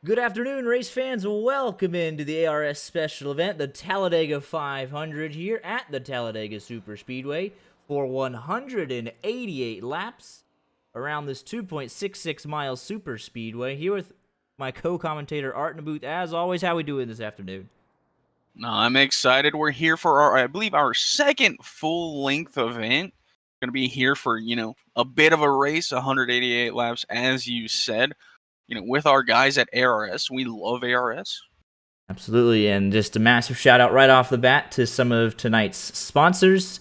Good afternoon, race fans. Welcome into the ARS special event, the Talladega 500 here at the Talladega Superspeedway for 188 laps around this 2.66 mile superspeedway. Here with my co-commentator Art in the booth. As always, how we doing this afternoon? I'm excited. We're here for I believe our second full-length event. Going to be here for, a bit of a race, 188 laps, as you said. With our guys at ARS. We love ARS. Absolutely, and just a massive shout out right off the bat to some of tonight's sponsors.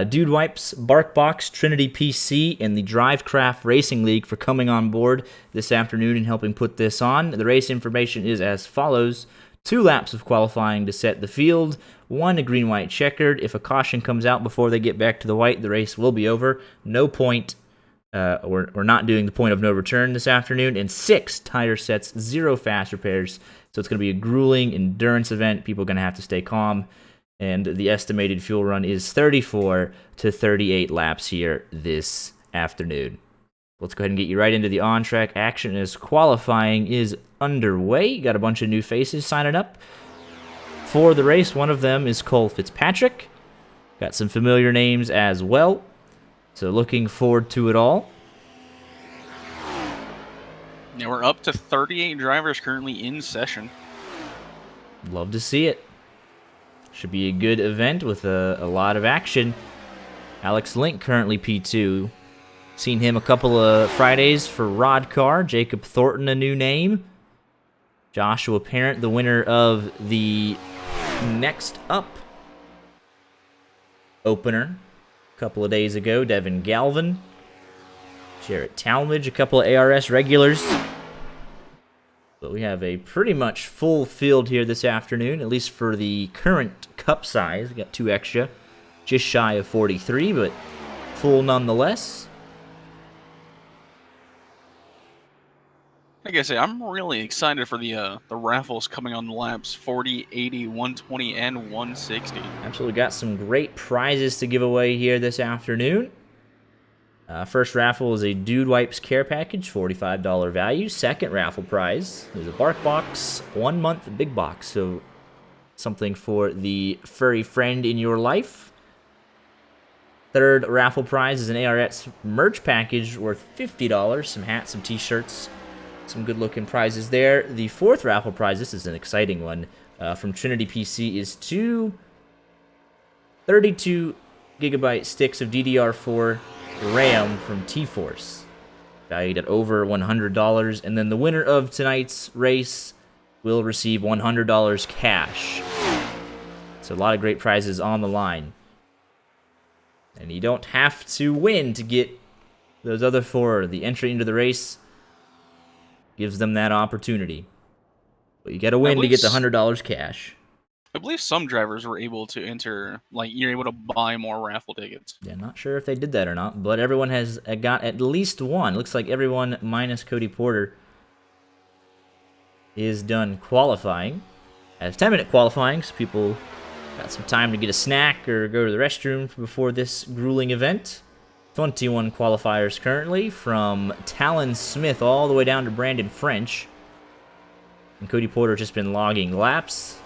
Dude Wipes, BarkBox, Trinity PC, and the Drivecraft Racing League for coming on board this afternoon and helping put this on. The race information is as follows. 2 laps of qualifying to set the field, 1 green-white checkered. If a caution comes out before they get back to the white, the race will be over. No point. We're not doing the point of no return this afternoon, and 6 tire sets, 0 fast repairs. So it's going to be a grueling endurance event. People are going to have to stay calm, and the estimated fuel run is 34 to 38 laps here this afternoon. Let's go ahead and get you right into the on-track action as qualifying is underway. You got a bunch of new faces signing up for the race. One of them is Cole Fitzpatrick. Got some familiar names as well. So looking forward to it all. Yeah, we're up to 38 drivers currently in session. Love to see it. Should be a good event with a lot of action. Alex Link currently P2. Seen him a couple of Fridays for Rod Car. Jacob Thornton, a new name. Joshua Parent, the winner of the Next Up opener couple of days ago. Devin Galvin, Jarrett Talmadge, a couple of ARS regulars. But we have a pretty much full field here this afternoon, at least for the current cup size. We got 2 extra, just shy of 43, but full nonetheless. Like I say, I'm really excited for the raffles coming on the laps 40, 80, 120, and 160. Absolutely got some great prizes to give away here this afternoon. First raffle is a Dude Wipes care package, $45 value. Second raffle prize is a BarkBox 1 month big box, so something for the furry friend in your life. Third raffle prize is an ARS merch package worth $50, some hats, some t-shirts. Some good-looking prizes there. The fourth raffle prize, this is an exciting one, from Trinity PC, is 2 32-gigabyte sticks of DDR4 RAM from T-Force, valued at over $100. And then the winner of tonight's race will receive $100 cash. So a lot of great prizes on the line. And you don't have to win to get those other 4. The entry into the race gives them that opportunity. But you got to win to get the $100 cash. I believe some drivers were able to enter, you're able to buy more raffle tickets. Yeah, not sure if they did that or not, but everyone has got at least one. Looks like everyone minus Cody Porter is done qualifying. As 10-minute qualifying, so people got some time to get a snack or go to the restroom before this grueling event. 21 qualifiers currently, from Talon Smith all the way down to Brandon French. And Cody Porter just been logging laps.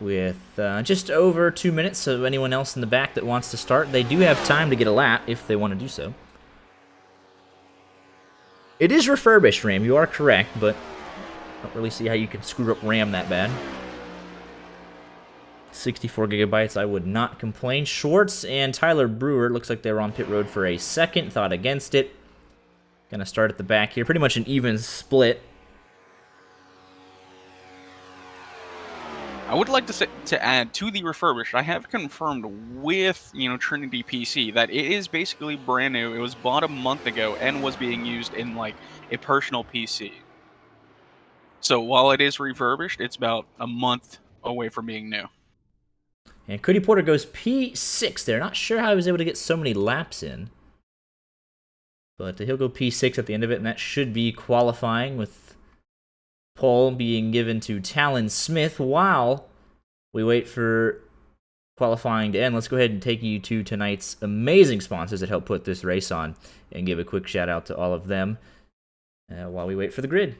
with just over 2 minutes. So anyone else in the back that wants to start, they do have time to get a lap if they want to do so. It is refurbished RAM, you are correct, but I don't really see how you can screw up RAM that bad. 64 gigabytes, I would not complain. Schwartz and Tyler Brewer, looks like they were on pit road for a second, thought against it. Gonna start at the back here, pretty much an even split. I would like to add to the refurbished. I have confirmed with Trinity PC that it is basically brand new. It was bought a month ago and was being used in like a personal PC. So while it is refurbished, it's about a month away from being new. And Cody Porter goes P6 there. Not sure how he was able to get so many laps in. But he'll go P6 at the end of it, and that should be qualifying, with pole being given to Talon Smith while we wait for qualifying to end. Let's go ahead and take you to tonight's amazing sponsors that help put this race on and give a quick shout out to all of them while we wait for the grid.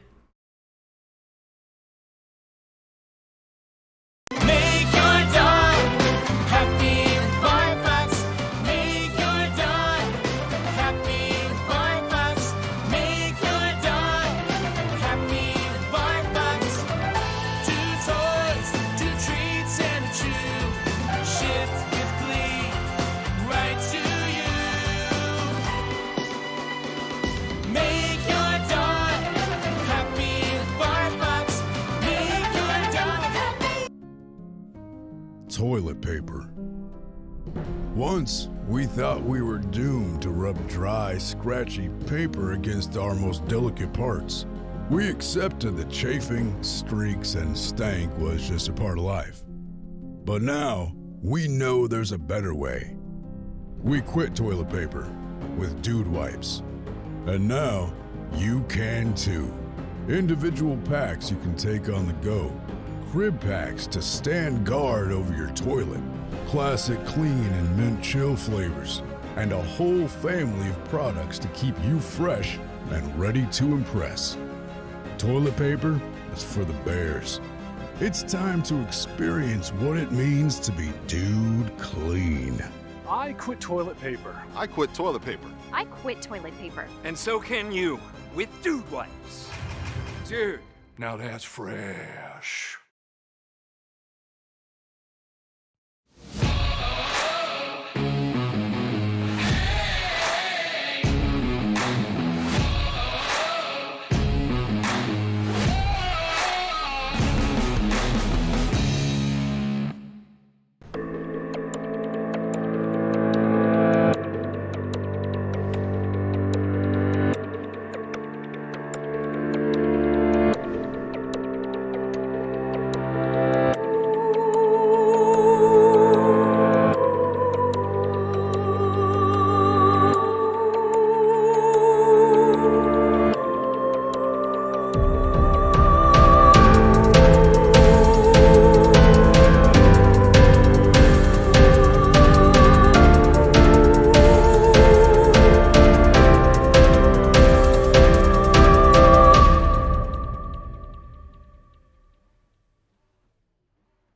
Toilet paper. Once, we thought we were doomed to rub dry, scratchy paper against our most delicate parts. We accepted that chafing, streaks, and stank was just a part of life. But now, we know there's a better way. We quit toilet paper with Dude Wipes. And now, you can too. Individual packs you can take on the go. Crib packs to stand guard over your toilet, classic clean and mint chill flavors, and a whole family of products to keep you fresh and ready to impress. Toilet paper is for the bears. It's time to experience what it means to be dude clean. I quit toilet paper. I quit toilet paper. I quit toilet paper. And so can you, with Dude Wipes. Dude, now that's fresh.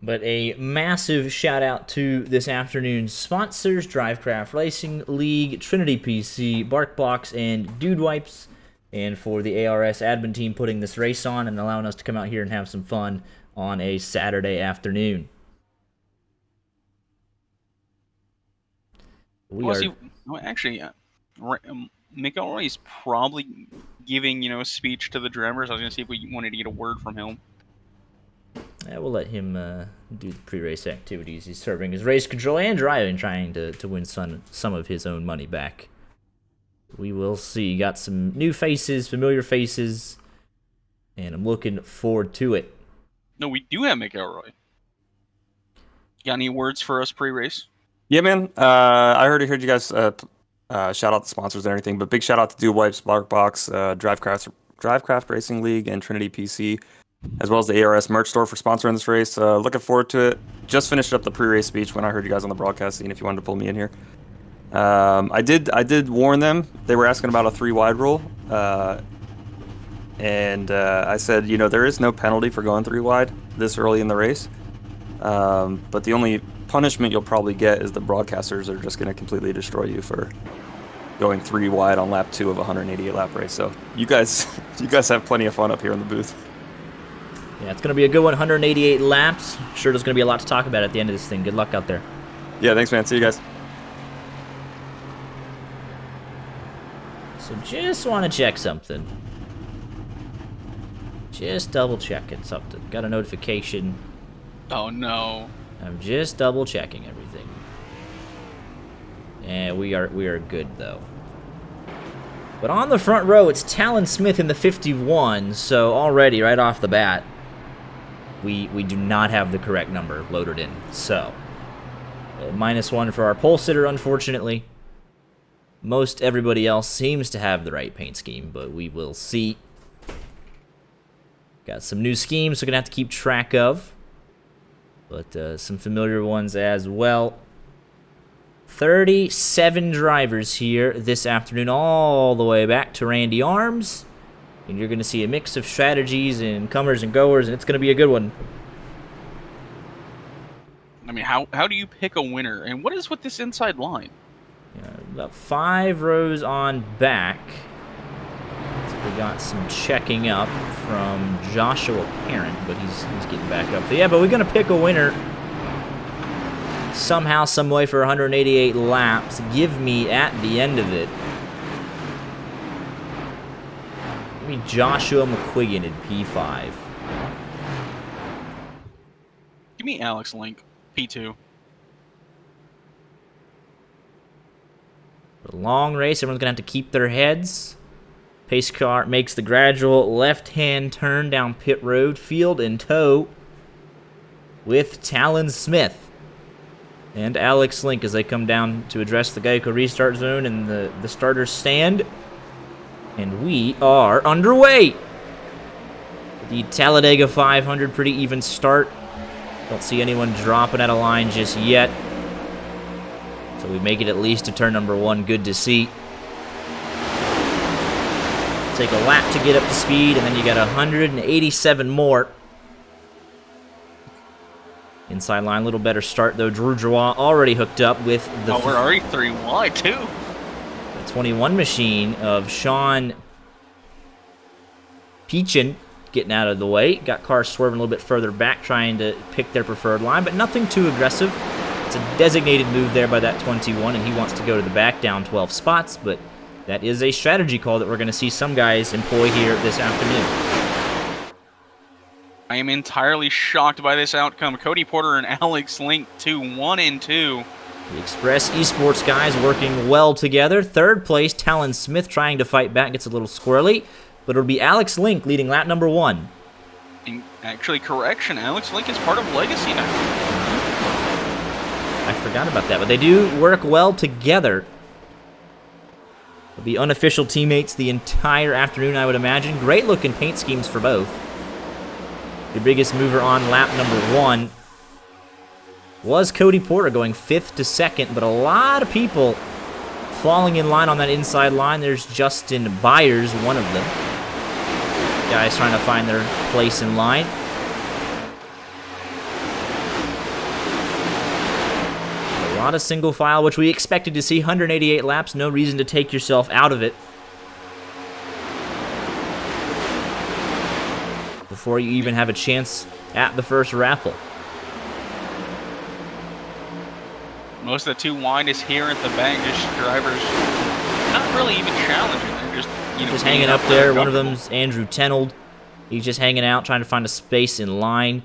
But a massive shout out to this afternoon's sponsors: Drivecraft Racing League, Trinity PC, BarkBox, and Dude Wipes. And for the ARS admin team putting this race on and allowing us to come out here and have some fun on a Saturday afternoon. McElroy's probably giving a speech to the drivers. I was gonna see if we wanted to get a word from him. Yeah, we'll let him do the pre-race activities. He's serving his race control and driving, trying to win some of his own money back. We will see. Got some new faces, familiar faces, and I'm looking forward to it. No, we do have McElroy. Got any words for us pre-race? Yeah, man. I heard you guys shout out the sponsors and everything, but big shout out to Dude Wipes, BarkBox, Drivecraft Racing League, and Trinity PC, as well as the ARS merch store for sponsoring this race. Looking forward to it. Just finished up the pre-race speech when I heard you guys on the broadcast, seeing if you wanted to pull me in here. I did warn them. They were asking about a 3-wide rule, and I said, there is no penalty for going 3 wide this early in the race. But the only punishment you'll probably get is the broadcasters are just going to completely destroy you for going 3 wide on lap 2 of a 188 lap race. So you guys have plenty of fun up here in the booth. Yeah, it's going to be a good one. 188 laps. Sure, there's going to be a lot to talk about at the end of this thing. Good luck out there. Yeah, thanks, man. See you guys. So just want to check something. Just double checking something. Got a notification. Oh no. I'm just double checking everything. And we are good though. But on the front row, it's Talon Smith in the 51. So already, right off the bat, we do not have the correct number loaded in. So -1 for our pole sitter, unfortunately. Most everybody else seems to have the right paint scheme, but we will see. Got some new schemes we're going to have to keep track of, but some familiar ones as well. 37 drivers here this afternoon, all the way back to Randy Arms. And you're going to see a mix of strategies and comers and goers, and it's going to be a good one. I mean, how do you pick a winner? And what is with this inside line? Yeah, about 5 rows on back. So we got some checking up from Joshua Parent, but he's getting back up. So yeah, but we're going to pick a winner somehow, some way for 188 laps. Give me at the end of it. Give me Joshua McQuiggan in P5. Give me Alex Link, P2. A long race, everyone's going to have to keep their heads. Pace car makes the gradual left-hand turn down pit road, field in tow with Talon Smith and Alex Link as they come down to address the Geico restart zone and the starters stand. And we are underway. The Talladega 500, pretty even start. Don't see anyone dropping out of line just yet. So we make it at least to turn number 1. Good to see. Take a lap to get up to speed, and then you got 187 more. Inside line, a little better start, though. Drew Drouin already hooked up with the... Oh, we're already 3 wide, too. The 21 machine of Sean Peachin getting out of the way. Got cars swerving a little bit further back, trying to pick their preferred line, but nothing too aggressive. It's a designated move there by that 21, and he wants to go to the back, down 12 spots, but that is a strategy call that we're going to see some guys employ here this afternoon. I am entirely shocked by this outcome. Cody Porter and Alex Link, 1 and 2. The Express Esports guys working well together. Third place, Talon Smith trying to fight back, gets a little squirrely, but it'll be Alex Link leading lap number 1. And actually, correction, Alex Link is part of Legacy now. I forgot about that, but they do work well together. They'll be unofficial teammates the entire afternoon, I would imagine. Great looking paint schemes for both. The biggest mover on lap number 1 was Cody Porter, going 5th to 2nd, but a lot of people falling in line on that inside line. There's Justin Byers, one of them. Guys trying to find their place in line. A lot of single file, which we expected to see. 188 laps, no reason to take yourself out of it before you even have a chance at the first raffle. Most of the 2 wide is here at the back, just drivers not really even challenging. They're just, just hanging up there. One of them's Andrew Tenold. He's just hanging out, trying to find a space in line.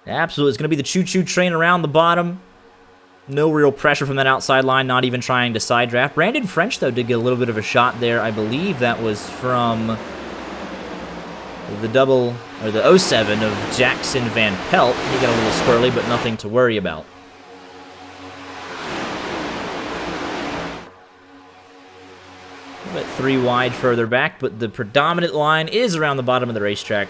Absolutely, it's going to be the choo-choo train around the bottom. No real pressure from that outside line, not even trying to side draft. Brandon French, though, did get a little bit of a shot there. I believe that was from the 07 of Jackson Van Pelt. He got a little squirrely, but nothing to worry about. But 3 wide further back, but the predominant line is around the bottom of the racetrack.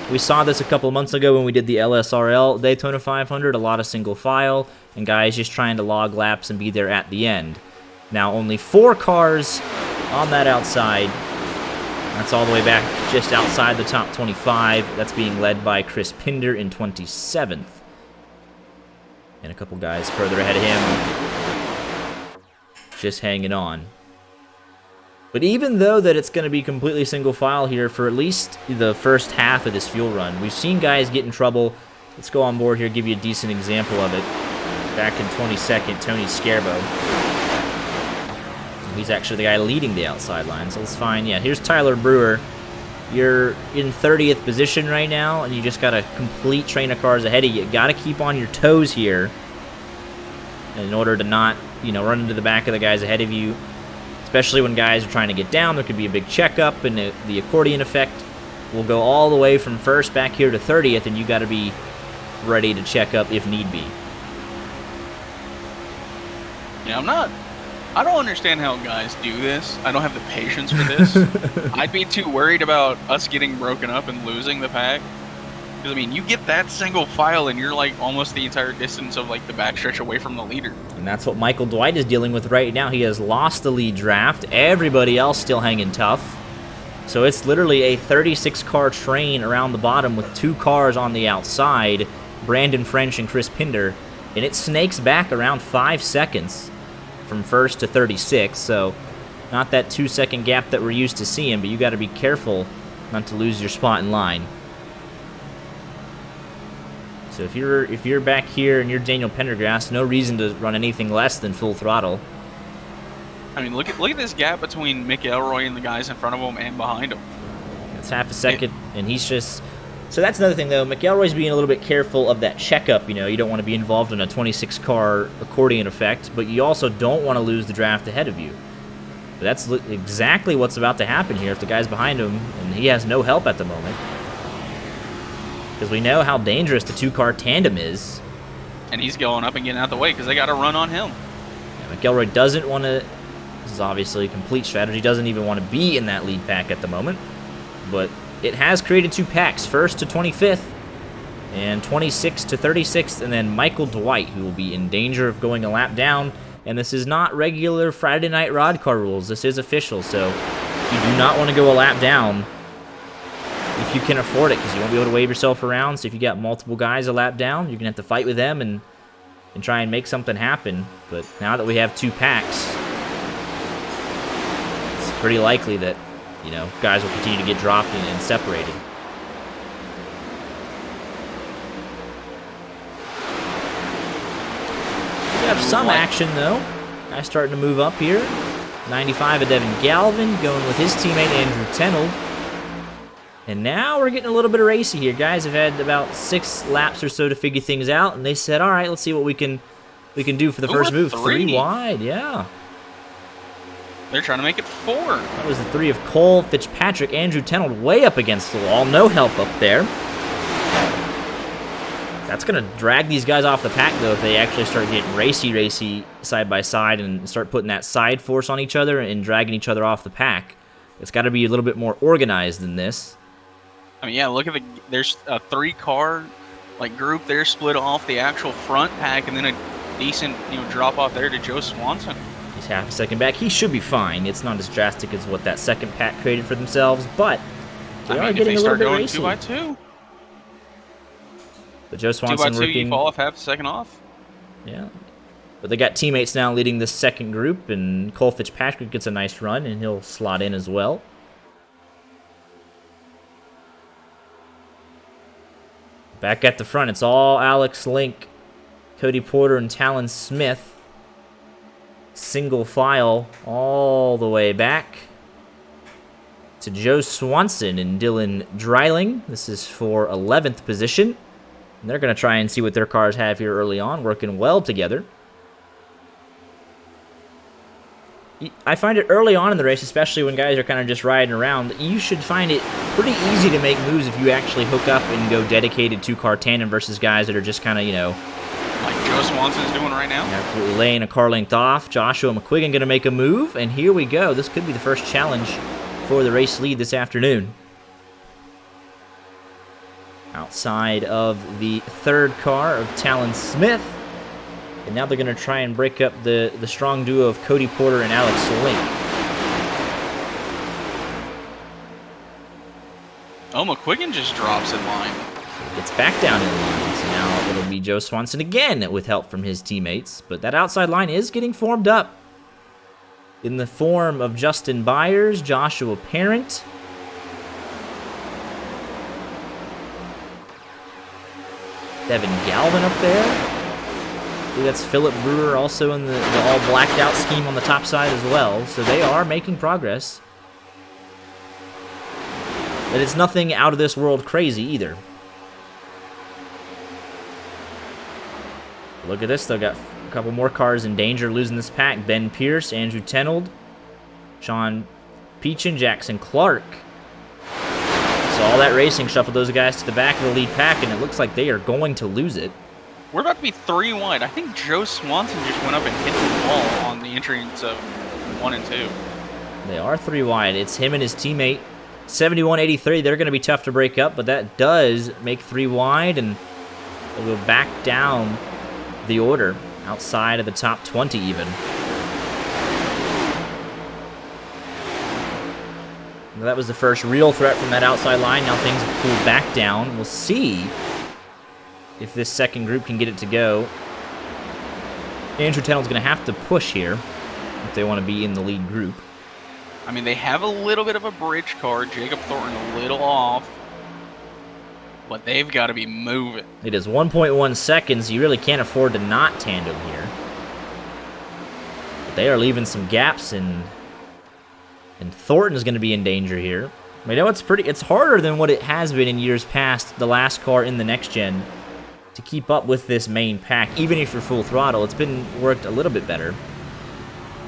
We saw this a couple of months ago when we did the LSRL Daytona 500, a lot of single file, and guys just trying to log laps and be there at the end. Now only 4 cars on that outside. That's all the way back just outside the top 25. That's being led by Chris Pinder in 27th. And a couple guys further ahead of him just hanging on. But even though that it's going to be completely single file here for at least the first half of this fuel run, we've seen guys get in trouble. Let's go on board here, give you a decent example of it. Back in 22nd, Tony Scarbo. He's actually the guy leading the outside line, so let's find, yeah, here's Tyler Brewer. You're in 30th position right now, and you just got a complete train of cars ahead of you. You got to keep on your toes here in order to not, you know, run into the back of the guys ahead of you. Especially when guys are trying to get down, there could be a big checkup, and the accordion effect will go all the way from first back here to 30th, and you got to be ready to check up if need be. Yeah, I don't understand how guys do this. I don't have the patience for this. I'd be too worried about us getting broken up and losing the pack. Because, I mean, you get that single file and you're, like, almost the entire distance of, like, the backstretch away from the leader. And that's what Michael Dwight is dealing with right now. He has lost the lead draft. Everybody else still hanging tough. So it's literally a 36-car train around the bottom with 2 cars on the outside, Brandon French and Chris Pinder. And it snakes back around 5 seconds from first to 36. So not that 2-second gap that we're used to seeing, but you got to be careful not to lose your spot in line. So if you're back here and you're Daniel Pendergrass, no reason to run anything less than full throttle. I mean, look at this gap between Mick Elroy and the guys in front of him and behind him. That's half a second, and he's just... So that's another thing, though. McElroy's being a little bit careful of that checkup. You know, you don't want to be involved in a 26-car accordion effect, but you also don't want to lose the draft ahead of you. But that's exactly what's about to happen here if the guy's behind him, and he has no help at the moment. Because we know how dangerous the 2-car tandem is. And he's going up and getting out the way because they got to run on him. Yeah, McElroy doesn't want to... This is obviously a complete strategy. Doesn't even want to be in that lead pack at the moment. But it has created 2 packs. First to 25th and 26th to 36th. And then Michael Dwight, who will be in danger of going a lap down. And this is not regular Friday Night Rod Car rules. This is official. So you do not want to go a lap down if you can afford it, because you won't be able to wave yourself around. So if you got multiple guys a lap down, you're going to have to fight with them and try and make something happen. But now that we have 2 packs, it's pretty likely that, you know, guys will continue to get dropped and separated. We have some action, though. Guys starting to move up here. 95 of Devin Galvin going with his teammate Andrew Tenold. And now we're getting a little bit of racy here. Guys have had about 6 laps or so to figure things out, and they said, all right, let's see what we can do for the first move. 3 wide, yeah. They're trying to make it 4. That was the 3 of Cole, Fitzpatrick, Andrew Tenold way up against the wall. No help up there. That's going to drag these guys off the pack, though, if they actually start getting racy side by side and start putting that side force on each other and dragging each other off the pack. It's got to be a little bit more organized than this. I mean, yeah, look at there's a 3-car like group there split off the actual front pack, and then a decent, you know, drop off there to Joe Swanson. He's half a second back. He should be fine. It's not as drastic as what that second pack created for themselves, but they are getting a little bit racy. 2x2. But Joe Swanson 2x2, working. you fall off half a second off. Yeah. But they got teammates now leading this second group, and Cole Fitzpatrick gets a nice run, and he'll slot in as well. Back at the front, it's all Alex Link, Cody Porter, and Talon Smith. Single file all the way back to Joe Swanson and Dylan Dreiling. This is for 11th position. And they're going to try and see what their cars have here early on, working well together. I find it early on in the race, especially when guys are kind of just riding around, you should find it pretty easy to make moves if you actually hook up and go dedicated 2-car tandem versus guys that are just kind of, you know... Like Joe Swanson's doing right now? Absolutely laying a car length off. Joshua McQuiggan going to make a move, and here we go. This could be the first challenge for the race lead this afternoon. Outside of the 3rd car of Talon Smith. And now they're going to try and break up the strong duo of Cody Porter and Alex Link. Oh, McQuiggan just drops in line. Gets back down in line. So now it'll be Joe Swanson again with help from his teammates. But that outside line is getting formed up in the form of Justin Byers, Joshua Parent, Devin Galvin up there. I believe that's Philip Brewer also in the all blacked out scheme on the top side as well. So they are making progress. But it's nothing out of this world crazy either. Look at this, though. Got a couple more cars in danger losing this pack. Ben Pierce, Andrew Tenold, Sean Peachin, Jackson Clark. So all that racing shuffled those guys to the back of the lead pack, and it looks like they are going to lose it. We're about to be 3 wide. I think Joe Swanson just went up and hit the wall on the entrance of 1 and 2. They are 3 wide. It's him and his teammate. 71-83. They're going to be tough to break up, but that does make 3 wide, and they'll go back down the order outside of the top 20 even. Well, that was the first real threat from that outside line. Now things have cooled back down. We'll see if this second group can get it to go. Andrew Tenold's going to have to push here if they want to be in the lead group. I mean, they have a little bit of a bridge car. Jacob Thornton a little off. But they've got to be moving. It is 1.1 seconds. You really can't afford to not tandem here. But they are leaving some gaps, and Thornton's going to be in danger here. I know it's harder than what it has been in years past, the last car in the next gen, to keep up with this main pack. Even if you're full throttle, it's been worked a little bit better.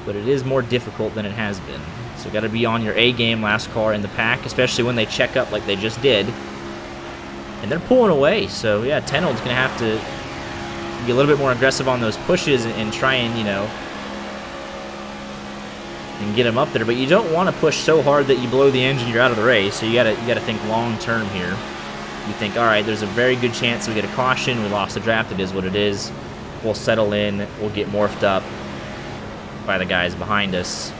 But it is more difficult than it has been. So got to be on your A game last car in the pack, especially when they check up like they just did. And they're pulling away, so yeah, Tenold's going to have to be a little bit more aggressive on those pushes and try and, and get him up there. But you don't want to push so hard that you blow the engine, you're out of the race. So you got to think long term here. You think, all right, there's a very good chance we get a caution. We lost the draft. It is what it is. We'll settle in. We'll get morphed up by the guys behind us.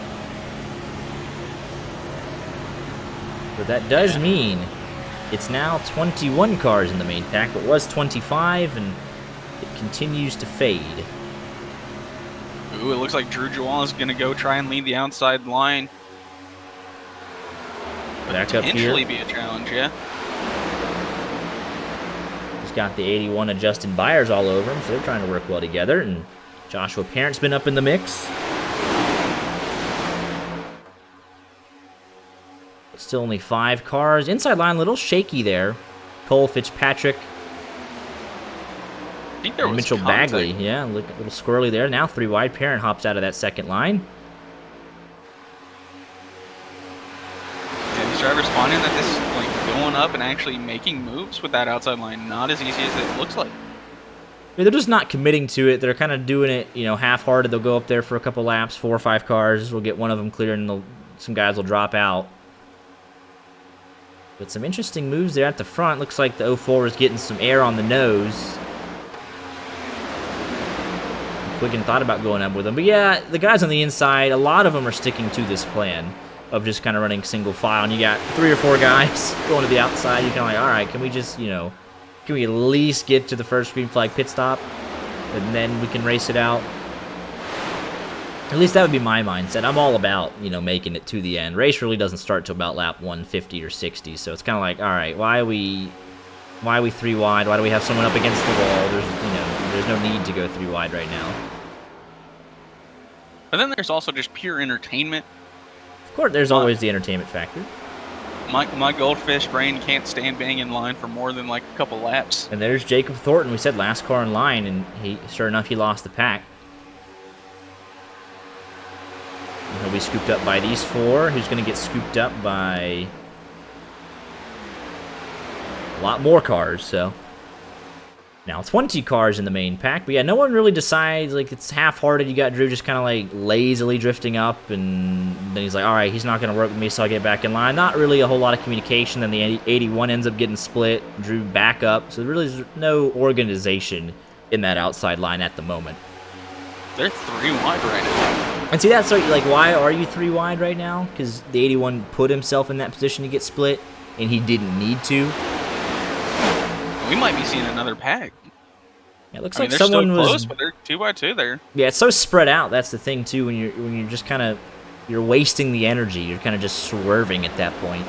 But that does mean it's now 21 cars in the main pack. It was 25, and it continues to fade. Ooh, it looks like Drew Jawal is going to go try and lead the outside line. Back up here. Potentially be a challenge, yeah. He's got the 81 of Justin Byers all over him, so they're trying to work well together. And Joshua Parent's been up in the mix. Still only 5 cars. Inside line, a little shaky there. Cole Fitzpatrick. I think there was Mitchell contact. Bagley. Yeah, look, a little squirrely there. Now 3 wide. Parent hops out of that second line. Yeah, these drivers finding that this like going up and actually making moves with that outside line not as easy as it looks like. They're just not committing to it. They're kind of doing it, half-hearted. They'll go up there for a couple laps, 4 or 5 cars. We'll get one of them clear, and some guys will drop out. But some interesting moves there at the front. Looks like the 04 is getting some air on the nose. Quicken thought about going up with them. But yeah, the guys on the inside, a lot of them are sticking to this plan of just kind of running single file. And you got 3 or 4 guys going to the outside. You're kind of like, all right, can we just, can we at least get to the first green flag pit stop? And then we can race it out. At least that would be my mindset. I'm all about, making it to the end. Race really doesn't start till about lap 150 or 60, so it's kind of like, all right, why are we 3 wide? Why do we have someone up against the wall? There's no need to go 3 wide right now. But then there's also just pure entertainment. Of course, there's always the entertainment factor. My goldfish brain can't stand being in line for more than like a couple laps. And there's Jacob Thornton. We said last car in line, and sure enough, he lost the pack. He'll be scooped up by these 4. Who's going to get scooped up by a lot more cars, so now 20 cars in the main pack. But yeah, no one really decides. Like, it's half-hearted. You got Drew just kind of like lazily drifting up, and then he's like, all right, he's not going to work with me, so I'll get back in line. Not really a whole lot of communication. Then the 81 ends up getting split. Drew back up. So there really is no organization in that outside line at the moment. They're 3 wide right now. And see, that's like, why are you 3 wide right now? Because the 81 put himself in that position to get split. and he didn't need to. We might be seeing another pack. Yeah, it looks I mean, like they're someone still was. close, but they're 2x2 there. Yeah, it's so spread out. That's the thing too. When you're just kind of you're wasting the energy. You're kind of just swerving at that point.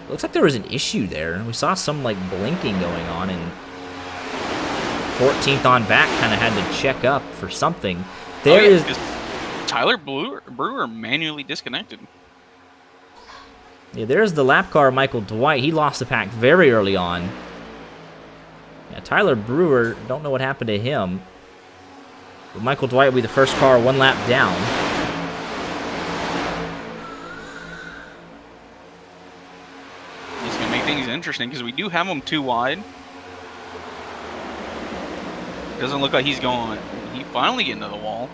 Looks like there was an issue there. We saw some like blinking going on, and 14th on back kind of had to check up for something. There is Tyler Brewer manually disconnected. Yeah, there's the lap car, Michael Dwight. He lost the pack very early on. Yeah, Tyler Brewer, don't know what happened to him. But Michael Dwight will be the first car 1 lap down. He's going to make things interesting because we do have him 2 wide. Doesn't look like he's going. He finally getting to the wall.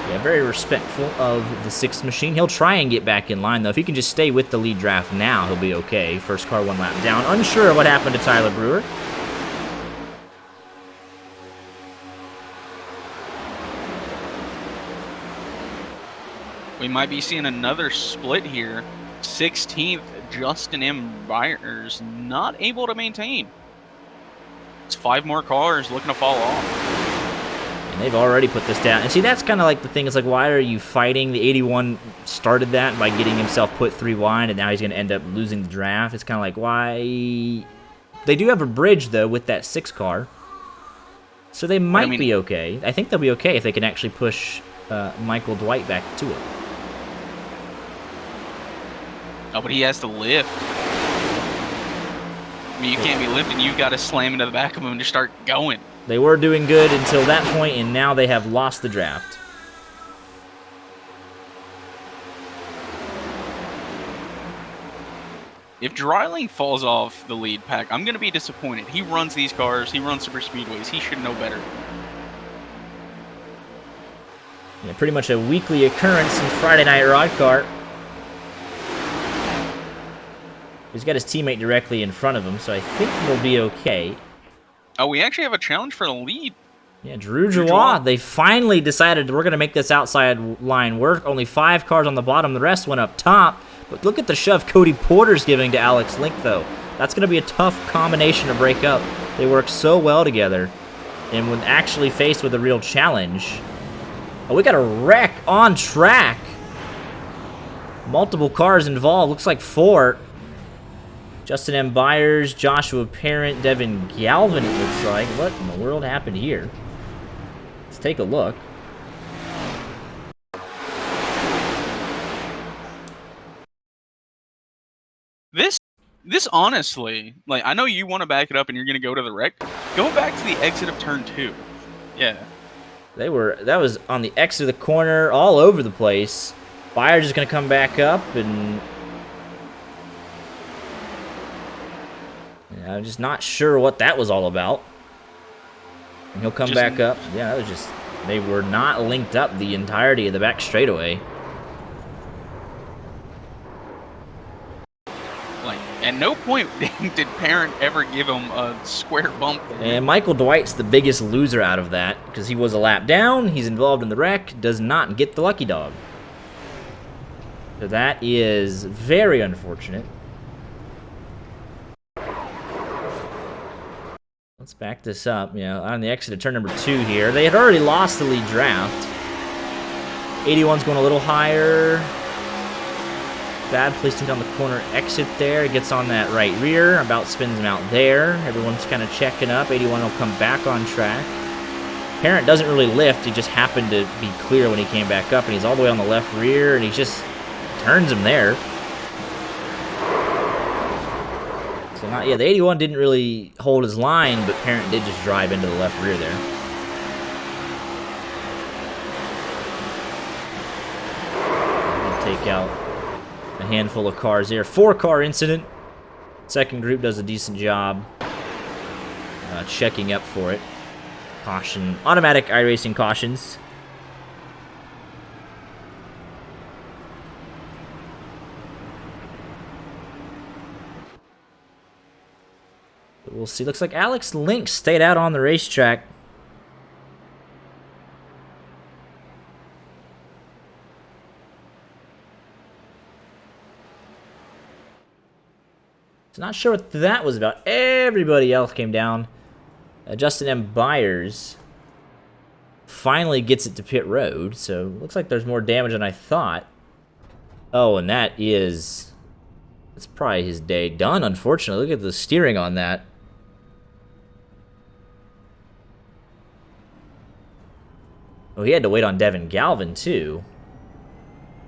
Yeah, very respectful of the 6th machine. He'll try and get back in line, though. If he can just stay with the lead draft now, he'll be okay. First car 1 lap down. Unsure of what happened to Tyler Brewer. We might be seeing another split here. 16th, Justin M. Byers not able to maintain. It's 5 more cars looking to fall off. And they've already put this down. And see, that's kind of like the thing. It's like, why are you fighting? The 81 started that by getting himself put 3 wide, and now he's going to end up losing the draft. It's kind of like, why? They do have a bridge, though, with that 6 car. So they might be okay. I think they'll be okay if they can actually push Michael Dwight back to it. Oh, but he has to lift. I mean, you can't be lifting. You've got to slam into the back of him and just start going. They were doing good until that point, and now they have lost the draft. If Dreiling falls off the lead pack, I'm going to be disappointed. He runs these cars. He runs super speedways. He should know better. Yeah, pretty much a weekly occurrence in Friday Night Rod Kart. He's got his teammate directly in front of him, so I think he'll be okay. Oh, we actually have a challenge for the lead. Yeah, Drew Joie. They finally decided we're going to make this outside line work. Only 5 cars on the bottom. The rest went up top. But look at the shove Cody Porter's giving to Alex Link, though. That's going to be a tough combination to break up. They work so well together. And when actually faced with a real challenge... Oh, we got a wreck on track. Multiple cars involved. Looks like 4. Justin M. Byers, Joshua Parent, Devin Galvin, it looks like. What in the world happened here? Let's take a look. This honestly, like, I know you want to back it up and you're going to go to the wreck. Go back to the exit of turn 2. Yeah. That was on the exit of the corner, all over the place. Byers is going to come back up, and I'm just not sure what that was all about. And he'll come back up. Yeah, that was just... They were not linked up the entirety of the back straightaway. Like, at no point did Parent ever give him a square bump. And Michael Dwight's the biggest loser out of that, because he was a lap down, he's involved in the wreck, does not get the lucky dog. So that is very unfortunate. Let's back this up. You know, on the exit of turn number 2 here. They had already lost the lead draft. 81's going a little higher. Bad placement on the corner exit there. Gets on that right rear. About spins him out there. Everyone's kind of checking up. 81 will come back on track. Parent doesn't really lift. He just happened to be clear when he came back up. And he's all the way on the left rear. And he just turns him there. So not, yeah, the 81 didn't really hold his line, but Parent did just drive into the left rear there. Take out a handful of cars there. 4-car incident. Second group does a decent job checking up for it. Caution. Automatic iRacing cautions. we'll see. Looks like Alex Link stayed out on the racetrack. So not sure what that was about. Everybody else came down. Justin M. Byers finally gets it to pit road, so looks like there's more damage than I thought. Oh, and that's probably his day done, unfortunately. Look at the steering on that. Oh, he had to wait on Devin Galvin, too.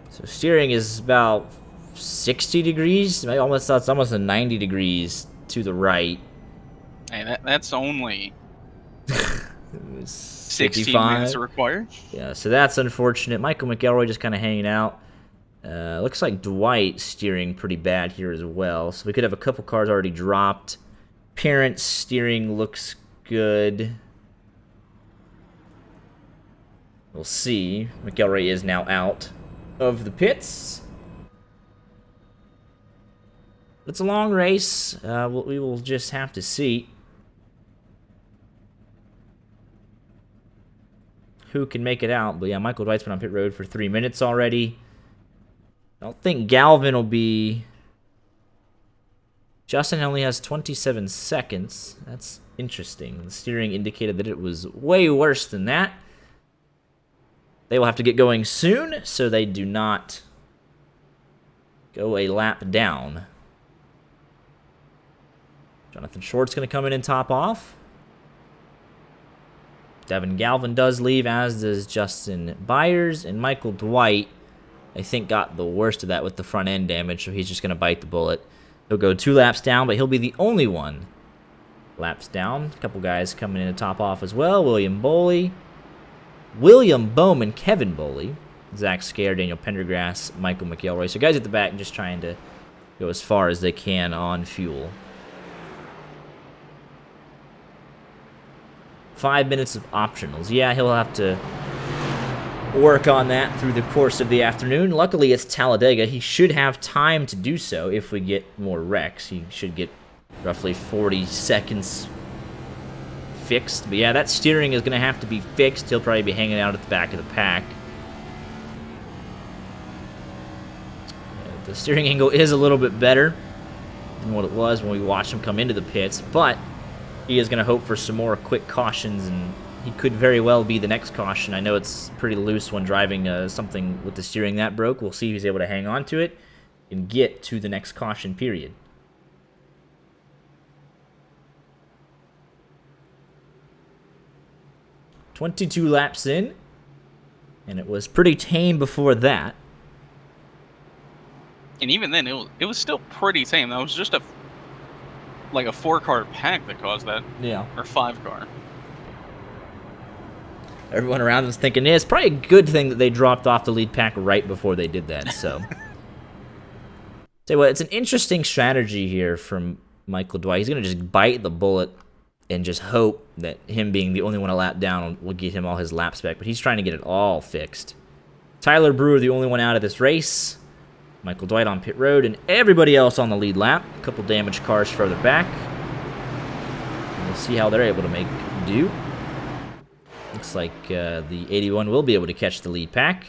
So steering is about 60 degrees? That's almost a 90 degrees to the right. Hey, that's only 16 55. minutes required. Yeah, so that's unfortunate. Michael McElroy just kind of hanging out. Looks like Dwight steering pretty bad here as well. So we could have a couple cars already dropped. Parent steering looks good. We'll see. McElroy is now out of the pits. It's a long race. We will just have to see who can make it out. But yeah, Michael Dwight's been on pit road for 3 minutes already. I don't think Galvin will be... Justin only has 27 seconds. That's interesting. The steering indicated that it was way worse than that. They will have to get going soon, so they do not go a lap down. Jonathan Short's going to come in and top off. Devin Galvin does leave, as does Justin Byers. And Michael Dwight, I think, got the worst of that with the front end damage, so he's just going to bite the bullet. He'll go 2 laps down, but he'll be the only one laps down. A couple guys coming in to top off as well. William Boley, William Bowman, Kevin Boley, Zach Scare, Daniel Pendergrass, Michael McElroy. So guys at the back just trying to go as far as they can on fuel. 5 minutes of optionals. Yeah, he'll have to work on that through the course of the afternoon. Luckily, it's Talladega. He should have time to do so if we get more wrecks. He should get roughly 40 seconds fixed. But yeah, that steering is going to have to be fixed. He'll probably be hanging out at the back of the pack. The steering angle is a little bit better than what it was when we watched him come into the pits, but he is going to hope for some more quick cautions, and he could very well be the next caution. I know it's pretty loose when driving something with the steering that broke. We'll see if he's able to hang on to it and get to the next caution period. "22 laps in, and it was pretty tame before that. And even then, it was still pretty tame. That was just a 4-car pack that caused that. Yeah. Or 5-car. Everyone around was thinking, it's probably a good thing that they dropped off the lead pack right before they did that, so. Tell you what, it's an interesting strategy here from Michael Dwight. He's going to just bite the bullet and just hope that him being the only one a lap down will get him all his laps back, but he's trying to get it all fixed. Tyler Brewer, the only one out of this race. Michael Dwight on pit road, and everybody else on the lead lap. A couple damaged cars further back. We'll see how they're able to make do. Looks like the 81 will be able to catch the lead pack.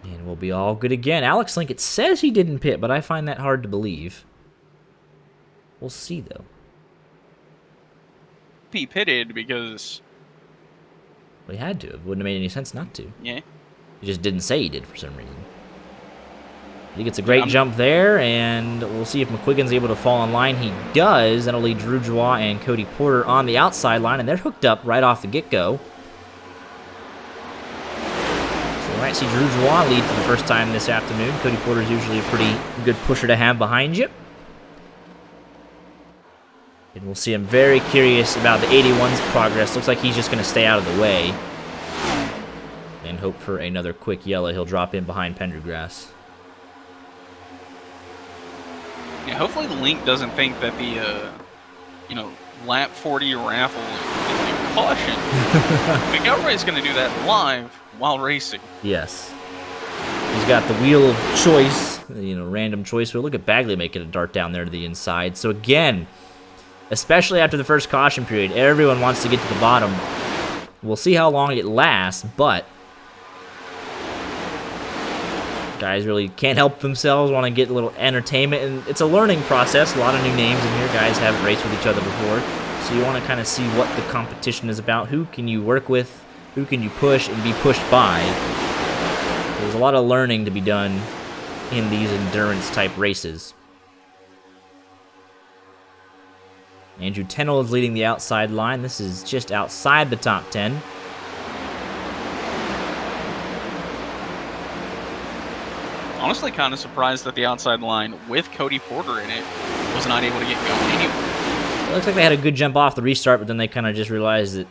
And we'll be all good again. Alex Link, it says he didn't pit, but I find that hard to believe. We'll see, though. He pitted because... Well, he had to. It wouldn't have made any sense not to. Yeah. He just didn't say he did for some reason. He gets a great jump there, and we'll see if McQuiggan's able to fall in line. He does. That'll lead Drew Joie and Cody Porter on the outside line, and they're hooked up right off the get-go. So we might see Drew Joie lead for the first time this afternoon. Cody Porter's usually a pretty good pusher to have behind you. And we'll see him very curious about the 81's progress. Looks like he's just going to stay out of the way and hope for another quick yellow. He'll drop in behind Pendergrass. Yeah, hopefully Link doesn't think that the, lap 40 raffle is a caution. McElroy's going to do that live while racing. Yes. He's got the wheel of choice random choice. But look at Bagley making a dart down there to the inside. So again, especially after the first caution period, everyone wants to get to the bottom. We'll see how long it lasts, but guys really can't help themselves, want to get a little entertainment, and it's a learning process. A lot of new names in here. Guys haven't raced with each other before, so you want to kind of see what the competition is about. Who can you work with? Who can you push and be pushed by? There's a lot of learning to be done in these endurance-type races. Andrew Tennell is leading the outside line. This is just outside the top 10. Honestly, kind of surprised that the outside line with Cody Porter in it was not able to get going anywhere. It looks like they had a good jump off the restart, but then they kind of just realized that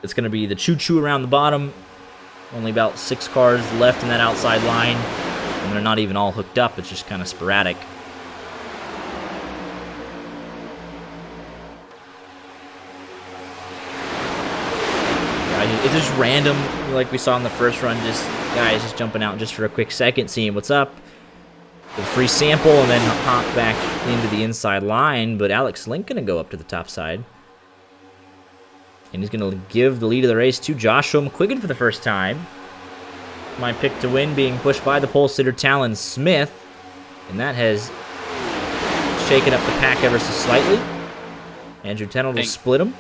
it's going to be the choo-choo around the bottom. Only about 6 cars left in that outside line, and they're not even all hooked up. It's just kind of sporadic. It's just random, like we saw in the first run, just guys just jumping out just for a quick second, seeing what's up. A free sample, and then hop back into the inside line, but Alex Link going to go up to the top side. And he's going to give the lead of the race to Joshua McQuiggan for the first time. My pick to win being pushed by the pole sitter Talon Smith, and that has shaken up the pack ever so slightly. Andrew Tennell will split him.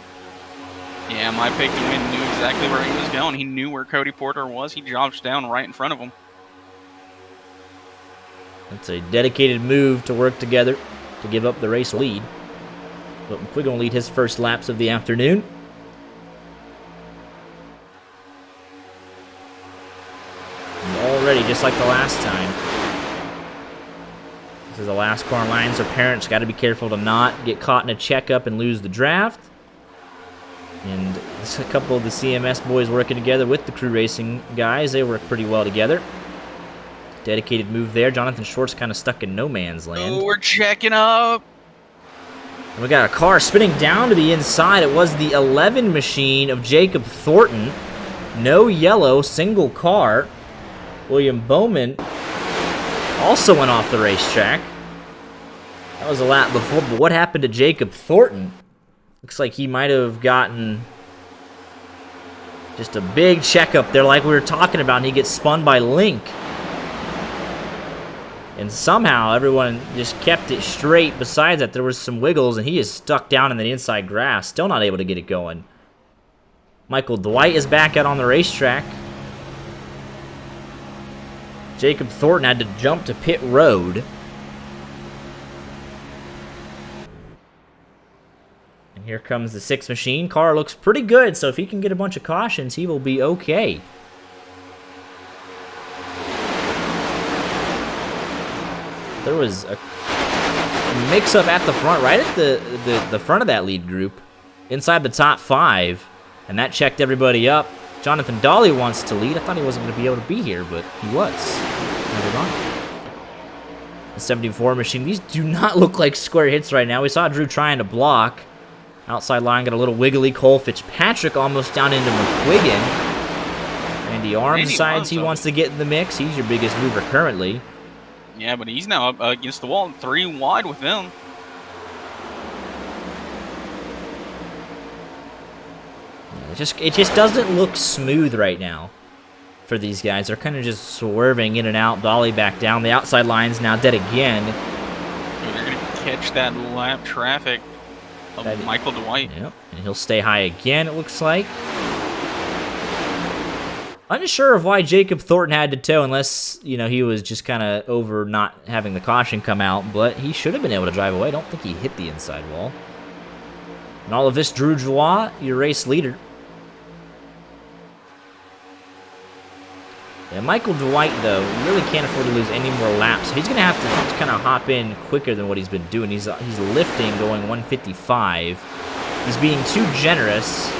Yeah, my pick to win knew exactly where he was going. He knew where Cody Porter was. He drops down right in front of him. That's a dedicated move to work together to give up the race lead. But McQuiggan will lead his first laps of the afternoon. And already, just like the last time, this is the last car line, so parents got to be careful to not get caught in a checkup and lose the draft. And there's a couple of the CMS boys working together with the crew racing guys. They work pretty well together. Dedicated move there. Jonathan Short's kind of stuck in no man's land. Oh, we're checking up. And we got a car spinning down to the inside. It was the 11 machine of Jacob Thornton. No yellow, single car. William Bowman also went off the racetrack. That was a lap before, but what happened to Jacob Thornton? Looks like he might have gotten just a big checkup there like we were talking about, and he gets spun by Link. And somehow everyone just kept it straight. Besides that, there was some wiggles, and he is stuck down in the inside grass. Still not able to get it going. Michael Dwight is back out on the racetrack. Jacob Thornton had to jump to pit road. And here comes the 6 machine. Car looks pretty good, so if he can get a bunch of cautions, he will be okay. There was a mix-up at the front, right at the front of that lead group, inside the top 5, and that checked everybody up. Jonathan Dolly wants to lead. I thought he wasn't going to be able to be here, but he was. Never mind. The 74 machine. These do not look like square hits right now. We saw Drew trying to block. Outside line got a little wiggly. Cole Fitzpatrick almost down into McQuiggan. Randy Arms decides he wants to get in the mix. He's your biggest mover currently. Yeah, but he's now up against the wall, 3 wide with them. It just doesn't look smooth right now for these guys. They're kind of just swerving in and out. Dolly back down. The outside line's now dead again. They're going to catch that lap traffic of Michael Dwight. Yep, and he'll stay high again, it looks like. Unsure of why Jacob Thornton had to tow, unless, he was just kind of over not having the caution come out, but he should have been able to drive away. I don't think he hit the inside wall. And all of this, Drew Joie, your race leader. Yeah, Michael Dwight, though, really can't afford to lose any more laps. So he's going to have to kind of hop in quicker than what he's been doing. He's lifting, going 155. He's being too generous.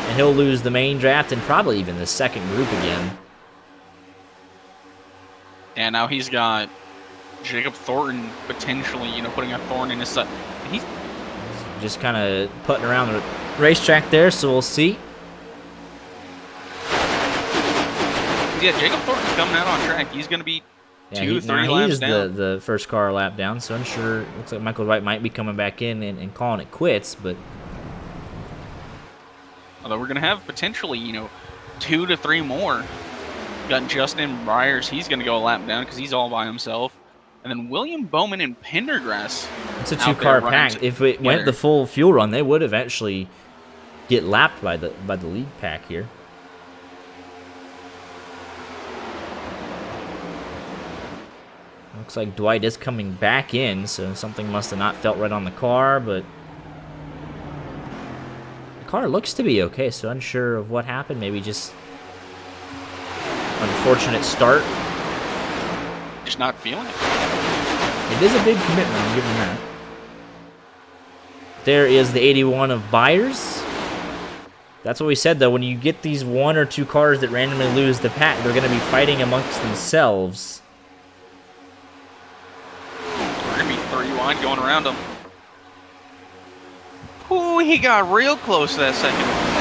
And he'll lose the main draft and probably even the second group again. And now he's got Jacob Thornton potentially, putting a thorn in his side. He's just kind of putting around the racetrack there, so we'll see. Yeah, Jacob Thornton's coming out on track. He's going to be Yeah, 2-3 laps he's down. the first car lap down, so unsure. Looks like Michael Wright might be coming back in and calling it quits, but Although we're going to have potentially, 2 to 3 more. Got Justin Byers. He's going to go a lap down because he's all by himself. And then William Bowman and Pendergrass. it's a out there two-car running pack. If it went the together. full fuel run, they would eventually get lapped by the lead pack here. Looks like Dwight is coming back in, so something must have not felt right on the car, but the car looks to be okay, so unsure of what happened. Maybe just unfortunate start. Just not feeling it. It is a big commitment, I'll give him that. There is the 81 of Byers. That's what we said, though. When you get these 1 or 2 cars that randomly lose the pack, they're going to be fighting amongst themselves. We're going to be 3 wide going around him. Ooh, he got real close to that second one.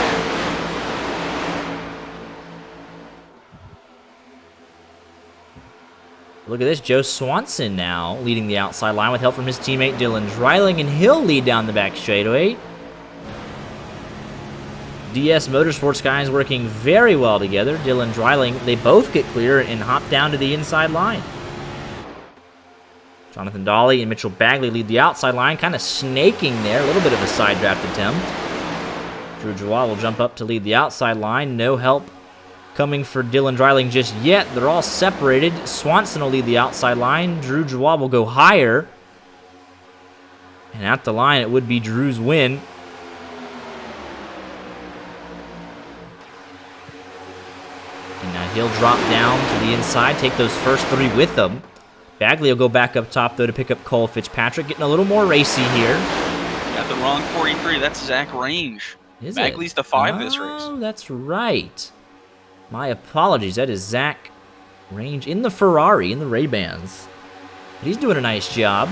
Look at this, Joe Swanson now leading the outside line with help from his teammate Dylan Dreiling, and he'll lead down the back straightaway. DS Motorsports guys working very well together. Dylan Dreiling, they both get clear and hop down to the inside line. Jonathan Dolly and Mitchell Bagley lead the outside line, kind of snaking there, a little bit of a side draft attempt. Drew Joie will jump up to lead the outside line, no help coming for Dylan Dreiling just yet. They're all separated. Swanson will lead the outside line. Drew Joie will go higher. And at the line, it would be Drew's win. And now he'll drop down to the inside, take those first 3 with him. Bagley will go back up top, though, to pick up Cole Fitzpatrick, getting a little more racy here. Got the wrong 43. That's Zach Range. Is Bagley's it? the 5 this race. Oh, that's right. My apologies. That is Zach Range in the Ferrari, in the Ray-Bans. But he's doing a nice job.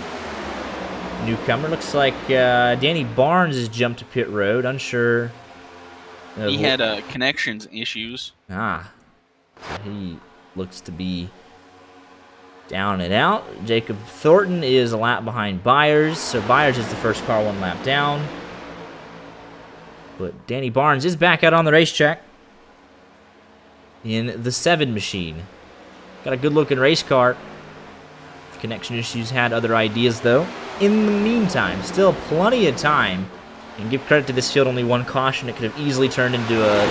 Newcomer. Looks like Danny Barnes has jumped to pit road. Unsure. He had connections issues. So he looks to be down and out. Jacob Thornton is a lap behind Byers. So Byers is the first car 1 lap down. But Danny Barnes is back out on the racetrack in the 7 machine. Got a good-looking race car. Connection issues, had other ideas, though. In the meantime, still plenty of time. And give credit to this field, only 1 caution. It could have easily turned into a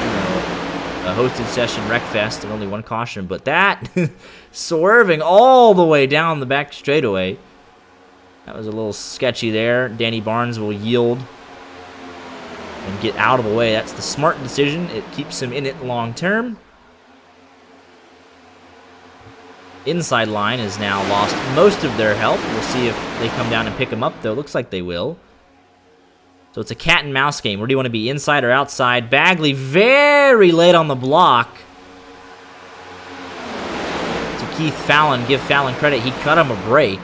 hosted session wreckfest and only 1 caution. But that, swerving all the way down the back straightaway. That was a little sketchy there. Danny Barnes will yield and get out of the way. That's the smart decision. It keeps him in it long term. Inside line has now lost most of their help. We'll see if they come down and pick him up, though. Looks like they will. So it's a cat and mouse game. Where do you want to be, inside or outside? Bagley very late on the block. To Keith Fallon. Give Fallon credit. He cut him a break.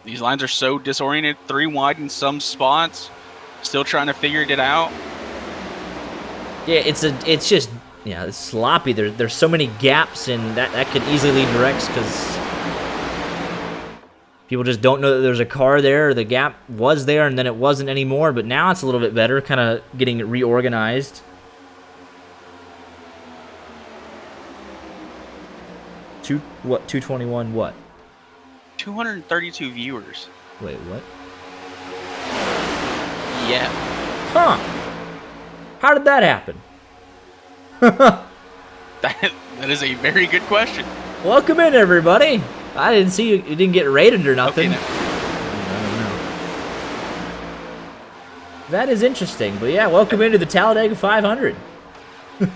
These lines are so disoriented. 3 wide in some spots. Still trying to figure it out. Yeah, it's just, it's sloppy. There's so many gaps, and that could easily lead to wrecks because people just don't know that there's a car there, or the gap was there and then it wasn't anymore. But now it's a little bit better, kind of getting it reorganized. 221 what? 232 viewers. Wait, what? Yeah. Huh. How did that happen? That is a very good question. Welcome in, everybody. I didn't see you didn't get rated or nothing. Okay, I don't know. That is interesting, but yeah, welcome into the Talladega 500. We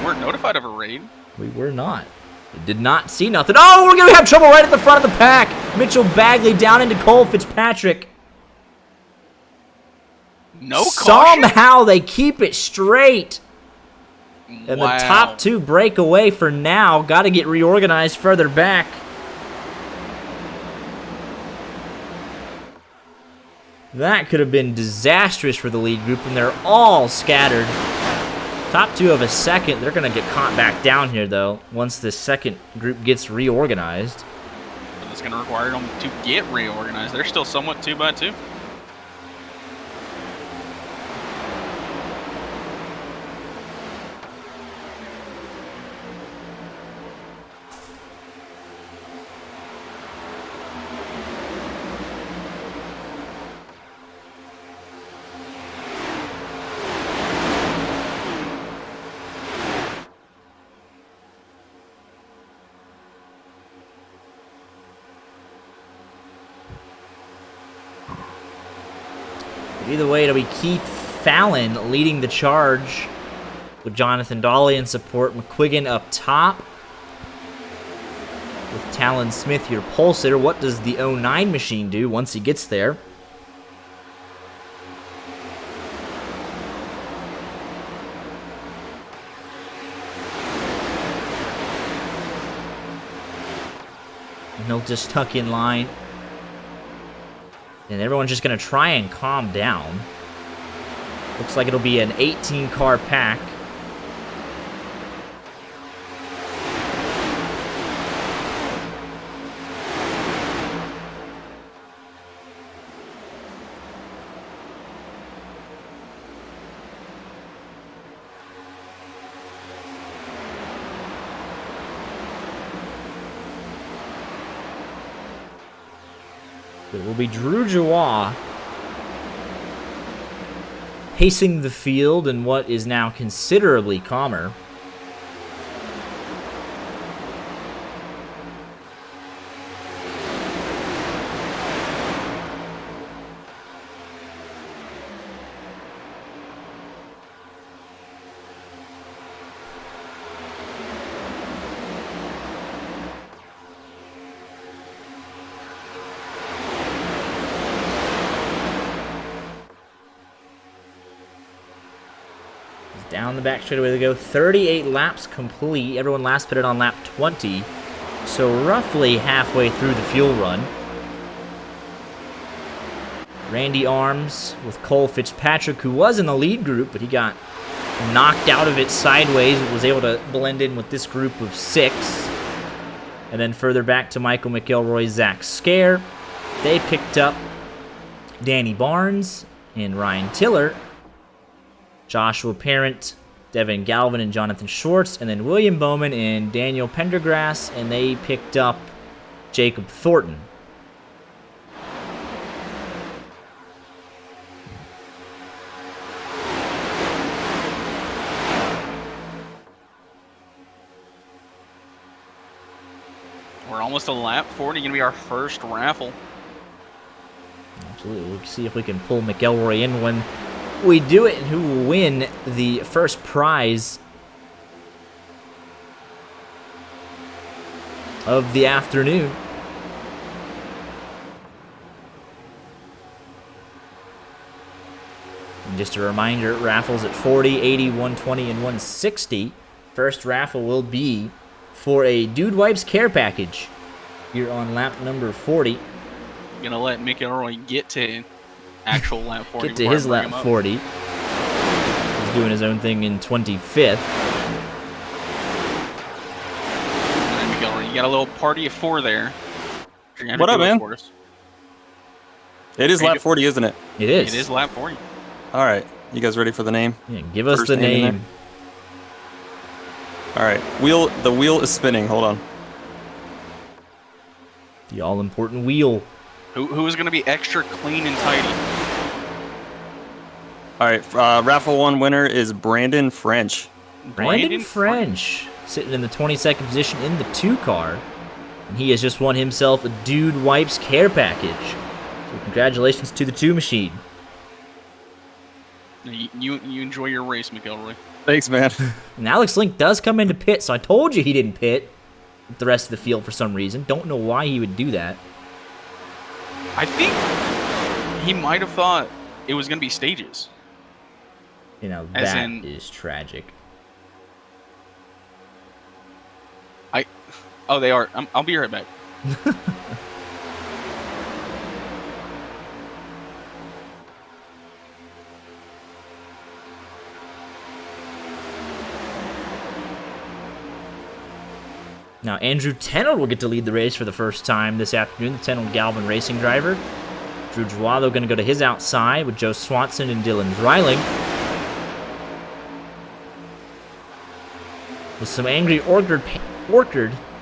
weren't notified of a raid. We were not. We did not see nothing. Oh, we're going to have trouble right at the front of the pack. Mitchell Bagley down into Cole Fitzpatrick. No caution? Somehow they keep it straight. And the top 2 break away for now. Got to get reorganized further back. That could have been disastrous for the lead group, and they're all scattered. Top two of a second. They're going to get caught back down here, though, once this second group gets reorganized. But it's going to require them to get reorganized. They're still somewhat 2x2. Either way, it'll be Keith Fallon leading the charge with Jonathan Dolly in support. McQuiggan up top with Talon Smith, your pole sitter. What does the 09 machine do once he gets there? And he'll just tuck in line. And everyone's just going to try and calm down. Looks like it'll be an 18-car pack. It will be Drew Jawah pacing the field in what is now considerably calmer. Down the back straightaway they go. 38 laps complete. Everyone last pitted on lap 20. So roughly halfway through the fuel run. Randy Arms with Cole Fitzpatrick, who was in the lead group, but he got knocked out of it sideways. Was able to blend in with this group of 6. And then further back to Michael McElroy, Zach Scare. They picked up Danny Barnes and Ryan Tiller. Joshua Parent, Devin Galvin, and Jonathan Schwartz, and then William Bowman and Daniel Pendergrass, and they picked up Jacob Thornton. We're almost a lap 40, going to be our first raffle. Absolutely. We'll see if we can pull McElroy in when we do it, and who will win the first prize of the afternoon. And just a reminder, raffles at 40, 80, 120, and 160. First raffle will be for a Dude Wipes care package here on lap number 40. Gonna let McElroy get to actual lap 40. Get to his lap 40. He's doing his own thing in 25th. And McElroy, you got a little party of 4 there. What up, man? It is lap 40, isn't it? It is. It is lap 40. All right. You guys ready for the name? Yeah, give us First the name in name. All right. The wheel is spinning. Hold on. The all-important wheel. Who is going to be extra clean and tidy? All right. Raffle 1 winner is Brandon French. Brandon French, sitting in the 22nd position in the 2 car. And he has just won himself a Dude Wipes care package. So congratulations to the 2 machine. You enjoy your race, McElroy. Thanks, man. And Alex Link does come into pit, so I told you he didn't pit with the rest of the field for some reason. Don't know why he would do that. I think he might have thought it was going to be stages. You know, As that in- is tragic. Oh, they are. I'll be right back. Now, Andrew Tennell will get to lead the race for the first time this afternoon, the Tennell Galvin Racing driver. Drew Joado going to go to his outside with Joe Swanson and Dylan Dreiling. With some angry orchard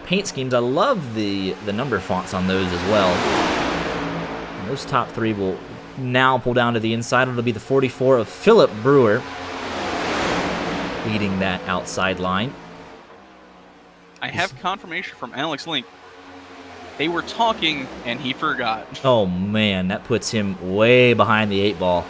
paint schemes. I love the number fonts on those as well. And those top three will now pull down to the inside. It'll be the 44 of Philip Brewer leading that outside line. I have confirmation from Alex Link. They were talking, and he forgot. Oh, man, that puts him way behind the 8-ball.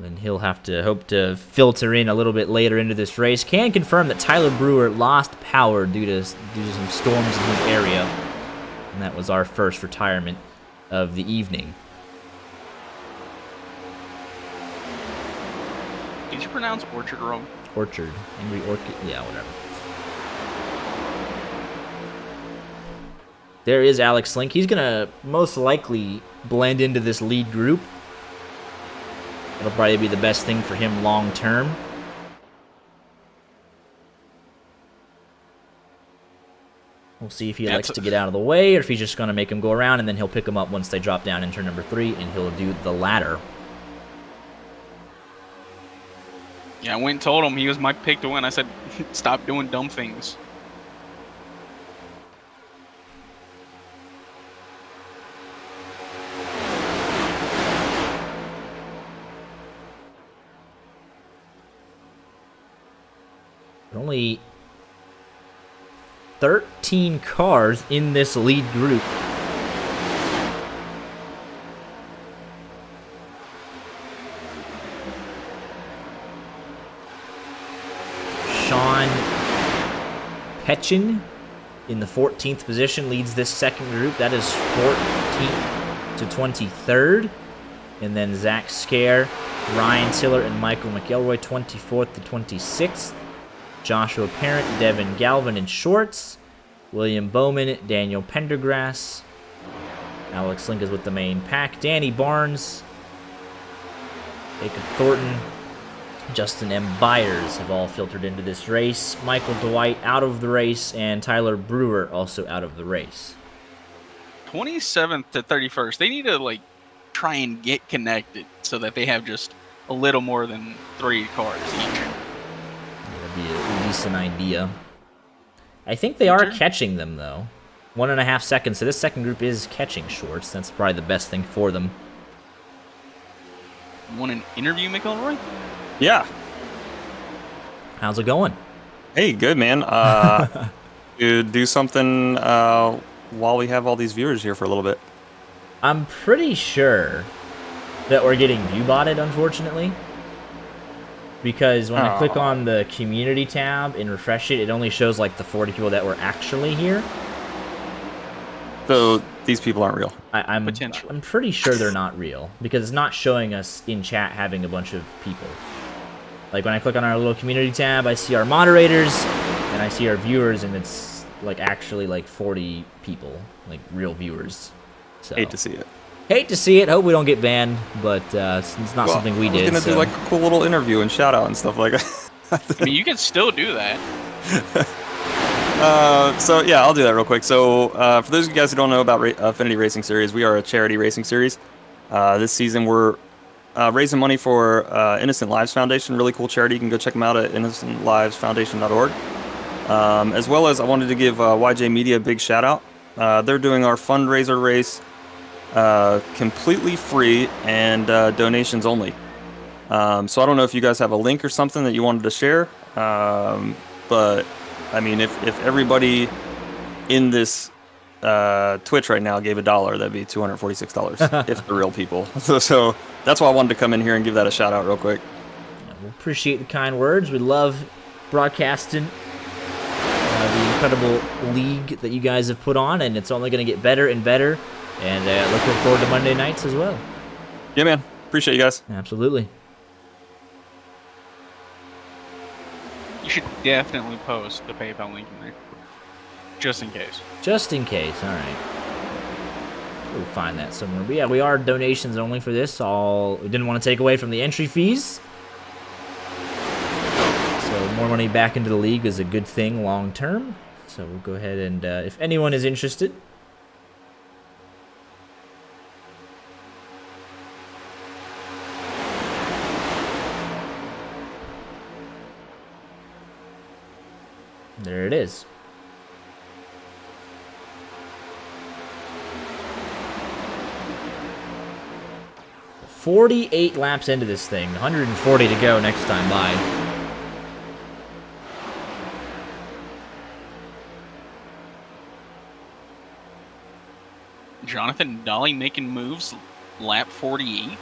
And he'll have to hope to filter in a little bit later into this race. Can confirm that Tyler Brewer lost power due to some storms in his area. And that was our first retirement of the evening. Did you pronounce orchard wrong? Orchard. Angry Orchid. Yeah, whatever. There is Alex Link. He's going to most likely blend into this lead group. It'll probably be the best thing for him long term. We'll see if he elects to get out of the way or if he's just going to make him go around, and then he'll pick him up once they drop down in turn number 3, and he'll do the latter. Yeah, I went and told him he was my pick to win. I said, stop doing dumb things. Only 13 cars in this lead group. Sean Petchin in the 14th position leads this second group. That is 14th to 23rd. And then Zach Scare, Ryan Tiller, and Michael McElroy, 24th to 26th. Joshua Parent, Devin Galvin in shorts. William Bowman, Daniel Pendergrass. Alex Link is with the main pack. Danny Barnes, Jacob Thornton, Justin M. Byers have all filtered into this race. Michael Dwight out of the race, and Tyler Brewer also out of the race. 27th to 31st. They need to try and get connected so that they have just a little more than 3 cars each. That'd be a decent idea. I think they are catching them, though. 1.5 seconds. So this second group is catching shorts. That's probably the best thing for them. You want an interview, McElroy? Yeah. How's it going? Hey, good, man. You do something while we have all these viewers here for a little bit. I'm pretty sure that we're getting view-botted, unfortunately. Because when I click on the community tab and refresh it, it only shows the 40 people that were actually here. So these people aren't real. I'm pretty sure they're not real because it's not showing us in chat having a bunch of people. When I click on our little community tab, I see our moderators and I see our viewers, and it's actually 40 people, real viewers. So hate to see it. Hate to see it. Hope we don't get banned, but it's not something we did. I was gonna do a cool little interview and shout out and stuff like that. I mean, you can still do that. So yeah, I'll do that real quick. So for those of you guys who don't know about Affinity Racing Series, we are a charity racing series. This season we're raising money for Innocent Lives Foundation, really cool charity. You can go check them out at innocentlivesfoundation.org. As well as I wanted to give YJ Media a big shout out. They're doing our fundraiser race completely free and donations only. So I don't know if you guys have a link or something that you wanted to share, but I mean, if everybody in this Twitch right now gave $1, that'd be $246 if they're real people. So that's why I wanted to come in here and give that a shout out real quick. Yeah, we appreciate the kind words. We love broadcasting the incredible league that you guys have put on, and it's only going to get better and better. And looking forward to Monday nights as well. Yeah, man. Appreciate you guys. Absolutely. You should definitely post the PayPal link in there. Just in case. Just in case. All right. We'll find that somewhere. But yeah, we are donations only for this. We didn't want to take away from the entry fees. So more money back into the league is a good thing long term. So we'll go ahead and, if anyone is interested, there it is. "48 laps into this thing, 140 to go next time by." Jonathan Dolly making moves, lap 48.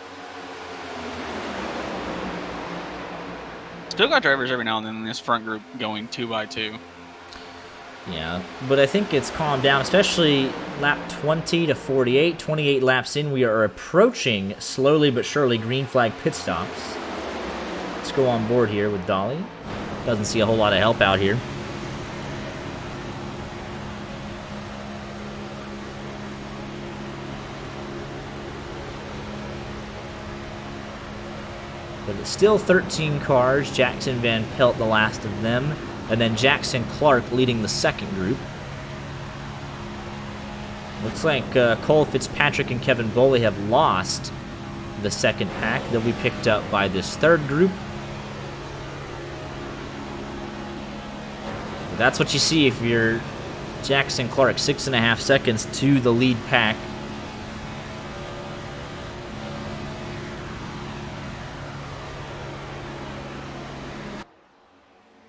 Still got drivers every now and then in this front group going 2 by 2. Yeah, but I think it's calmed down, especially lap 20 to 48. 28 laps in, we are approaching, slowly but surely, green flag pit stops. Let's go on board here with Dolly. Doesn't see a whole lot of help out here. But it's still 13 cars. Jackson Van Pelt the last of them. And then Jackson Clark leading the second group. Looks like Cole Fitzpatrick and Kevin Boley have lost the second pack. They'll be picked up by this third group. But that's what you see if you're Jackson Clark. 6.5 seconds to the lead pack.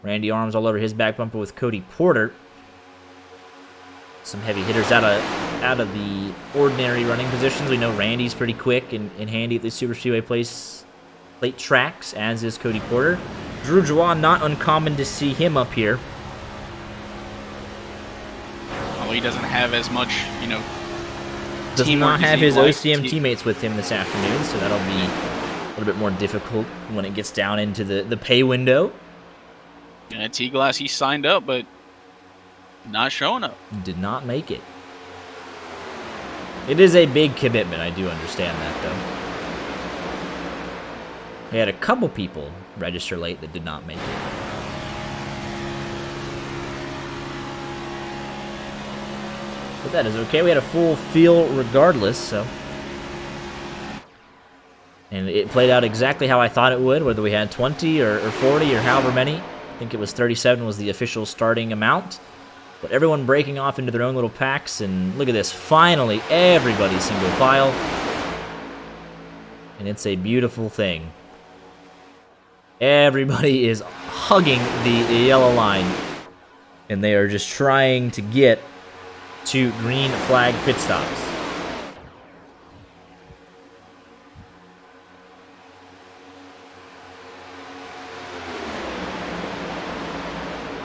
Randy Arms all over his back bumper with Cody Porter. Some heavy hitters out of the ordinary running positions. We know Randy's pretty quick and handy at the Super Speedway plate tracks, as is Cody Porter. Drew Joie, not uncommon to see him up here. Although he doesn't have as much, Does not teamwork as have he'd his like. OCM teammates with him this afternoon, so that'll be a little bit more difficult when it gets down into the pay window. Yeah, T-Glass, he signed up, but not showing up. Did not make it. It is a big commitment, I do understand that, though. We had a couple people register late that did not make it. But that is okay. We had a full field regardless, so. And it played out exactly how I thought it would, whether we had 20 or 40 or however many. I think it was 37 was the official starting amount. But everyone breaking off into their own little packs, and look at this. Finally, everybody's single file. And it's a beautiful thing. Everybody is hugging the yellow line. And they are just trying to get to green flag pit stops.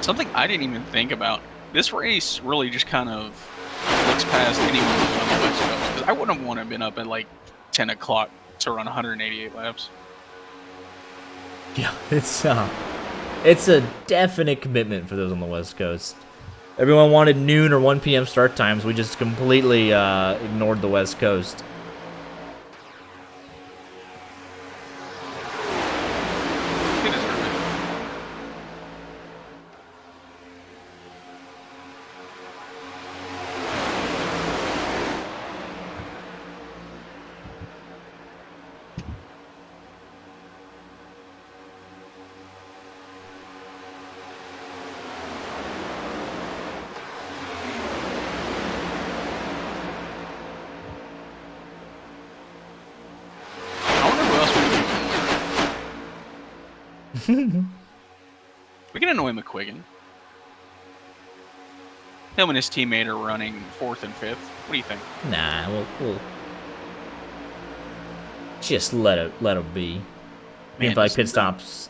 Something I didn't even think about. This race really just kind of looks past anyone who's on the West Coast. Because I wouldn't want to have been up at like 10 o'clock to run 188 laps. Yeah, it's a definite commitment for those on the West Coast. Everyone wanted noon or 1 p.m. start times. We just completely ignored the West Coast. They deserve it. We can annoy McQuiggan. Him and his teammate are running 4th and 5th. What do you think? Nah, we'll just let it be. Green flag pit stops.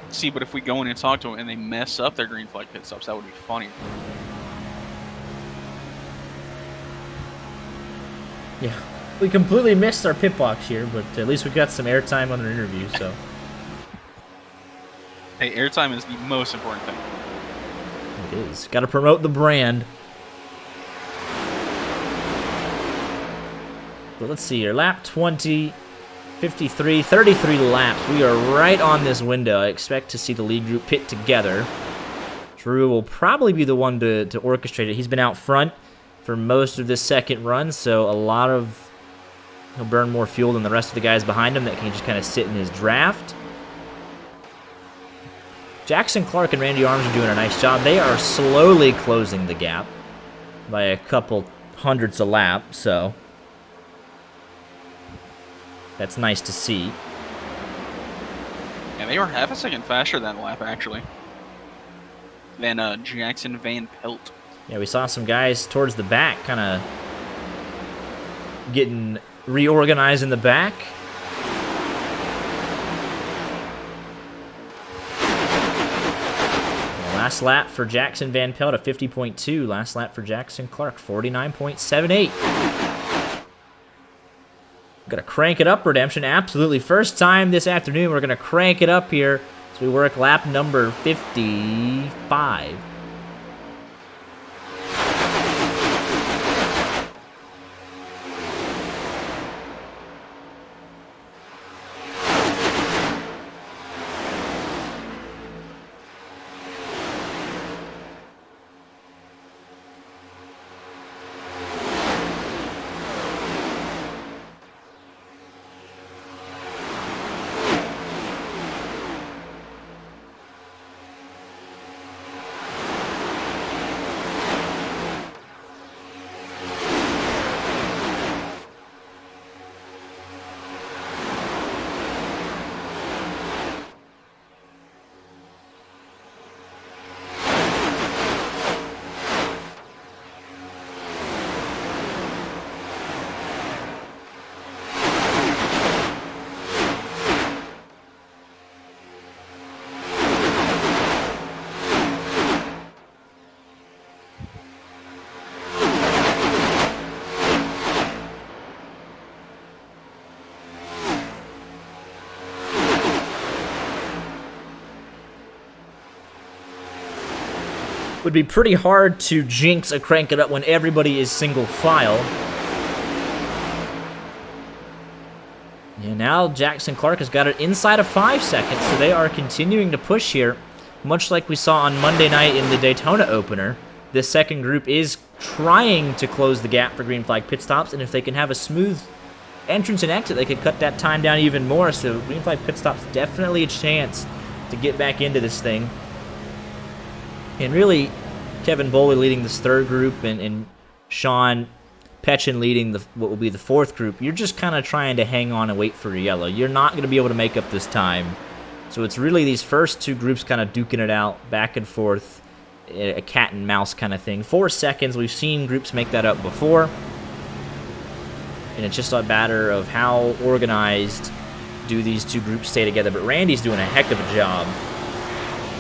See, but if we go in and talk to them and they mess up their green flag pit stops, that would be funny. Yeah, we completely missed our pit box here, but at least we got some airtime on our interview, so. Hey, airtime is the most important thing. It is. Got to promote the brand. But let's see here. Lap 20. 53, 33 laps. We are right on this window. I expect to see the lead group pit together. Drew will probably be the one to orchestrate it. He's been out front for most of this second run, so he'll burn more fuel than the rest of the guys behind him that can just kind of sit in his draft. Jackson Clark and Randy Arms are doing a nice job. They are slowly closing the gap by a couple hundredths a lap, so that's nice to see. Yeah, they were half a second faster that lap, actually, than Jackson Van Pelt. Yeah, we saw some guys towards the back kind of getting reorganized in the back. Last lap for Jackson Van Pelt, a 50.2. Last lap for Jackson Clark, 49.78. Gonna crank it up, Redemption. Absolutely. First time this afternoon, we're gonna crank it up here as we work lap number 55. Would be pretty hard to jinx a crank it up when everybody is single file. Yeah, now Jackson Clark has got it inside of 5 seconds, so they are continuing to push here, much like we saw on Monday night in the Daytona opener. This second group is trying to close the gap for green flag pit stops, and if they can have a smooth entrance and exit, they could cut that time down even more, so green flag pit stops definitely a chance to get back into this thing. And really, Kevin Boley leading this third group and Sean Petchin leading what will be the fourth group. You're just kind of trying to hang on and wait for a yellow. You're not going to be able to make up this time. So it's really these first two groups kind of duking it out, back and forth, a cat and mouse kind of thing. 4 seconds, we've seen groups make that up before. And it's just a matter of how organized do these two groups stay together. But Randy's doing a heck of a job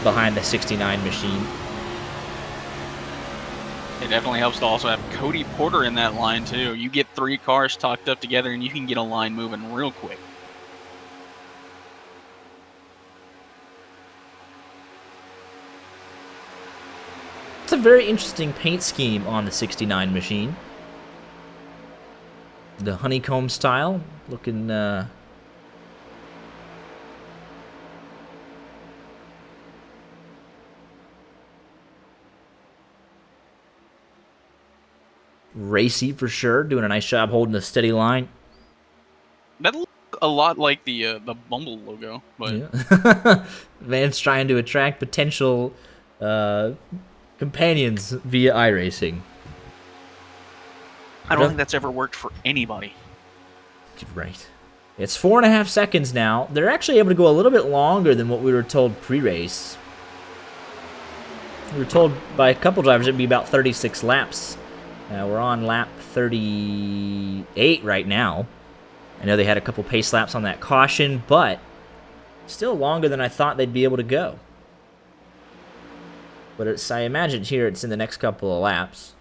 behind the 69 machine. It definitely helps to also have Cody Porter in that line, too. You get 3 cars talked up together, and you can get a line moving real quick. It's a very interesting paint scheme on the 69 machine. The honeycomb style, looking racy for sure, doing a nice job holding a steady line. That looks a lot like the Bumble logo, but yeah. Man's trying to attract potential companions via iRacing. I don't think that's ever worked for anybody. Right. It's 4.5 seconds now. They're actually able to go a little bit longer than what we were told pre-race. We were told by a couple drivers it'd be about 36 laps. We're on lap 38 right now. I know they had a couple pace laps on that caution, but still longer than I thought they'd be able to go. But I imagine here it's in the next couple of laps.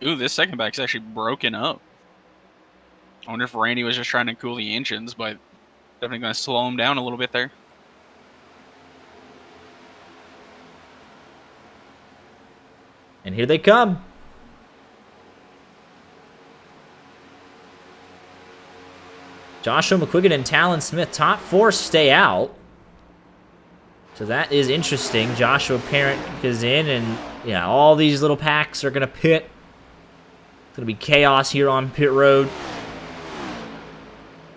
Ooh, this second back's actually broken up. I wonder if Randy was just trying to cool the engines, but definitely going to slow him down a little bit there. And here they come. Joshua McQuiggan and Talon Smith, top 4 stay out. So that is interesting. Joshua Parent is in, and yeah, all these little packs are going to pit. It's going to be chaos here on pit road.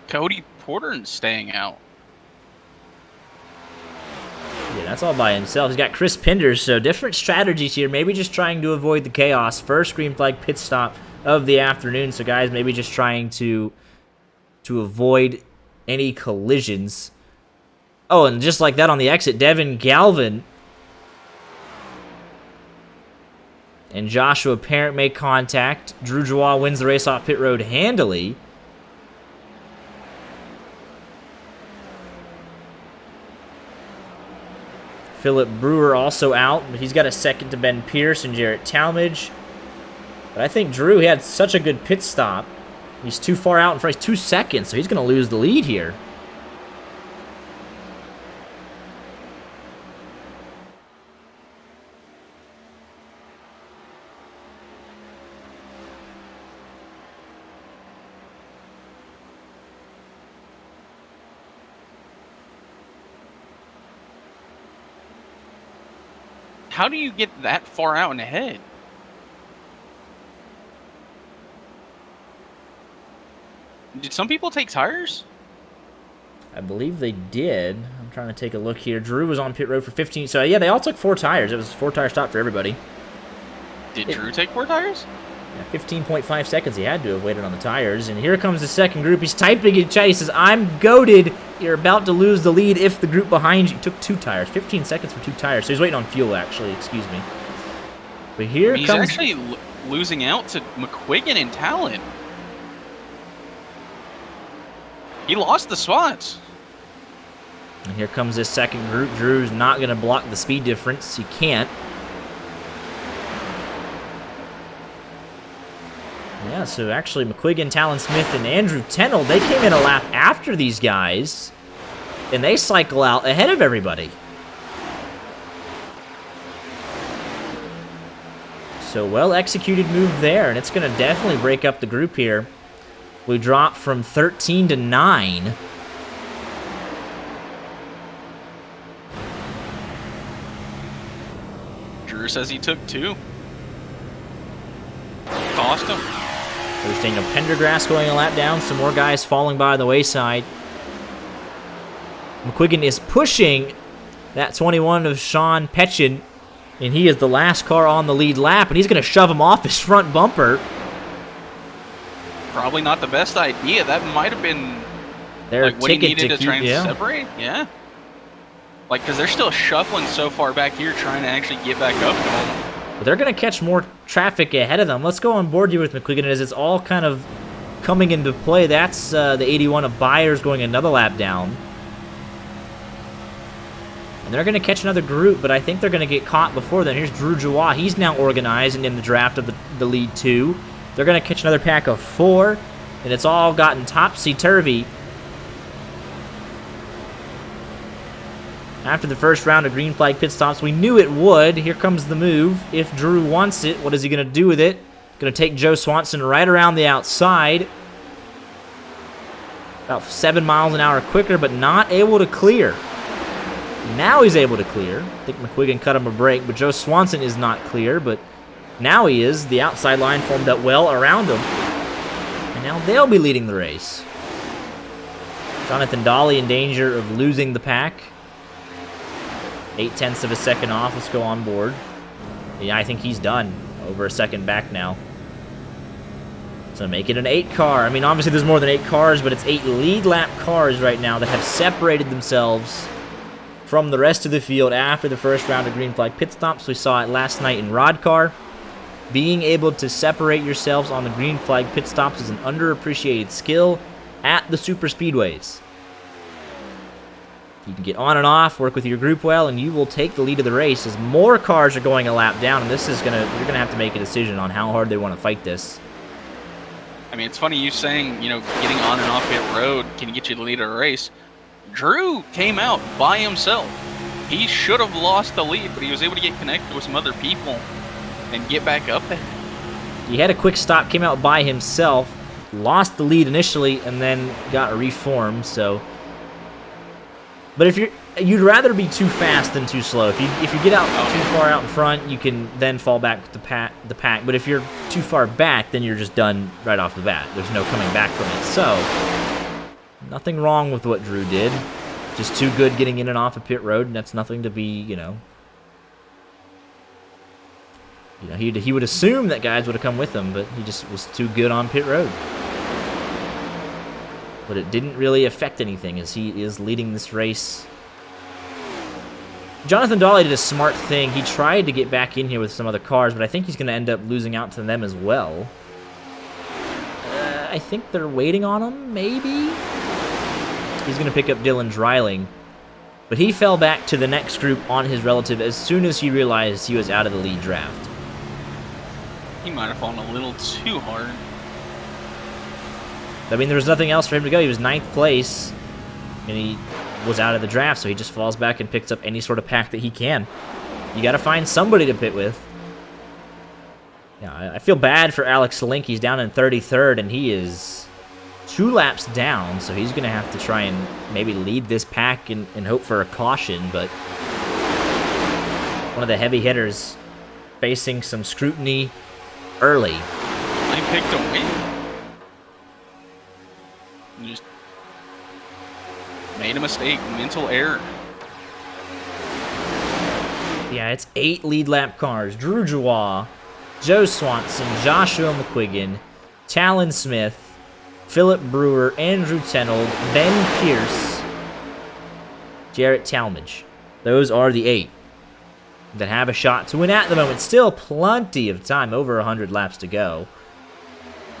Cody Porter's staying out. Yeah, that's all by himself. He's got Chris Pinder, so different strategies here. Maybe just trying to avoid the chaos. First green flag pit stop of the afternoon. So guys, maybe just trying to avoid any collisions. Oh, and just like that on the exit, Devin Galvin and Joshua Parent make contact. Drew Joie wins the race off pit road handily. Philip Brewer also out, but he's got a second to Ben Pierce and Jarrett Talmadge. But I think Drew, he had such a good pit stop. He's too far out in front. He's 2 seconds, so he's going to lose the lead here. How do you get that far out and ahead? Did some people take tires? I believe they did. I'm trying to take a look here. Drew was on pit road for 15. So, yeah, they all took 4 tires. It was a 4-tire stop for everybody. Did Drew take 4 tires? Yeah, 15.5 seconds he had to have waited on the tires. And here comes the second group. He's typing in chat. He says, I'm goated. You're about to lose the lead if the group behind you took 2 tires. 15 seconds for 2 tires. So he's waiting on fuel, actually. Excuse me. But here he's comes... actually losing out to McQuiggan and Talon. He lost the spots. And here comes this second group. Drew's not going to block the speed difference. He can't. Yeah, so actually McQuiggan, Talon Smith, and Andrew Tennell, they came in a lap after these guys, and they cycle out ahead of everybody. So well-executed move there, and it's going to definitely break up the group here. We drop from 13 to 9. Drew says he took 2. Cost him. There's Daniel Pendergrass going a lap down. Some more guys falling by the wayside. McQuiggan is pushing that 21 of Sean Petchin, and he is the last car on the lead lap, and he's going to shove him off his front bumper. Probably not the best idea. That might have been Their like what he ticket needed to try and yeah. separate. Yeah. Like, because they're still shuffling so far back here trying to actually get back up to him. But they're going to catch more traffic ahead of them. Let's go on board here with McQuiggan as it's all kind of coming into play. That's the 81 of Byers going another lap down. And they're going to catch another group, but I think they're going to get caught before then. Here's Drew Joie. He's now organized and in the draft of the lead 2. They're going to catch another pack of 4, and it's all gotten topsy-turvy. After the first round of green flag pit stops, we knew it would. Here comes the move. If Drew wants it, what is he going to do with it? Going to take Joe Swanson right around the outside. About 7 miles an hour quicker, but not able to clear. Now he's able to clear. I think McQuiggan cut him a break, but Joe Swanson is not clear, but now he is. The outside line formed up well around him. And now they'll be leading the race. Jonathan Dolly in danger of losing the pack. 0.8 of a second off. Let's go on board. Yeah, I think he's done. Over a second back now. So make it an 8 car. I mean, obviously there's more than 8 cars, but it's 8 lead lap cars right now that have separated themselves from the rest of the field after the first round of green flag pit stops. We saw it last night in Rod Car. Being able to separate yourselves on the green flag pit stops is an underappreciated skill at the super speedways. You can get on and off, work with your group well, and you will take the lead of the race as more cars are going a lap down, and this is you're gonna have to make a decision on how hard they want to fight this. I mean, it's funny you saying, you know, getting on and off pit road can get you the lead of the race. Drew came out by himself. He should have lost the lead, but he was able to get connected with some other people and get back up there. He had a quick stop, came out by himself, lost the lead initially, and then got reformed. So, but if you'd rather be too fast than too slow. If you get out too far out in front, you can then fall back with the pack. But if you're too far back, then you're just done right off the bat. There's no coming back from it. So, nothing wrong with what Drew did. Just too good getting in and off of pit road, and that's nothing to be, he would assume that guys would have come with him, but he just was too good on pit road. But it didn't really affect anything as he is leading this race. Jonathan Dawley did a smart thing. He tried to get back in here with some other cars, but I think he's going to end up losing out to them as well. I think they're waiting on him, maybe? He's going to pick up Dylan Dreiling. But he fell back to the next group on his relative as soon as he realized he was out of the lead draft. He might have fallen a little too hard. I mean, there was nothing else for him to go. He was 9th place, and he was out of the draft, so he just falls back and picks up any sort of pack that he can. You got to find somebody to pit with. Yeah, I feel bad for Alex Selink. He's down in 33rd, and he is 2 laps down, so he's going to have to try and maybe lead this pack and hope for a caution, but one of the heavy hitters facing some scrutiny early. I picked a win. Just made a mistake, mental error. Yeah, it's 8 lead lap cars. Drew Joie, Joe Swanson, Joshua McQuiggan, Talon Smith, Philip Brewer, Andrew Tenold, Ben Pierce, Jarrett Talmadge. Those are the 8 that have a shot to win at the moment. Still plenty of time, over 100 laps to go.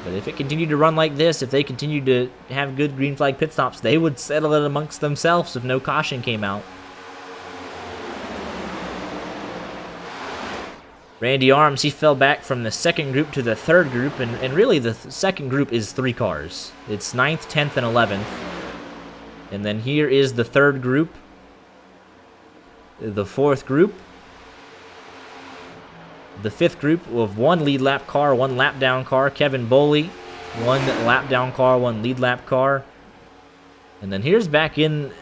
But if it continued to run like this, if they continued to have good green flag pit stops, they would settle it amongst themselves if no caution came out. Randy Arms, he fell back from the 2nd group to the 3rd group, and really the 2nd group is 3 cars. It's 9th, 10th, and 11th. And then here is the 3rd group, the 4th group, the 5th group of 1 lead lap car, 1 lap down car, Kevin Boley, 1 lap down car, 1 lead lap car. And then here's back in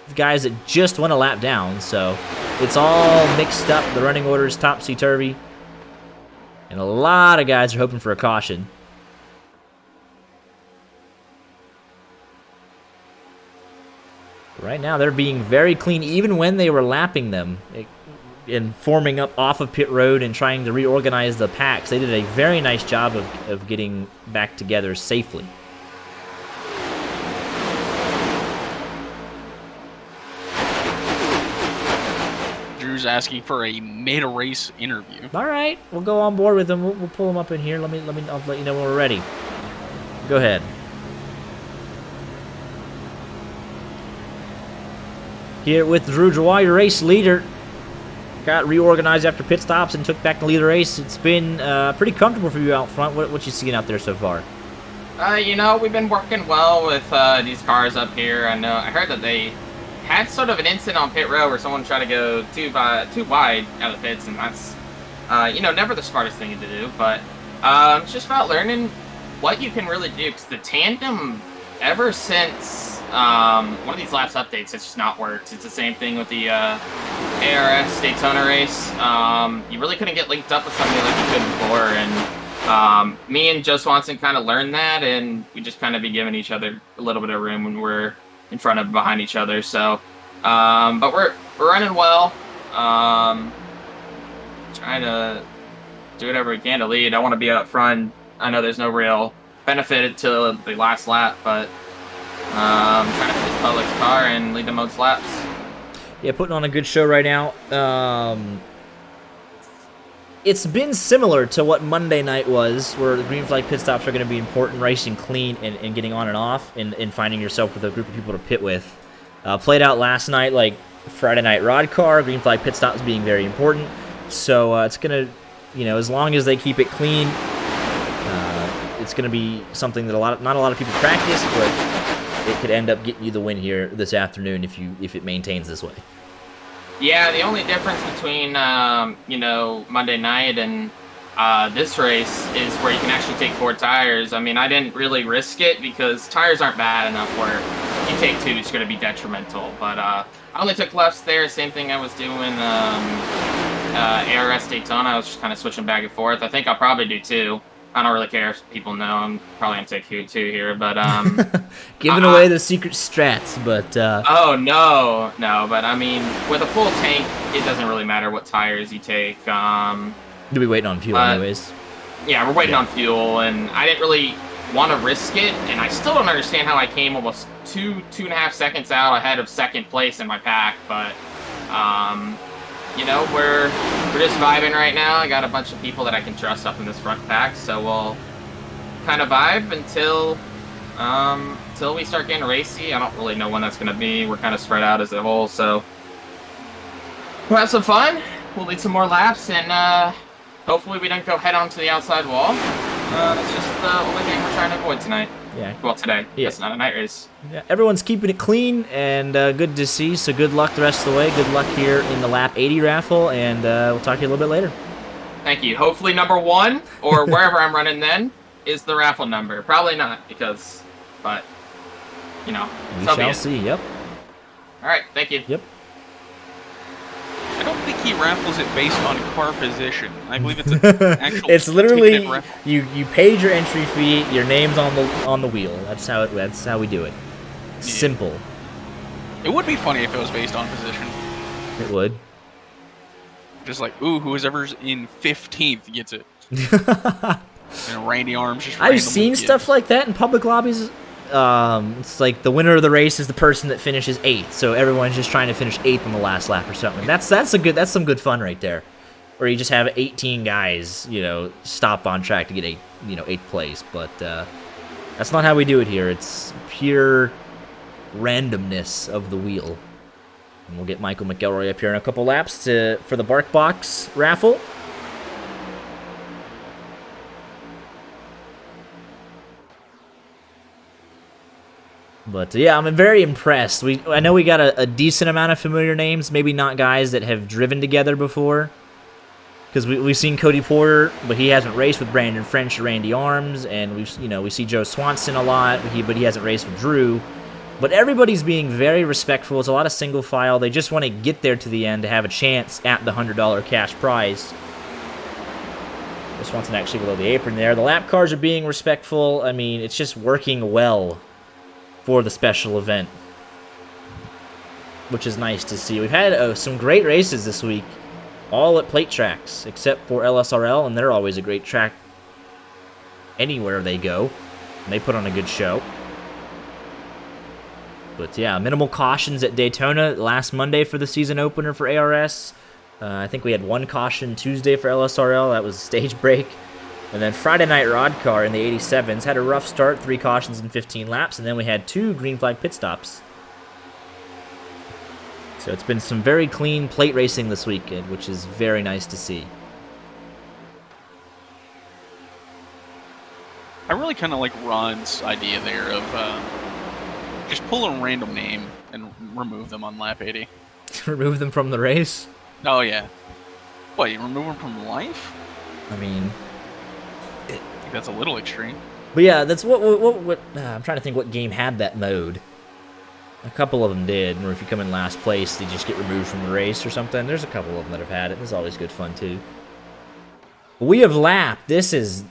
the guys that just went a lap down, so it's all mixed up. The running order is topsy-turvy. And a lot of guys are hoping for a caution. Right now, they're being very clean, even when they were lapping them and forming up off of pit road and trying to reorganize the packs. They did a very nice job of getting back together safely. Drew's asking for a mid-race interview. All right, we'll go on board with him. We'll pull him up in here. I'll let you know when we're ready. Go ahead. Here with Drew Joie, your race leader. Got reorganized after pit stops and took back the lead of the race. It's been pretty comfortable for you out front. What you seeing out there so far? We've been working well with these cars up here. I heard that they had sort of an incident on pit road where someone tried to go too wide out of the pits, and that's never the smartest thing to do. But it's just about learning what you can really do, because the tandem, ever since one of these last updates, it's just not worked. It's the same thing with the ARS Daytona race. You really couldn't get linked up with somebody like you could before, and me and Joe Swanson kind of learned that, and we just kind of be giving each other a little bit of room when we're in front of behind each other. So but we're running well, trying to do whatever we can to lead. I want to be up front. I know there's no real benefit to the last lap, but trying to put this Publix car and lead the most laps. Yeah, putting on a good show right now. It's been similar to what Monday night was, where the green flag pit stops are going to be important, racing clean and getting on and off, and finding yourself with a group of people to pit with. Played out last night like Friday night rod car, green flag pit stops being very important. So it's going to, as long as they keep it clean, it's going to be something that not a lot of people practice, but it could end up getting you the win here this afternoon if it maintains this way. Yeah, the only difference between Monday night and this race is where you can actually take 4 tires. I mean, I didn't really risk it because tires aren't bad enough where if you take 2, it's going to be detrimental. But I only took lefts there. Same thing I was doing ARS Daytona. I was just kind of switching back and forth. I think I'll probably do 2. I don't really care if people know. I'm probably going to take 2 here. But giving away the secret strats, but oh no. But I mean, with a full tank, it doesn't really matter what tires you take. do we waiting on fuel anyways? Yeah, we're waiting on fuel, and I didn't really want to risk it, and I still don't understand how I came almost 2.5 seconds out ahead of second place in my pack, but you know, we're just vibing right now. I got a bunch of people that I can trust up in this front pack, so we'll kind of vibe until we start getting racy. I don't really know when that's going to be. We're kind of spread out as a whole, so we'll have some fun. We'll lead some more laps, and hopefully we don't go head on to the outside wall. That's just the only thing we're trying to avoid tonight. Yeah. Well, today. Yeah. It's not a night race. Yeah, everyone's keeping it clean and good to see. So good luck the rest of the way. Good luck here in the lap 80 raffle, and we'll talk to you a little bit later. Thank you. Hopefully number 1 or wherever I'm running then is the raffle number. Probably not but you know. We so be shall it. see. Yep. All right. Thank you. Yep. I don't think he raffles it based on car position. I believe it's an actual. It's literally ticket raffle. you paid your entry fee, your name's on the wheel. That's how we do it. Simple. It would be funny if it was based on position. It would. Just like, ooh, whoever's in 15th gets it. And Randy Arms just. I've seen stuff like that in public lobbies. It's like the winner of the race is the person that finishes 8th, so everyone's just trying to finish 8th on the last lap or something. That's some good fun right there, where you just have 18 guys, you know, stop on track to get 8th place. But that's not how we do it here. It's pure randomness of the wheel. And we'll get Michael McElroy up here in a couple laps for the Bark Box raffle. But yeah, I'm very impressed. I know we got a decent amount of familiar names, maybe not guys that have driven together before. Because we've seen Cody Porter, but he hasn't raced with Brandon French or Randy Arms, and we see Joe Swanson a lot, but he hasn't raced with Drew. But everybody's being very respectful. It's a lot of single file. They just want to get there to the end to have a chance at the $100 cash prize. Joe Swanson actually below the apron there. The lap cars are being respectful. I mean, it's just working well for the special event, which is nice to see. We've had some great races this week, all at plate tracks, except for LSRL, and they're always a great track anywhere they go, and they put on a good show. But yeah, minimal cautions at Daytona last Monday for the season opener for ARS. I think we had 1 caution Tuesday for LSRL. That was a stage break. And then Friday night Rod Car in the 87s had a rough start, 3 cautions in 15 laps, and then we had 2 green flag pit stops. So it's been some very clean plate racing this weekend, which is very nice to see. I really kind of like Ron's idea there of just pull a random name and remove them on lap 80. Remove them from the race? Oh, yeah. What, you remove them from life? I mean, I think that's a little extreme. but yeah, that's what I'm trying to think what game had that mode. A couple of them did, or if you come in last place, they just get removed from the race or something. There's a couple of them that have had it. It's always good fun, too. We have lapped. This is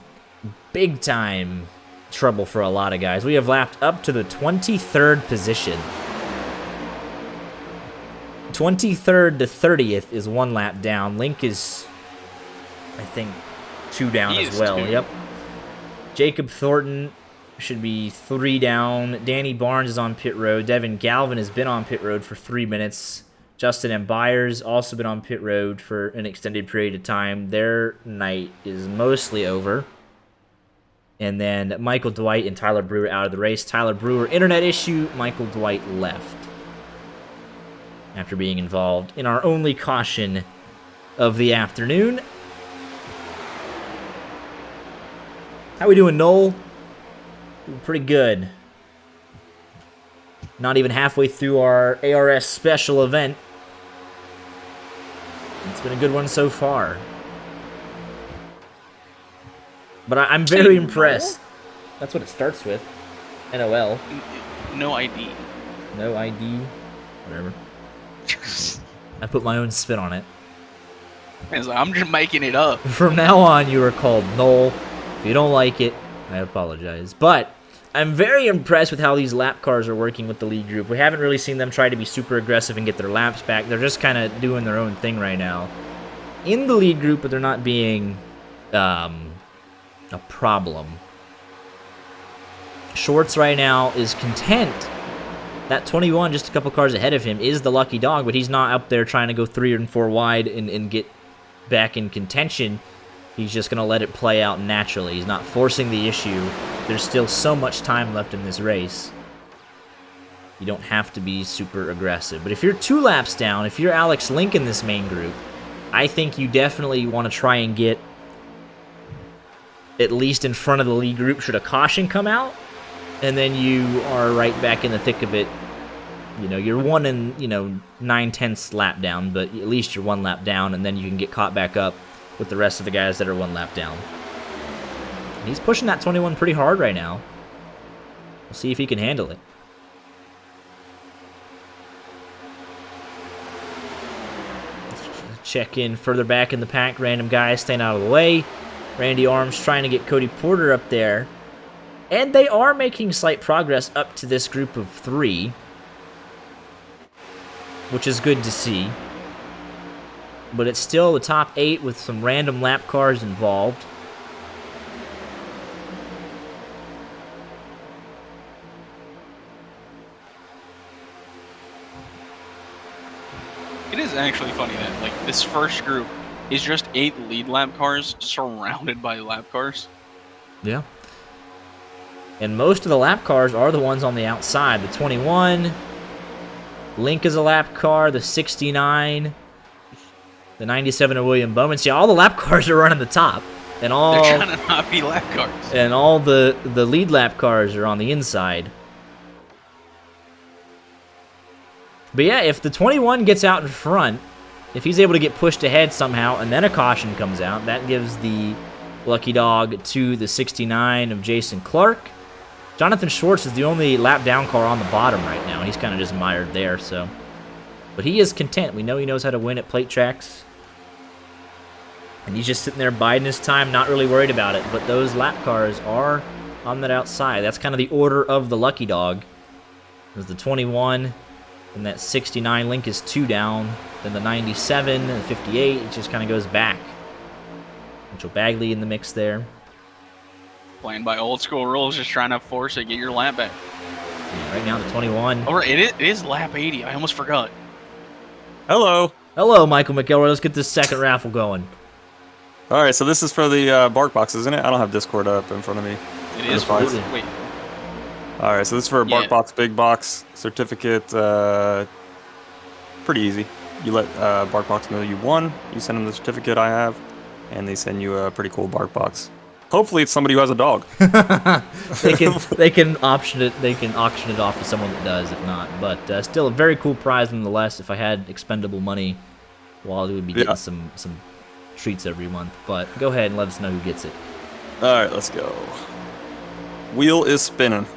big time trouble for a lot of guys. We have lapped up to the 23rd position. 23rd to 30th is 1 lap down. Link is, I think, 2 down as well. 2. Yep. Jacob Thornton should be 3 down. Danny Barnes is on pit road. Devin Galvin has been on pit road for 3 minutes. Justin M. Byers also been on pit road for an extended period of time. Their night is mostly over. And then Michael Dwight and Tyler Brewer out of the race. Tyler Brewer, internet issue. Michael Dwight left after being involved in our only caution of the afternoon. How we doing, Noel? Doing pretty good. Not even halfway through our ARS special event. It's been a good one so far. But I'm very impressed. That's what it starts with. NOL. No ID. No ID. Whatever. I put my own spin on it. I'm just making it up. From now on, you are called Noel. If you don't like it, I apologize. But I'm very impressed with how these lap cars are working with the lead group. We haven't really seen them try to be super aggressive and get their laps back. They're just kind of doing their own thing right now in the lead group, but they're not being a problem. Schwartz right now is content. That 21, just a couple cars ahead of him, is the lucky dog, but he's not up there trying to go 3 and 4 wide and get back in contention. He's just going to let it play out naturally. He's not forcing the issue. There's still so much time left in this race. You don't have to be super aggressive. But if you're 2 laps down, if you're Alex Link in this main group, I think you definitely want to try and get at least in front of the lead group should a caution come out. And then you are right back in the thick of it. You know, you're 1 and, 9/10 lap down, but at least you're 1 lap down, and then you can get caught back up with the rest of the guys that are 1 lap down. And he's pushing that 21 pretty hard right now. We'll see if he can handle it. Let's check in further back in the pack. Random guys staying out of the way. Randy Arms trying to get Cody Porter up there. And they are making slight progress up to this group of 3, which is good to see. But it's still the top 8 with some random lap cars involved. It is actually funny that this first group is just 8 lead lap cars surrounded by lap cars. Yeah. And most of the lap cars are the ones on the outside. The 21, Link is a lap car, the 69, the 97 of William Bowman. See, all the lap cars are running the top. And all, they're trying to not be lap cars. And all the lead lap cars are on the inside. But yeah, if the 21 gets out in front, if he's able to get pushed ahead somehow, and then a caution comes out, that gives the lucky dog to the 69 of Jason Clark. Jonathan Schwartz is the only lap down car on the bottom right now. He's kind of just mired there, so. But he is content. We know he knows how to win at plate tracks. And he's just sitting there biding his time, not really worried about it. But those lap cars are on that outside. That's kind of the order of the lucky dog. There's the 21, and that 69 Link is 2 down. Then the 97 and the 58, it just kind of goes back. Mitchell Bagley in the mix there. Playing by old school rules, just trying to force it, get your lap back. Yeah, right now the 21. Oh, right, it is lap 80. I almost forgot. Hello. Hello, Michael McElroy. Let's get this second raffle going. All right, so this is for the Bark Box, isn't it? I don't have Discord up in front of me. It is. Wait. All right, so this is for a Bark Yeah. Box Big Box certificate. Pretty easy. You let Bark Box know you won. You send them the certificate I have, and they send you a pretty cool Bark Box. Hopefully, it's somebody who has a dog. they can auction it. They can auction it off to someone that does, if not. But still, a very cool prize nonetheless. If I had expendable money, Wally would be getting some treats every month. But go ahead and let us know who gets it. All right, let's go. Wheel is spinning.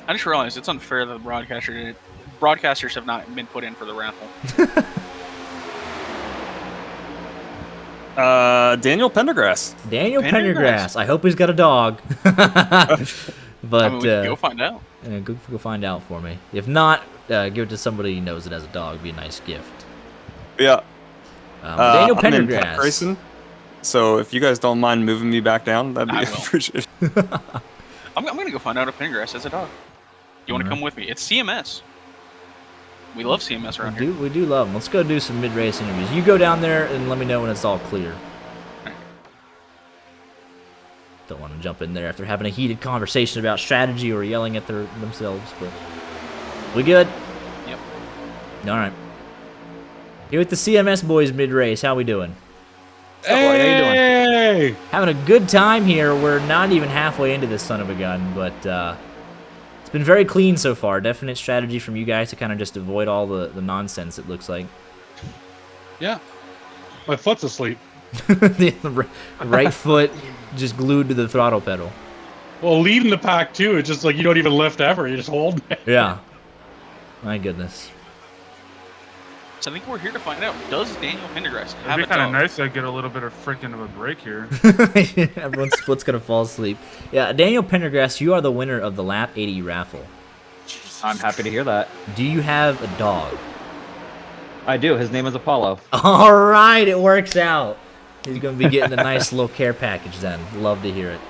I just realized it's unfair that the broadcasters have not been put in for the raffle. Daniel Pendergrass. Daniel Pendergrass. I hope he's got a dog. But we can go find out. Go find out for me. If not, give it to somebody who knows it has a dog. It'd be a nice gift. Yeah. Daniel I'm in Pendergrass. pack racing, so if you guys don't mind moving me back down, that'd be I will. appreciated. I'm going to go find out if Pendergrass has a dog. You want to come with me? It's CMS. We love CMS around here. We do love them. Let's go do some mid-race interviews. You go down there and let me know when it's all clear. Right. Don't want to jump in there after having a heated conversation about strategy or yelling at themselves, but we good? Yep. All right. Here with the CMS boys mid-race. How we doing? How you doing? Having a good time here. We're not even halfway into this son of a gun, but it's been very clean so far. Definite strategy from you guys to kind of just avoid all the nonsense, it looks like. Yeah. My foot's asleep. The right foot just glued to the throttle pedal. Well, leading the pack too. It's just like you don't even lift ever. You just hold. Yeah. My goodness. So I think we're here to find out, does Daniel Pendergrass have It'd a be kind of dog? nice to get a little bit of freaking of a break here. Everyone's foot's gonna fall asleep. Yeah, Daniel Pendergrass, you are the winner of the Lap 80 raffle. I'm happy to hear that. Do you have a dog? I do. His name is Apollo. All right, it works out. He's gonna be getting a nice little care package then. Love to hear it.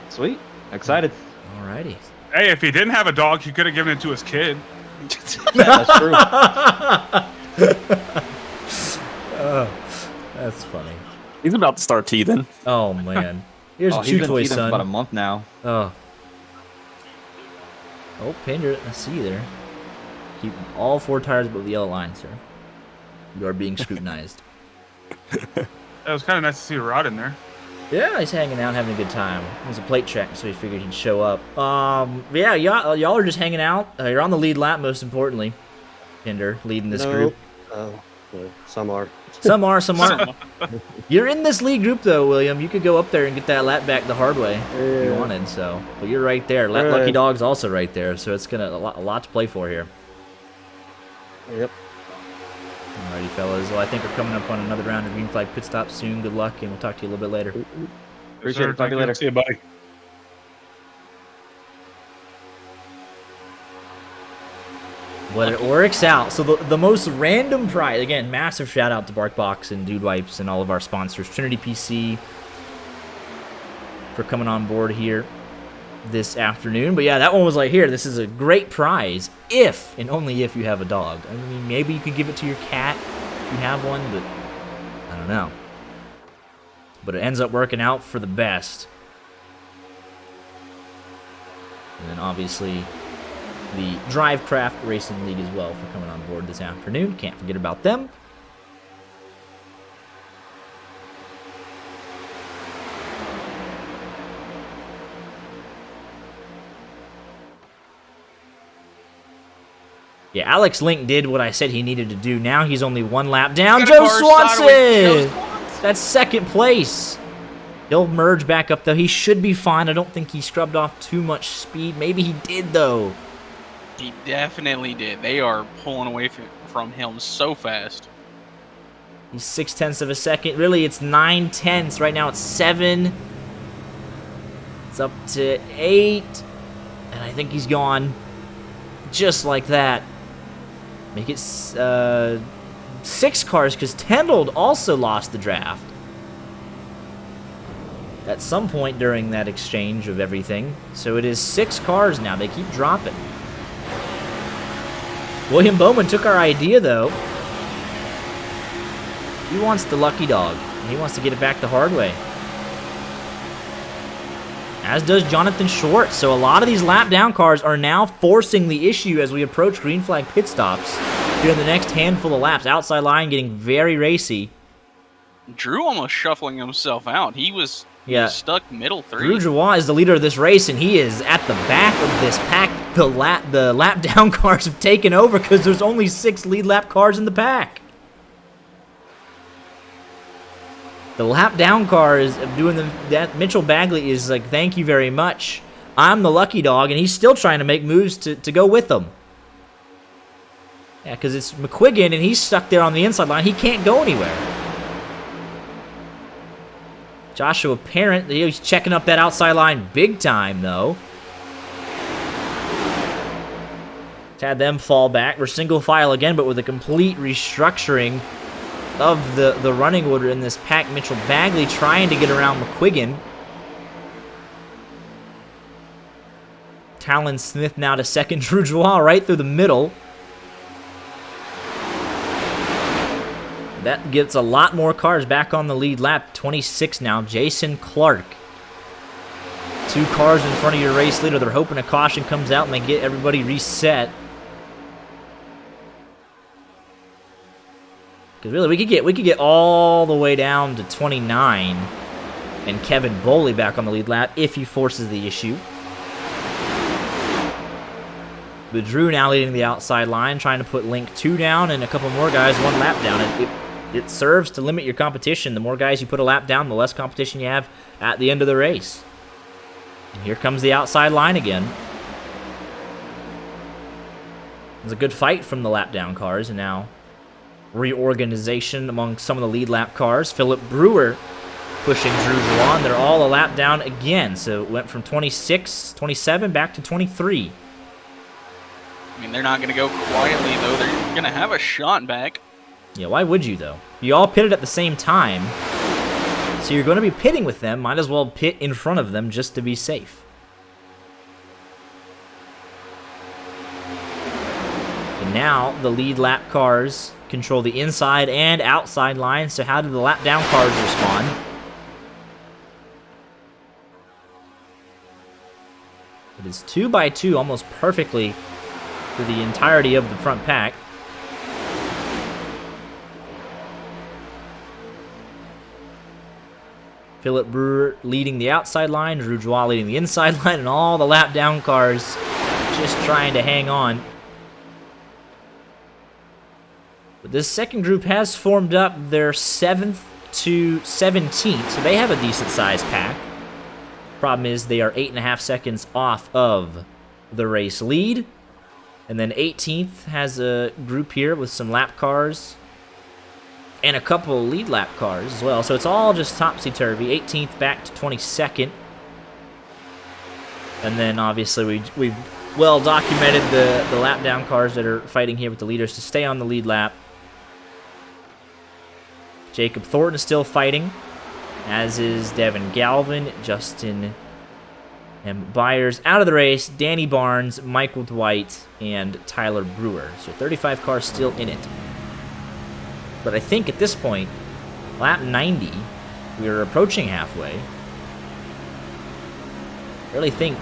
Sweet. Excited. Alrighty. Hey, if he didn't have a dog, he could have given it to his kid. Yeah, that's true. Oh, that's funny. He's about to start teething. Oh man. Here's a He's chew been toy, teething for son. about a month now. Oh. Oh, Pender, I see you there. Keep all 4 tires above the yellow line, sir. You are being scrutinized. It was kind of nice to see Rod in there. Yeah, he's hanging out, having a good time. It was a plate check, so he figured he'd show up. Yeah, y'all are just hanging out. You're on the lead lap, most importantly. Pender, leading this group. Well, some are. Some are, some aren't. You're in this lead group, though, William. You could go up there and get that lap back the hard way if you wanted. So, but you're right there. Lucky Dog's also right there, so it's gonna a lot to play for here. Yep. Alrighty, fellas. Well, I think we're coming up on another round of green flag pit stops soon. Good luck, and we'll talk to you a little bit later. Appreciate it. Talk to you later. See you, buddy. But it works out. So the most random prize, again, massive shout out to BarkBox and Dude Wipes and all of our sponsors, Trinity PC, for coming on board here this afternoon. But yeah, that one was like, here, this is a great prize if and only if you have a dog. I mean, maybe you could give it to your cat if you have one, but I don't know. But it ends up working out for the best. And then obviously the Drivecraft Racing League as well for coming on board this afternoon. Can't forget about them. Yeah, Alex Link did what I said he needed to do. Now he's only 1 lap down. Joe Swanson! That's 2nd place. He'll merge back up, though. He should be fine. I don't think he scrubbed off too much speed. Maybe he did, though. He definitely did. They are pulling away from him so fast. He's 0.6 of a second. Really, it's 9/10. Right now, it's 7. It's up to 8. And I think he's gone. Just like that. Make it 6 cars, because Tendold also lost the draft. At some point during that exchange of everything. So it is 6 cars now. They keep dropping. William Bowman took our idea, though. He wants the lucky dog. He wants to get it back the hard way. As does Jonathan Schwartz. So a lot of these lap down cars are now forcing the issue as we approach green flag pit stops here in the next handful of laps. Outside line getting very racy. Drew almost shuffling himself out. He was stuck middle 3. Drew Joie is the leader of this race, and he is at the back of this pack. The lap down cars have taken over because there's only 6 lead lap cars in the pack. The lap down car is doing that. Mitchell Bagley is like, thank you very much. I'm the lucky dog, and he's still trying to make moves to go with them. Yeah, because it's McQuiggan, and he's stuck there on the inside line. He can't go anywhere. Joshua Parent, he's checking up that outside line big time, though. Had them fall back. We're single file again, but with a complete restructuring of the running order in this pack. Mitchell Bagley trying to get around McQuiggan. Talon Smith now to second. Drew Joie right through the middle. That gets a lot more cars back on the lead lap. 26 now. Jason Clark. 2 cars in front of your race leader. They're hoping a caution comes out and they get everybody reset. Because really, we could get all the way down to 29 and Kevin Boley back on the lead lap if he forces the issue. But Drew now leading the outside line, trying to put Link 2 down and a couple more guys 1 lap down. And it serves to limit your competition. The more guys you put a lap down, the less competition you have at the end of the race. And here comes the outside line again. There's a good fight from the lap down cars, and now reorganization among some of the lead lap cars. Philip Brewer pushing Drew Juan. They're all a lap down again, so it went from 26, 27 back to 23. I mean, they're not going to go quietly, though. They're going to have a shot back. Yeah, why would you, though? You all pitted at the same time, so you're going to be pitting with them. Might as well pit in front of them just to be safe. And now the lead lap cars control the inside and outside lines, so how do the lap down cars respond? It is 2x2 almost perfectly for the entirety of the front pack. Philip Brewer leading the outside line, Drew Joie leading the inside line, and all the lap down cars just trying to hang on. But this second group has formed up. Their 7th to 17th, so they have a decent sized pack. Problem is they are 8.5 seconds off of the race lead. And then 18th has a group here with some lap cars and a couple lead lap cars as well. So it's all just topsy-turvy. 18th back to 22nd. And then obviously we've well documented the lap down cars that are fighting here with the leaders to stay on the lead lap. Jacob Thornton is still fighting, as is Devin Galvin, Justin M. Byers out of the race, Danny Barnes, Michael Dwight, and Tyler Brewer. So 35 cars still in it. But I think at this point, lap 90, we are approaching halfway. I really think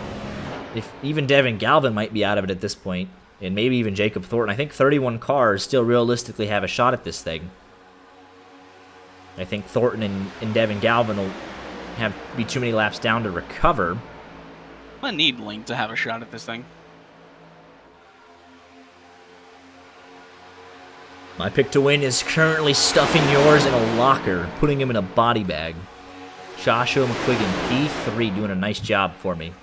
if even Devin Galvin might be out of it at this point, and maybe even Jacob Thornton, I think 31 cars still realistically have a shot at this thing. I think Thornton and Devin Galvin will be too many laps down to recover. I need Link to have a shot at this thing. My pick to win is currently stuffing yours in a locker, putting him in a body bag. Joshua McQuiggan, P3, doing a nice job for me.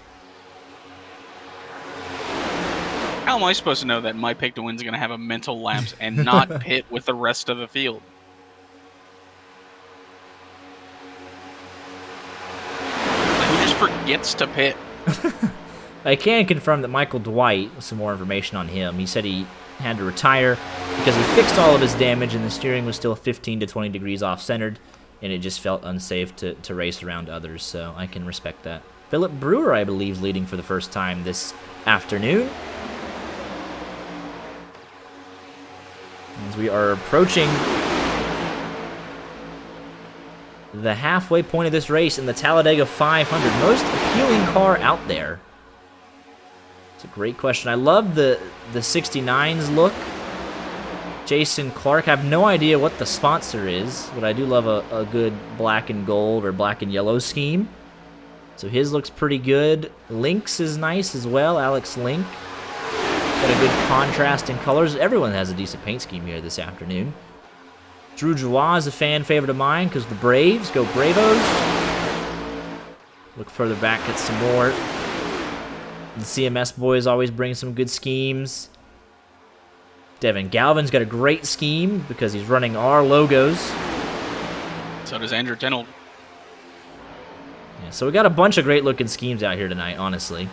How am I supposed to know that my pick to win is going to have a mental lapse and not pit with the rest of the field? Who just forgets to pit? I can confirm that Michael Dwight, with some more information on him, he said he had to retire because he fixed all of his damage and the steering was still 15 to 20 degrees off-centered, and it just felt unsafe to race around others, so I can respect that. Philip Brewer, I believe, is leading for the first time this afternoon. As we are approaching the halfway point of this race in the Talladega 500, most appealing car out there. It's a great question. I love the 69's look. Jason Clark, I have no idea what the sponsor is, but I do love a good black and gold or black and yellow scheme. So his looks pretty good. Link's is nice as well, Alex Link. Got a good contrast in colors. Everyone has a decent paint scheme here this afternoon. Drew Joie is a fan favorite of mine because the Braves, go Bravos. Look further back at some more. The CMS boys always bring some good schemes. Devin Galvin's got a great scheme because he's running our logos. So does Andrew Tenold. Yeah, so we got a bunch of great looking schemes out here tonight, honestly.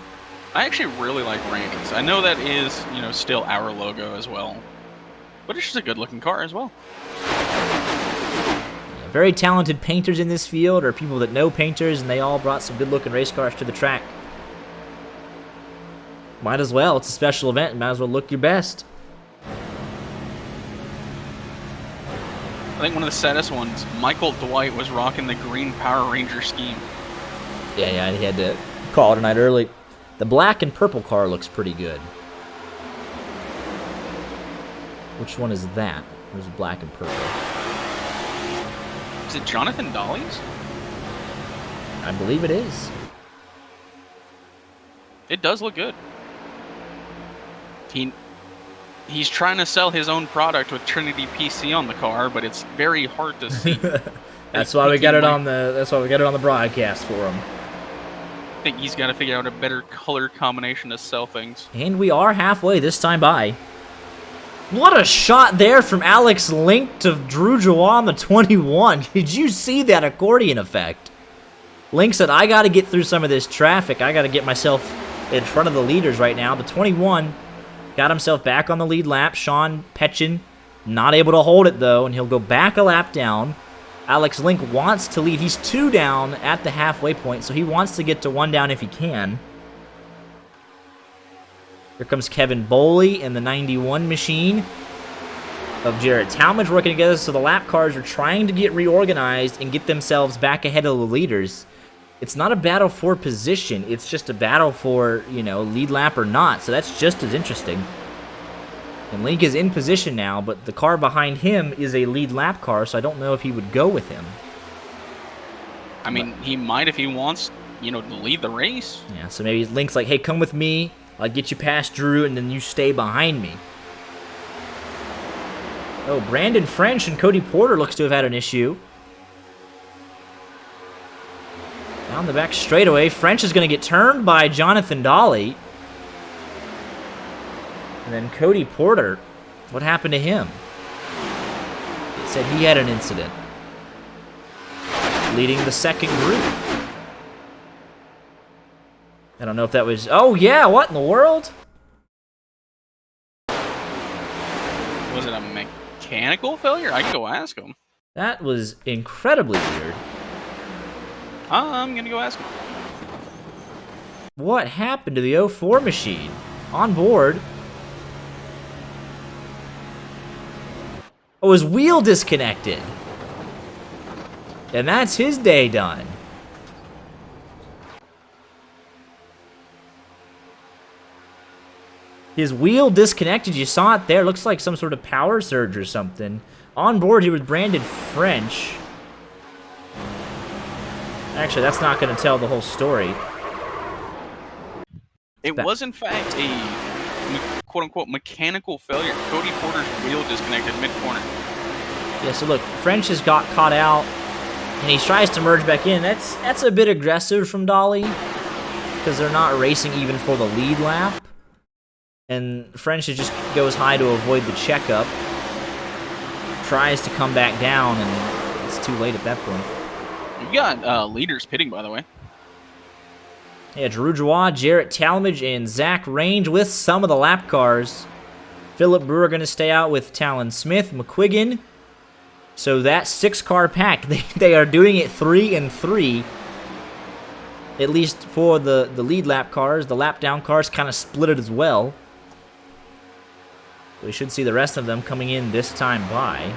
I actually really like Randy's. I know that is, still our logo as well. But it's just a good looking car as well. Yeah, very talented painters in this field, or people that know painters, and they all brought some good looking race cars to the track. Might as well. It's a special event. Might as well look your best. I think one of the saddest ones, Michael Dwight was rocking the green Power Ranger scheme. Yeah, he had to call it tonight early. The black and purple car looks pretty good. Which one is that? There's black and purple. Is it Jonathan Dolly's? I believe it is. It does look good. He He's trying to sell his own product with Trinity PC on the car, but it's very hard to see. That's why we got it on the. That's why we got it on the broadcast for him. I think he's got to figure out a better color combination to sell things. And we are halfway this time by. What a shot there from Alex Link to Drew Joie on the 21. Did you see that accordion effect? Link said, I got to get through some of this traffic. I got to get myself in front of the leaders right now. The 21 got himself back on the lead lap. Sean Petchin not able to hold it, though, and he'll go back a lap down. Alex Link wants to lead. He's 2 down at the halfway point, so he wants to get to 1 down if he can. Here comes Kevin Boley in the 91 machine of Jarrett Talmadge working together, so the lap cars are trying to get reorganized and get themselves back ahead of the leaders. It's not a battle for position, it's just a battle for, you know, lead lap or not, so that's just as interesting. And Link is in position now, but the car behind him is a lead lap car, so I don't know if he would go with him. I mean, he might if he wants, you know, to lead the race. Yeah, so maybe Link's like, hey, come with me. I'll get you past Drew, and then you stay behind me. Oh, Brandon French and Cody Porter looks to have had an issue. Down the back straightaway, French is going to get turned by Jonathan Dolly. And then Cody Porter, what happened to him? It said he had an incident. Leading the second group. I don't know if that was... Oh, yeah, what in the world? Was it a mechanical failure? I can go ask him. That was incredibly weird. I'm going to go ask him. What happened to the 04 machine? On board. Oh, his wheel disconnected. And that's his day done. His wheel disconnected. You saw it there. Looks like some sort of power surge or something. On board, he was Brandon French. Actually, that's not going to tell the whole story. It was, in fact, a quote-unquote mechanical failure. Cody Porter's wheel disconnected mid-corner. Yeah, so look, French has got caught out, and he tries to merge back in. That's a bit aggressive from Dolly, because they're not racing even for the lead lap. And French just goes high to avoid the checkup. Tries to come back down, and it's too late at that point. You've got leaders pitting, by the way. Yeah, Drew Joie, Jarrett Talmadge, and Zach Range with some of the lap cars. Philip Brewer going to stay out with Talon Smith, McQuiggan. So that 6-car pack, they are doing it 3 and 3. At least for the lead lap cars. The lap down cars kind of split it as well. We should see the rest of them coming in this time by.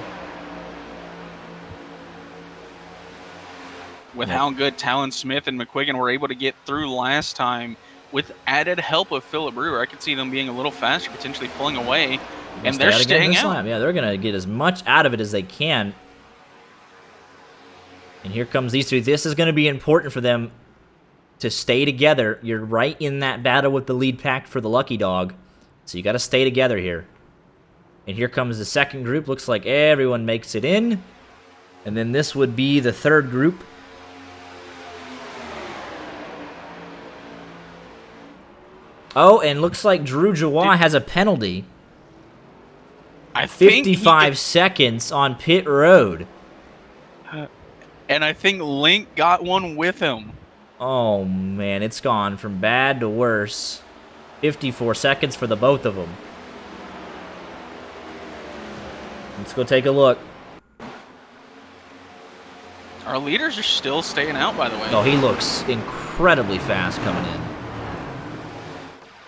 With how good Talon Smith and McQuiggan were able to get through last time, with added help of Philip Brewer, I could see them being a little faster, potentially pulling away, and they're staying out. Yeah, they're going to get as much out of it as they can. And here comes these two. This is going to be important for them to stay together. You're right in that battle with the lead pack for the Lucky Dog, so you got to stay together here. And here comes the second group. Looks like everyone makes it in. And then this would be the third group. Oh, and looks like Drew Joie has a penalty. I think 55 seconds on pit road. And I think Link got one with him. Oh, man, it's gone from bad to worse. 54 seconds for the both of them. Let's go take a look. Our leaders are still staying out, by the way. Oh, he looks incredibly fast coming in.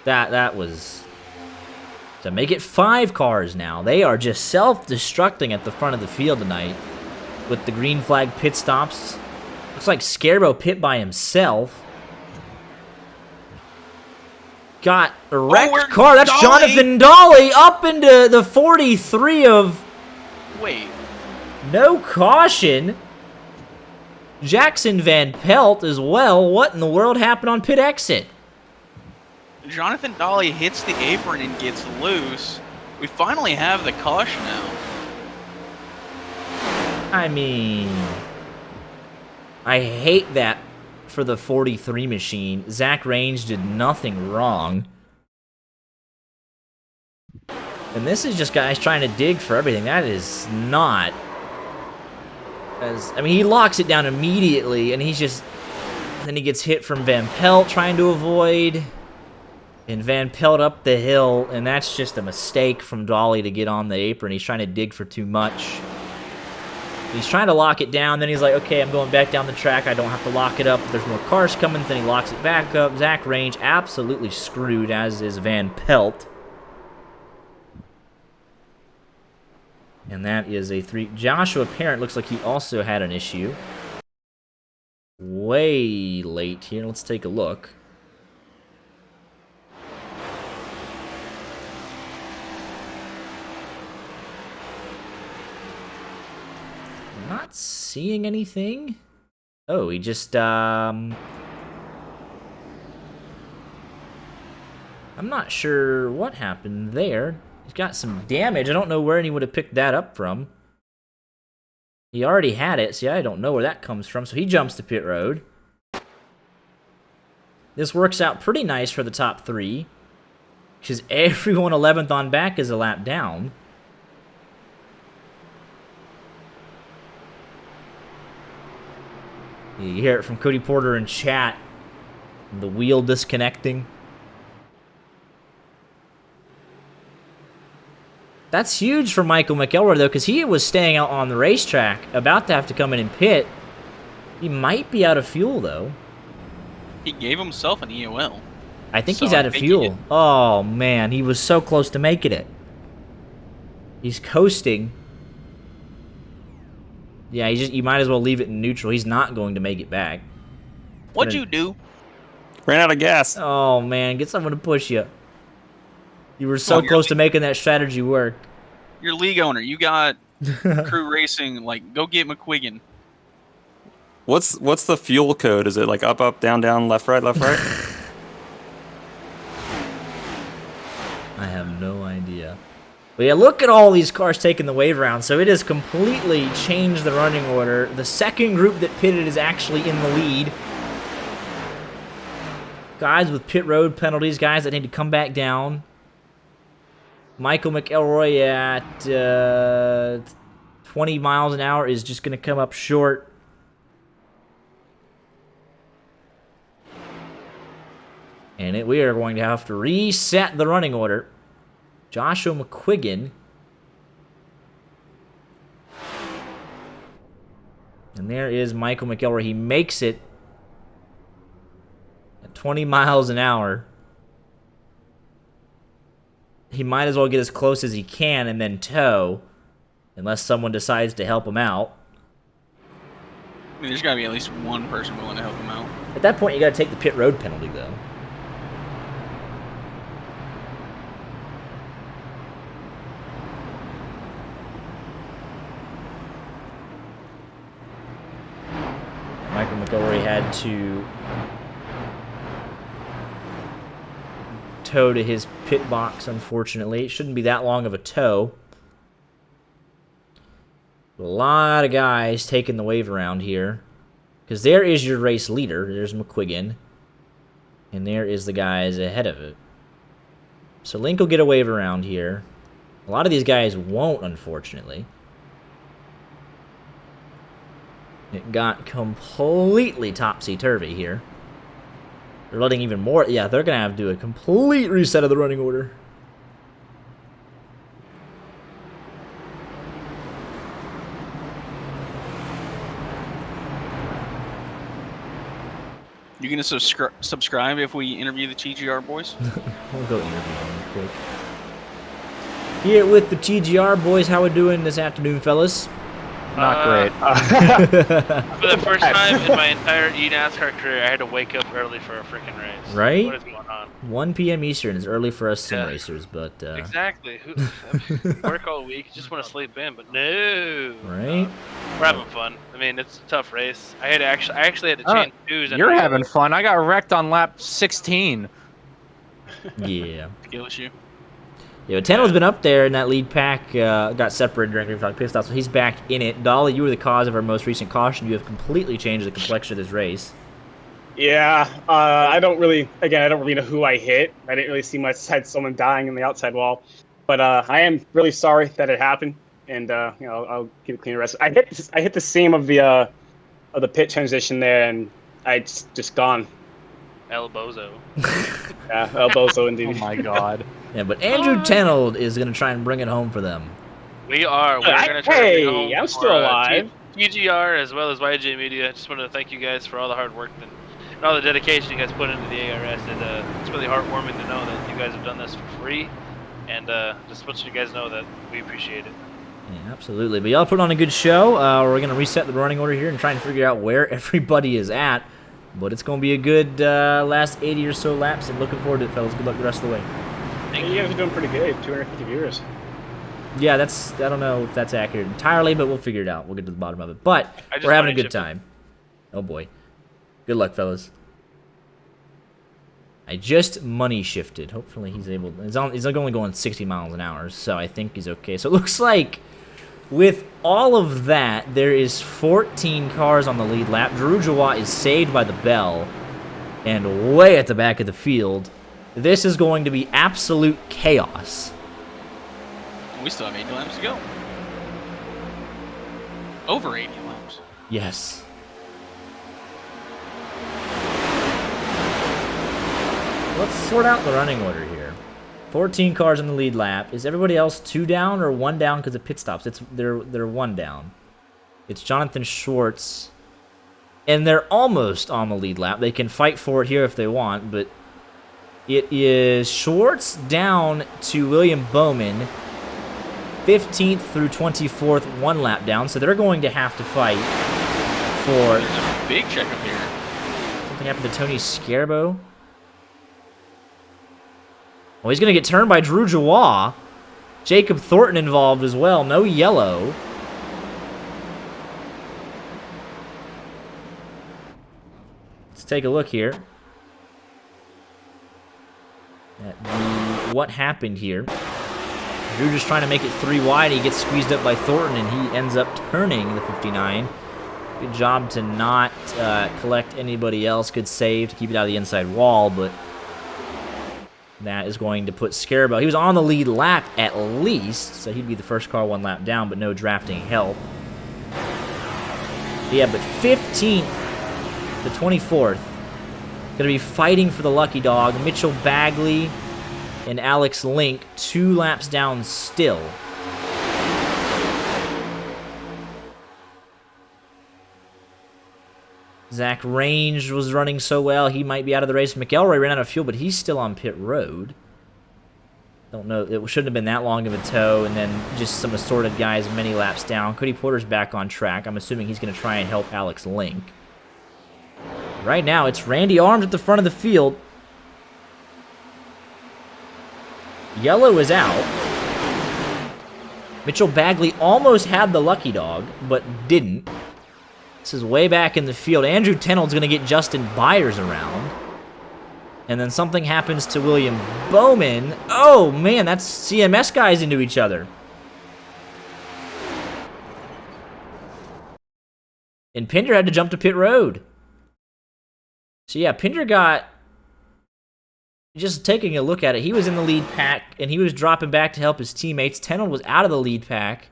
That was... To make it 5 cars now. They are just self-destructing at the front of the field tonight. With the green flag pit stops. Looks like Scarbo pit by himself. Got a wrecked car. That's Dolly. Jonathan Dolly up into the 43 of... Wait. No caution. Jackson Van Pelt as well. What in the world happened on pit exit? Jonathan Dolly hits the apron and gets loose. We finally have the caution now. I mean, I hate that for the 43 machine. Zach Range did nothing wrong. And this is just guys trying to dig for everything. That is not... I mean, he locks it down immediately, and he's just... Then he gets hit from Van Pelt trying to avoid. And Van Pelt up the hill, and that's just a mistake from Dolly to get on the apron. He's trying to dig for too much. He's trying to lock it down, then he's like, okay, I'm going back down the track. I don't have to lock it up. There's more cars coming, then he locks it back up. Zach Range absolutely screwed, as is Van Pelt. And that is a 3. Joshua Parent looks like he also had an issue. Way late here. Let's take a look. Not seeing anything. Oh, he just, I'm not sure what happened there. He's got some damage. I don't know where he would have picked that up from. He already had it. See, I don't know where that comes from. So he jumps to pit road. This works out pretty nice for the top 3. Because everyone 11th on back is a lap down. You hear it from Cody Porter in chat. The wheel disconnecting. That's huge for Michael McElroy, though, because he was staying out on the racetrack, about to have to come in and pit. He might be out of fuel, though. He gave himself an EOL. I think he's out of fuel. Oh, man, he was so close to making it. He's coasting. Yeah, you might as well leave it in neutral. He's not going to make it back. What'd you do? Ran out of gas. Oh, man, get someone to push you. You were so close to making that strategy work. You're league owner. You got crew racing. Like, go get McQuiggan. What's the fuel code? Is it like up, up, down, down, left, right, left, right? I have no idea. But yeah, look at all these cars taking the wave round. So it has completely changed the running order. The second group that pitted is actually in the lead. Guys with pit road penalties, guys that need to come back down. Michael McElroy at 20 miles an hour is just going to come up short. And we are going to have to reset the running order. Joshua McQuiggan. And there is Michael McElroy. He makes it at 20 miles an hour. He might as well get as close as he can and then tow, unless someone decides to help him out. I mean, there's got to be at least one person willing to help him out. At that point, you got to take the pit road penalty, though. Michael McElroy had to tow to his pit box, unfortunately. It shouldn't be that long of a tow. A lot of guys taking the wave around here. Because there is your race leader. There's McQuiggan. And there is the guys ahead of it. So Link will get a wave around here. A lot of these guys won't, unfortunately. It got completely topsy-turvy here. They're letting even more... Yeah, they're going to have to do a complete reset of the running order. You gonna subscribe if we interview the TGR boys? We'll go interview them real quick. Here with the TGR boys, how we doing this afternoon, fellas? Not great. For the first time in my entire eNASCAR career, I had to wake up early for a freaking race. Right? What is going on? 1 p.m. Eastern is early for us sim racers, but... Exactly. Work all week, just want to sleep in, but no. Right? We're having fun. I mean, it's a tough race. I actually had to change shoes. You're having fun. I got wrecked on lap 16. Yeah. Skill issue. Yeah, Tano's been up there in that lead pack, got separated during green flag pit stop, so he's back in it. Dolly, you were the cause of our most recent caution. You have completely changed the complexion of this race. Yeah, I don't really know who I hit. I didn't really see much besides someone dying in the outside wall. But I am really sorry that it happened, and I'll keep a clean rest. I hit the seam of the pit transition there, and I just gone. El Bozo. Yeah, El Bozo indeed. Oh my god. Yeah, but Andrew Tenold is going to try and bring it home for them. We are. We're going to try to bring it home I'm for, still alive. TGR as well as YJ Media. I just wanted to thank you guys for all the hard work and all the dedication you guys put into the ARS. And it's really heartwarming to know that you guys have done this for free. And just want you guys know that we appreciate it. Yeah, absolutely. But y'all put on a good show. We're going to reset the running order here and try and figure out where everybody is at. But it's going to be a good last 80 or so laps, and looking forward to it, fellas. Good luck the rest of the way. You guys are doing pretty good. 250 viewers. Yeah, I don't know if that's accurate entirely, but we'll figure it out. We'll get to the bottom of it. But we're having a good time. Oh, boy. Good luck, fellas. I just money shifted. Hopefully he's able... He's only going 60 miles an hour, so I think he's okay. So it looks like with all of that, there is 14 cars on the lead lap. Drew Jawat is saved by the bell and way at the back of the field. This is going to be absolute chaos. We still have 80 laps to go. Over 80 laps. Yes. Let's sort out the running order here. 14 cars in the lead lap. Is everybody else 2 down or 1 down because of pit stops? They're 1 down. It's Jonathan Schwartz. And they're almost on the lead lap. They can fight for it here if they want, but it is Schwartz down to William Bowman. 15th through 24th, 1 lap down. So they're going to have to fight for... There's a big check up here. Something happened to Tony Scarbo. Oh, he's going to get turned by Drew Jawat. Jacob Thornton involved as well. No yellow. Let's take a look here at what happened here. Drew just trying to make it 3 wide. He gets squeezed up by Thornton, and he ends up turning the 59. Good job to not collect anybody else. Good save to keep it out of the inside wall, but that is going to put Scarabo. He was on the lead lap at least, so he'd be the first car 1 lap down, but no drafting help. Yeah, but 15th to 24th. Going to be fighting for the lucky dog. Mitchell Bagley and Alex Link, 2 laps down still. Zach Range was running so well, he might be out of the race. McElroy ran out of fuel, but he's still on pit road. Don't know, it shouldn't have been that long of a tow, and then just some assorted guys many laps down. Cody Porter's back on track. I'm assuming he's going to try and help Alex Link. Right now, it's Randy Arms at the front of the field. Yellow is out. Mitchell Bagley almost had the lucky dog, but didn't. This is way back in the field. Andrew Tenold's going to get Justin Byers around. And then something happens to William Bowman. Oh, man, that's CMS guys into each other. And Pinder had to jump to pit road. So, yeah, Pinder got... Just taking a look at it, he was in the lead pack, and he was dropping back to help his teammates. Tenold was out of the lead pack.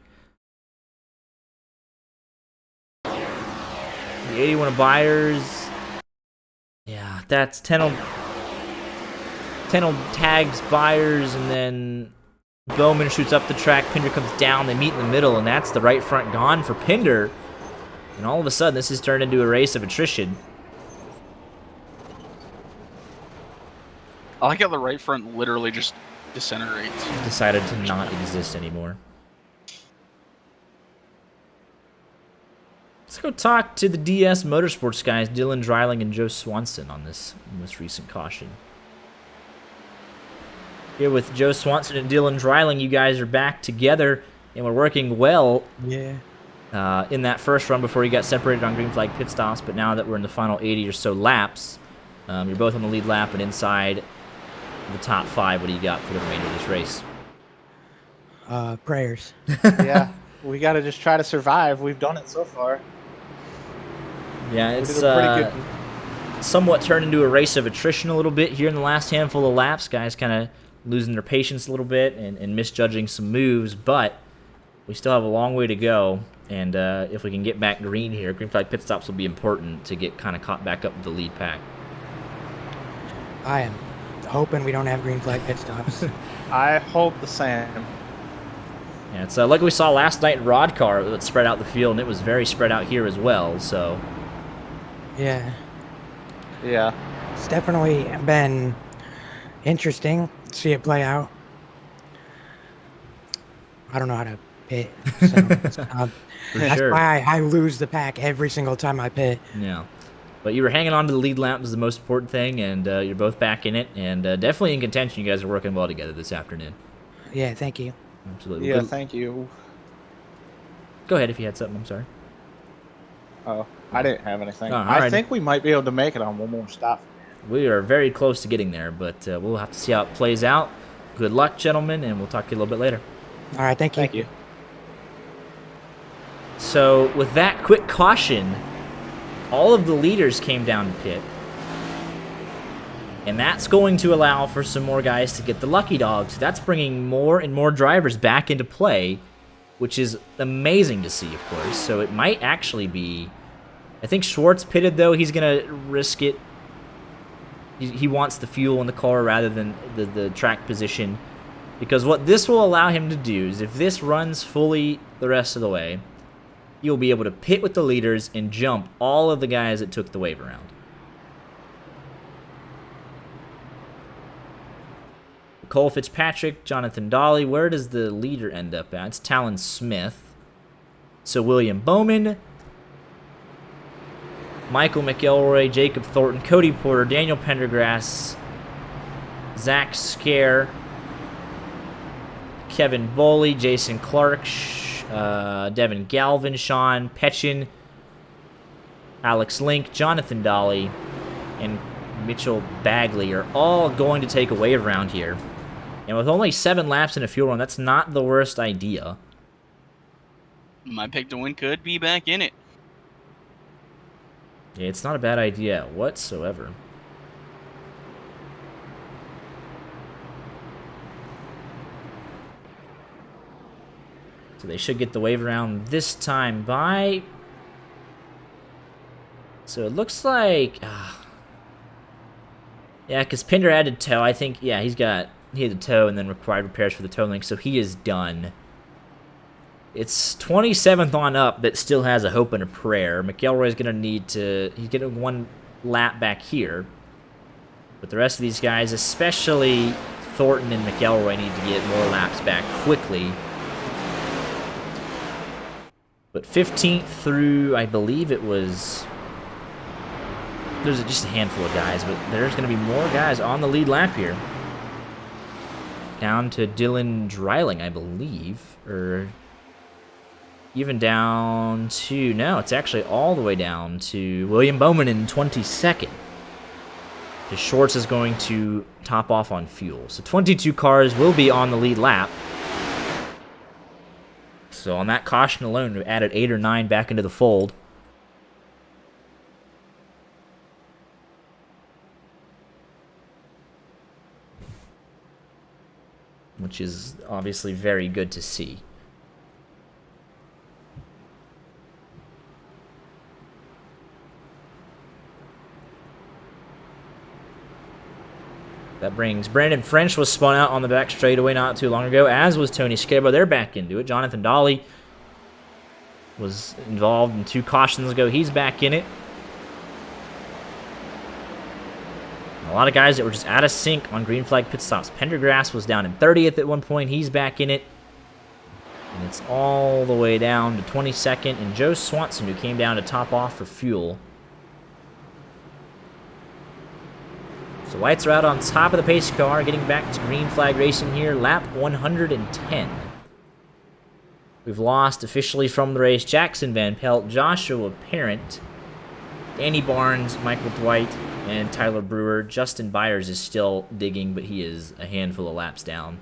The 81 of Byers. Yeah, that's Tenold. Tenold tags Byers, and then Bowman shoots up the track. Pinder comes down. They meet in the middle, and that's the right front gone for Pinder. And all of a sudden, this has turned into a race of attrition. I like how the right front literally just disintegrates. Decided to not exist anymore. Let's go talk to the DS Motorsports guys, Dylan Dreiling and Joe Swanson, on this most recent caution. Here with Joe Swanson and Dylan Dreiling, you guys are back together, and we're working well in that first run before you got separated on green flag pit stops, but now that we're in the final 80 or so laps, you're both on the lead lap and inside the top 5. What do you got for the remainder of this race? Prayers. Yeah, we got to just try to survive. We've done it so far. Yeah, We it's did a pretty good. somewhat turned into a race of attrition a little bit here in the last handful of laps. Guys kind of losing their patience a little bit and misjudging some moves, but we still have a long way to go. And if we can get back green here, green flag pit stops will be important to get kind of caught back up with the lead pack. I am hoping we don't have green flag pit stops. I hope the same. Yeah, it's like we saw last night in Rod Car that spread out the field, and it was very spread out here as well. So yeah. Yeah. It's definitely been interesting to see it play out. I don't know how to pit, so that's sure. why I lose the pack every single time I pit. Yeah. But you were hanging on to the lead lap is the most important thing, and you're both back in it, and definitely in contention. You guys are working well together this afternoon. Yeah, thank you. Absolutely. Yeah, thank you. Go ahead if you had something. I'm sorry. Oh, I didn't have anything. Oh, I think we might be able to make it on one more stop. We are very close to getting there, but we'll have to see how it plays out. Good luck, gentlemen, and we'll talk to you a little bit later. All right, thank you. Thank you. So, with that quick caution, all of the leaders came down to pit. And that's going to allow for some more guys to get the lucky dogs. That's bringing more and more drivers back into play, which is amazing to see, of course. So it might actually be... I think Schwartz pitted, though. He's going to risk it. He wants the fuel in the car rather than the track position. Because what this will allow him to do is if this runs fully the rest of the way, you'll be able to pit with the leaders and jump all of the guys that took the wave around. Cole Fitzpatrick, Jonathan Dolly. Where does the leader end up at? It's Talon Smith. So William Bowman, Michael McElroy, Jacob Thornton, Cody Porter, Daniel Pendergrass, Zach Scare, Kevin Boley, Jason Clark, Devin Galvin, Sean Petchin, Alex Link, Jonathan Dolly, and Mitchell Bagley are all going to take a wave round here. And with only 7 laps in a fuel run, that's not the worst idea. My pick to win could be back in it. Yeah, it's not a bad idea whatsoever. So they should get the wave around this time by... So it looks like... yeah, because Pinder had to tow. I think, yeah, he had to tow and then required repairs for the tow link, so he is done. It's 27th on up that still has a hope and a prayer. McElroy's going to need to... He's getting 1 lap back here. But the rest of these guys, especially Thornton and McElroy, need to get more laps back quickly. But 15th through, I believe it was... There's just a handful of guys, but there's going to be more guys on the lead lap here. Down to Dylan Dreiling, I believe. Or even down to... No, it's actually all the way down to William Bowman in 22nd. Because Schwartz is going to top off on fuel. So 22 cars will be on the lead lap. So on that caution alone, we added 8 or 9 back into the fold. Which is obviously very good to see. That brings Brandon French was spun out on the back straightaway not too long ago, as was Tony Skeba. They're back into it. Jonathan Dolly was involved in 2 cautions ago. He's back in it. A lot of guys that were just out of sync on green flag pit stops. Pendergrass was down in 30th at one point. He's back in it. And it's all the way down to 22nd. And Joe Swanson, who came down to top off for fuel. So Whites are out on top of the pace car, getting back to green flag racing here. Lap 110. We've lost officially from the race Jackson Van Pelt, Joshua Parent, Danny Barnes, Michael Dwight, and Tyler Brewer. Justin Byers is still digging, but he is a handful of laps down.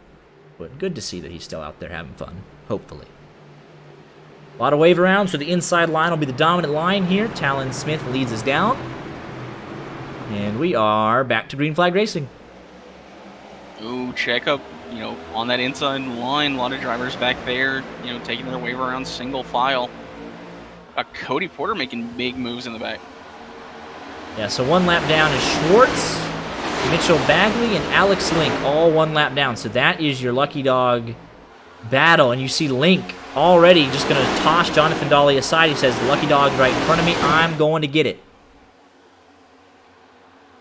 But good to see that he's still out there having fun, hopefully. A lot of wave around, so the inside line will be the dominant line here. Talon Smith leads us down. And we are back to green flag racing. Ooh, check up, on that inside line. A lot of drivers back there, taking their wave around single file. Cody Porter making big moves in the back. Yeah, so 1 lap down is Schwartz, Mitchell Bagley, and Alex Link, all 1 lap down. So that is your Lucky Dog battle. And you see Link already just going to toss Jonathan Dolly aside. He says, Lucky Dog's right in front of me. I'm going to get it.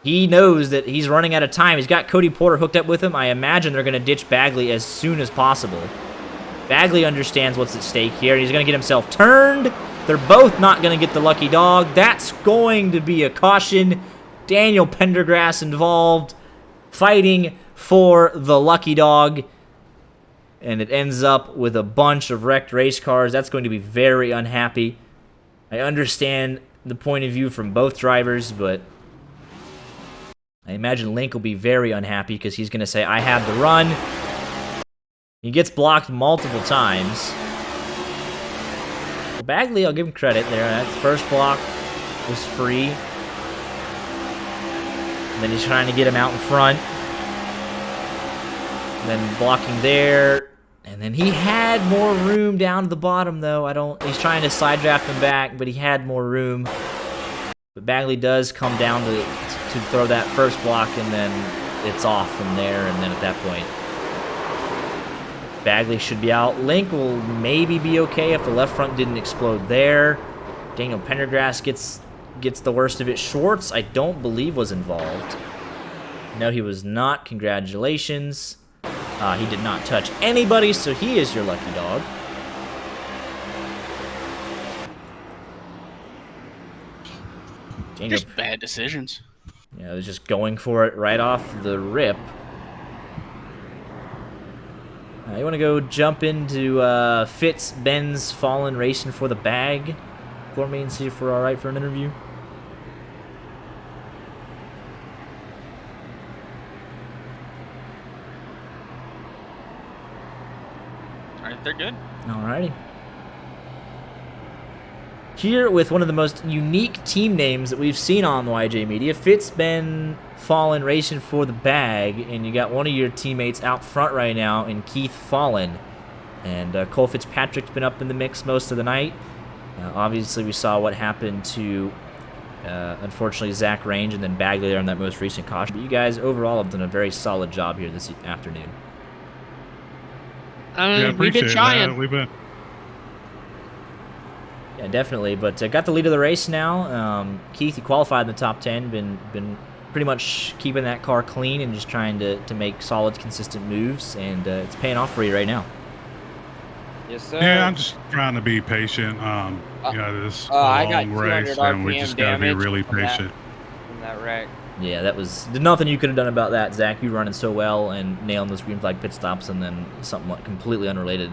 He knows that he's running out of time. He's got Cody Porter hooked up with him. I imagine they're going to ditch Bagley as soon as possible. Bagley understands what's at stake here. He's going to get himself turned. They're both not going to get the Lucky Dog. That's going to be a caution. Daniel Pendergrass involved, fighting for the Lucky Dog. And it ends up with a bunch of wrecked race cars. That's going to be very unhappy. I understand the point of view from both drivers, but I imagine Link will be very unhappy because he's going to say, I had the run. He gets blocked multiple times. Well, Bagley, I'll give him credit there. That first block was free. And then he's trying to get him out in front. And then blocking there. And then he had more room down to the bottom, though. He's trying to side draft him back, but he had more room. But Bagley does come down to throw that first block, and then it's off from there, and then at that point, Bagley should be out. Link will maybe be okay if the left front didn't explode there. Daniel Pendergrass gets the worst of it. Schwartz, I don't believe, was involved. No, he was not. Congratulations. He did not touch anybody, so he is your Lucky Dog. Just bad decisions. Yeah, they're just going for it right off the rip. You want to go jump into Fitz, Ben's Fallen Racing for the bag for me and see if we're all right for an interview? All right, they're good. Alrighty. Here with one of the most unique team names that we've seen on YJ Media, Fitz, Ben, Fallen Racing for the bag, and you got one of your teammates out front right now in Keith Fallen. And Cole Fitzpatrick's been up in the mix most of the night. Obviously, we saw what happened to, unfortunately, Zach Range and then Bagley there on that most recent caution. But you guys overall have done a very solid job here this afternoon. We've been trying. We've been. Yeah, definitely. But got the lead of the race now. Keith, you qualified in the top 10. Been pretty much keeping that car clean and just trying to make solid, consistent moves. And it's paying off for you right now. Yes, sir. Yeah, I'm just trying to be patient. This long race, and we just got to be really patient. From that wreck. Yeah, there's nothing you could have done about that, Zach. You running so well and nailing those green flag pit stops, and then something completely unrelated.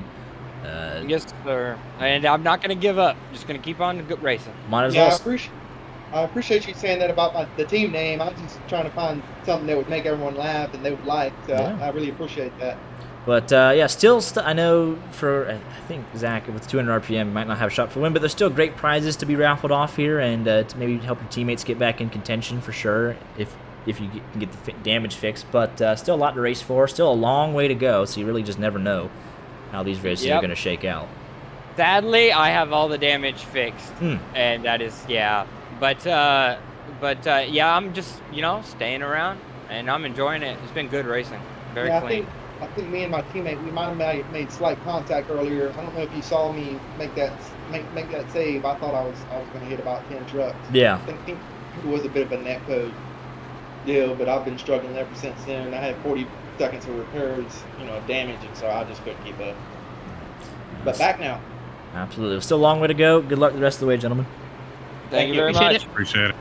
Yes, sir. And I'm not going to give up. Just going to keep on racing. Might as well. I appreciate you saying that about the team name. I'm just trying to find something that would make everyone laugh and they would like. So yeah. I really appreciate that. But yeah, still, I know I think Zach with 200 RPM might not have a shot for win, but there's still great prizes to be raffled off here, and to maybe help your teammates get back in contention for sure if you can get the damage fixed. But still a lot to race for, still a long way to go, so you really just never know how these races are going to shake out. Sadly, I have all the damage fixed, and that is But yeah, I'm just staying around, and I'm enjoying it. It's been good racing, very clean. I think me and my teammate, we might have made slight contact earlier. I don't know if you saw me make that save. I thought I was going to hit about 10 trucks. Yeah. I think it was a bit of a net code deal, but I've been struggling ever since then. I had 40 seconds of repairs, of damage, and so I just couldn't keep up. But back now. Absolutely. Still a long way to go. Good luck the rest of the way, gentlemen. Thank you very much. Appreciate it.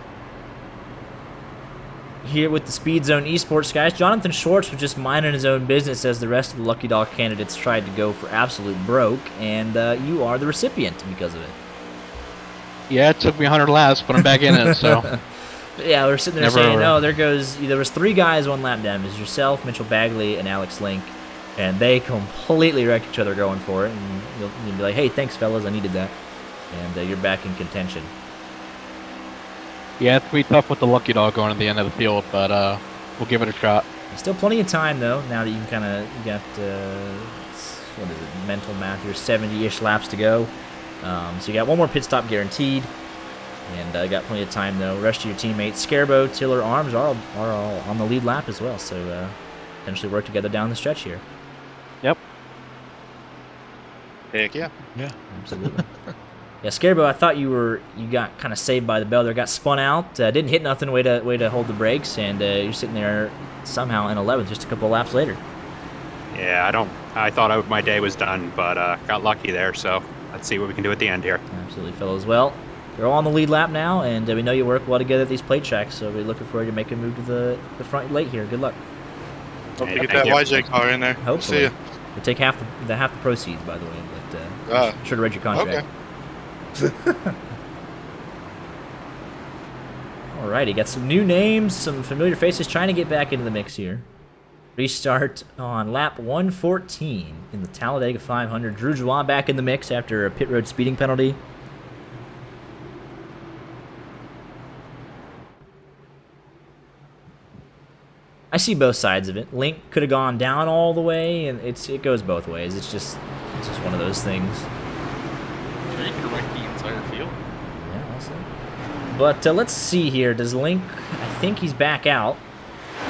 Here with the Speed Zone Esports guys, Jonathan Schwartz was just minding his own business as the rest of the Lucky Dog candidates tried to go for absolute broke, and you are the recipient because of it. Yeah, it took me 100 laps, but I'm back in it, so. Yeah, we're sitting there saying, there was 3 guys 1 lap down. It was yourself, Mitchell Bagley, and Alex Link. And they completely wrecked each other going for it. And you'll be like, hey, thanks, fellas, I needed that. And you're back in contention. Yeah, it's gonna be tough with the lucky dog going to the end of the field, but we'll give it a shot. Still plenty of time, though, now that you can you got, what is it, mental math here, 70-ish laps to go. So you got one more pit stop guaranteed. And got plenty of time, though. Rest of your teammates, Scarabo, Tiller, Arms, are all on the lead lap as well. So potentially work together down the stretch here. Yep. Heck yeah. Yeah. Absolutely. Yeah, Scarabo, I thought you got kind of saved by the bell there. Got spun out, didn't hit nothing. Way to hold the brakes, and you're sitting there somehow in 11th, just a couple of laps later. Yeah, I thought my day was done, but got lucky there. So let's see what we can do at the end here. Absolutely, fellas. Well, you're all on the lead lap now, and we know you work well together at these plate tracks. So we're looking forward to making a move to the front late here. Good luck. Hope you get that YJ car in there. Hopefully. See ya. We'll take half the proceeds, by the way. But sure to read your contract. Okay. Alrighty, got some new names, some familiar faces trying to get back into the mix here. Restart on lap 114 in the Talladega 500. Drew Juan back in the mix after a pit road speeding penalty. I see both sides of it. Link could have gone down all the way, and it goes both ways. It's just one of those things. Or you could wreck the entire field. Yeah, also. But let's see here. Does Link? I think he's back out.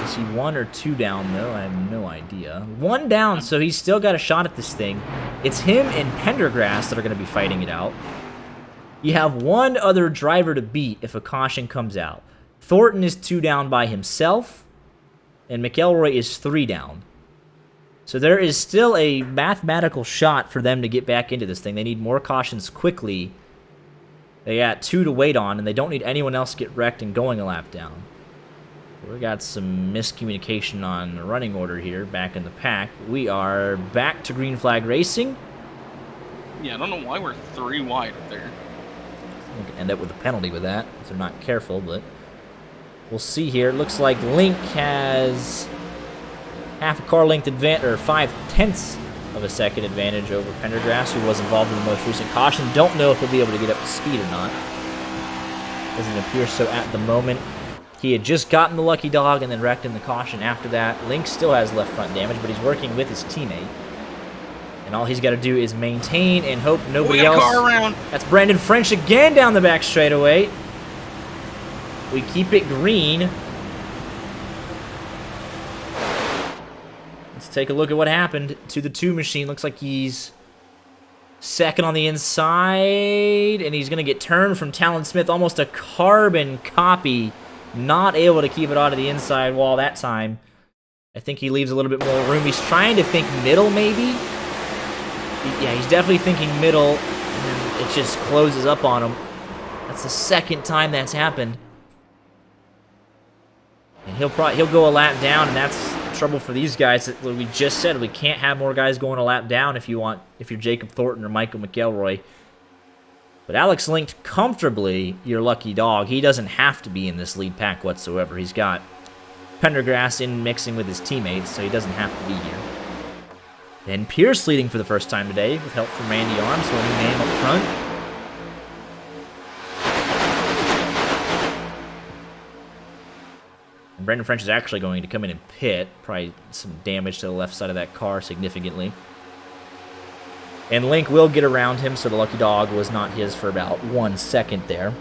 Is he 1 or 2 down though? I have no idea. 1 down, so he's still got a shot at this thing. It's him and Pendergrass that are going to be fighting it out. You have one other driver to beat if a caution comes out. Thornton is 2 down by himself. And McElroy is 3 down. So there is still a mathematical shot for them to get back into this thing. They need more cautions quickly. They got 2 to wait on, and they don't need anyone else to get wrecked and going a lap down. We got some miscommunication on the running order here back in the pack. We are back to green flag racing. Yeah, I don't know why we're 3 wide up there. We could end up with a penalty with that if they're not careful, but we'll see here. It looks like Link has half a car length advantage, or 5/10 of a second advantage over Pendergrass, who was involved in the most recent caution. Don't know if he'll be able to get up to speed or not. Doesn't appear so at the moment. He had just gotten the lucky dog and then wrecked in the caution after that. Link still has left front damage, but he's working with his teammate. And all he's got to do is maintain and hope nobody else. Car around. That's Brandon French again down the back straightaway. We keep it green. Let's take a look at what happened to the 2 machine. Looks like he's second on the inside, and he's going to get turned from Talon Smith. Almost a carbon copy. Not able to keep it out of the inside wall that time. I think he leaves a little bit more room. He's trying to think middle, maybe. Yeah, he's definitely thinking middle, and then it just closes up on him. That's the second time that's happened. And he'll go a lap down, and that's trouble for these guys. We just said we can't have more guys going a lap down if you're Jacob Thornton or Michael McElroy. But Alex linked comfortably your lucky dog. He doesn't have to be in this lead pack whatsoever. He's got Pendergrass in mixing with his teammates, so he doesn't have to be here. And Pierce leading for the first time today with help from Randy Arms, so a new name up front. And Brendan French is actually going to come in and pit. Probably some damage to the left side of that car significantly. And Link will get around him, so the lucky dog was not his for about 1 second there.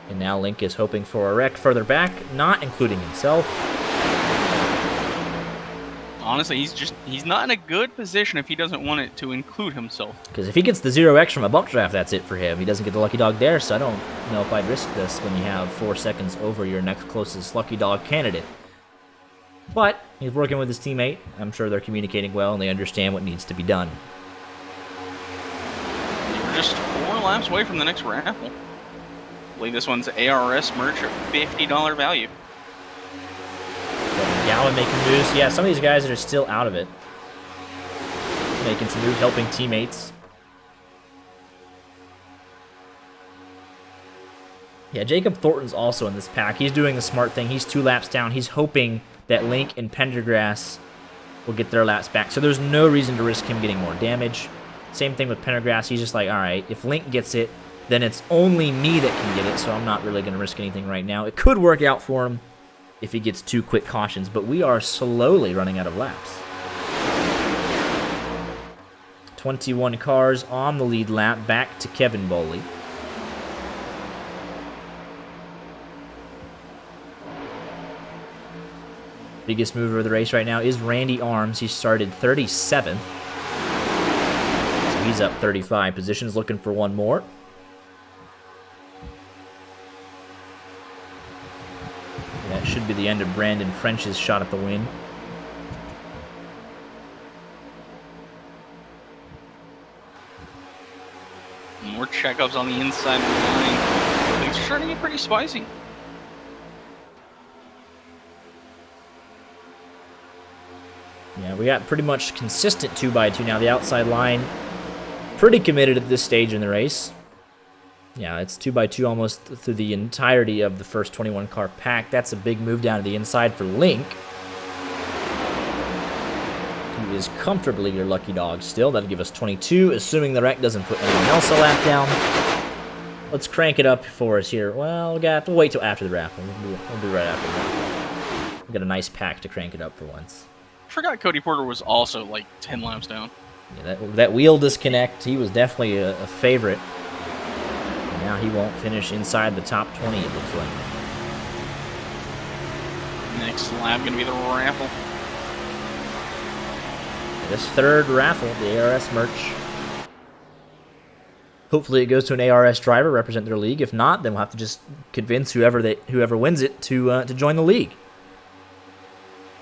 And now Link is hoping for a wreck further back, not including himself. Honestly, he's not in a good position if he doesn't want it to include himself. Because if he gets the 0x from a bump draft, that's it for him. He doesn't get the lucky dog there, so I don't know if I'd risk this when you have 4 seconds over your next closest lucky dog candidate. But he's working with his teammate. I'm sure they're communicating well, and they understand what needs to be done. We're just 4 laps away from the next raffle. I believe this one's ARS merch of $50 value. Galvin making moves. Yeah, some of these guys that are still out of it. Making some moves, helping teammates. Yeah, Jacob Thornton's also in this pack. He's doing the smart thing. He's 2 laps down. He's hoping that Link and Pendergrass will get their laps back. So there's no reason to risk him getting more damage. Same thing with Pendergrass. He's just like, all right, if Link gets it, then it's only me that can get it, so I'm not really going to risk anything right now. It could work out for him if he gets 2 quick cautions, but we are slowly running out of laps. 21 cars on the lead lap, back to Kevin Bowley. Biggest mover of the race right now is Randy Arms. He started 37th. So he's up 35 positions, looking for one more. That should be the end of Brandon French's shot at the win. More checkups on the inside of the line. Things are starting to get pretty spicy. Yeah, we got pretty much consistent 2x2 now. The outside line, pretty committed at this stage in the race. Yeah, it's 2x2 almost through the entirety of the first 21 car pack. That's a big move down to the inside for Link, who is comfortably your lucky dog still. That'll give us 22, assuming the wreck doesn't put anyone else a lap down. Let's crank it up for us here. Well, we'll wait till after the raffle. We'll do right after the raffle. We've got a nice pack to crank it up for once. I forgot Cody Porter was also like 10 laps down. Yeah, that wheel disconnect, he was definitely a favorite. And now he won't finish inside the top 20, it looks like. Next lap going to be the raffle. This third raffle, the ARS merch. Hopefully it goes to an ARS driver, represent their league. If not, then we'll have to just convince whoever wins it to join the league.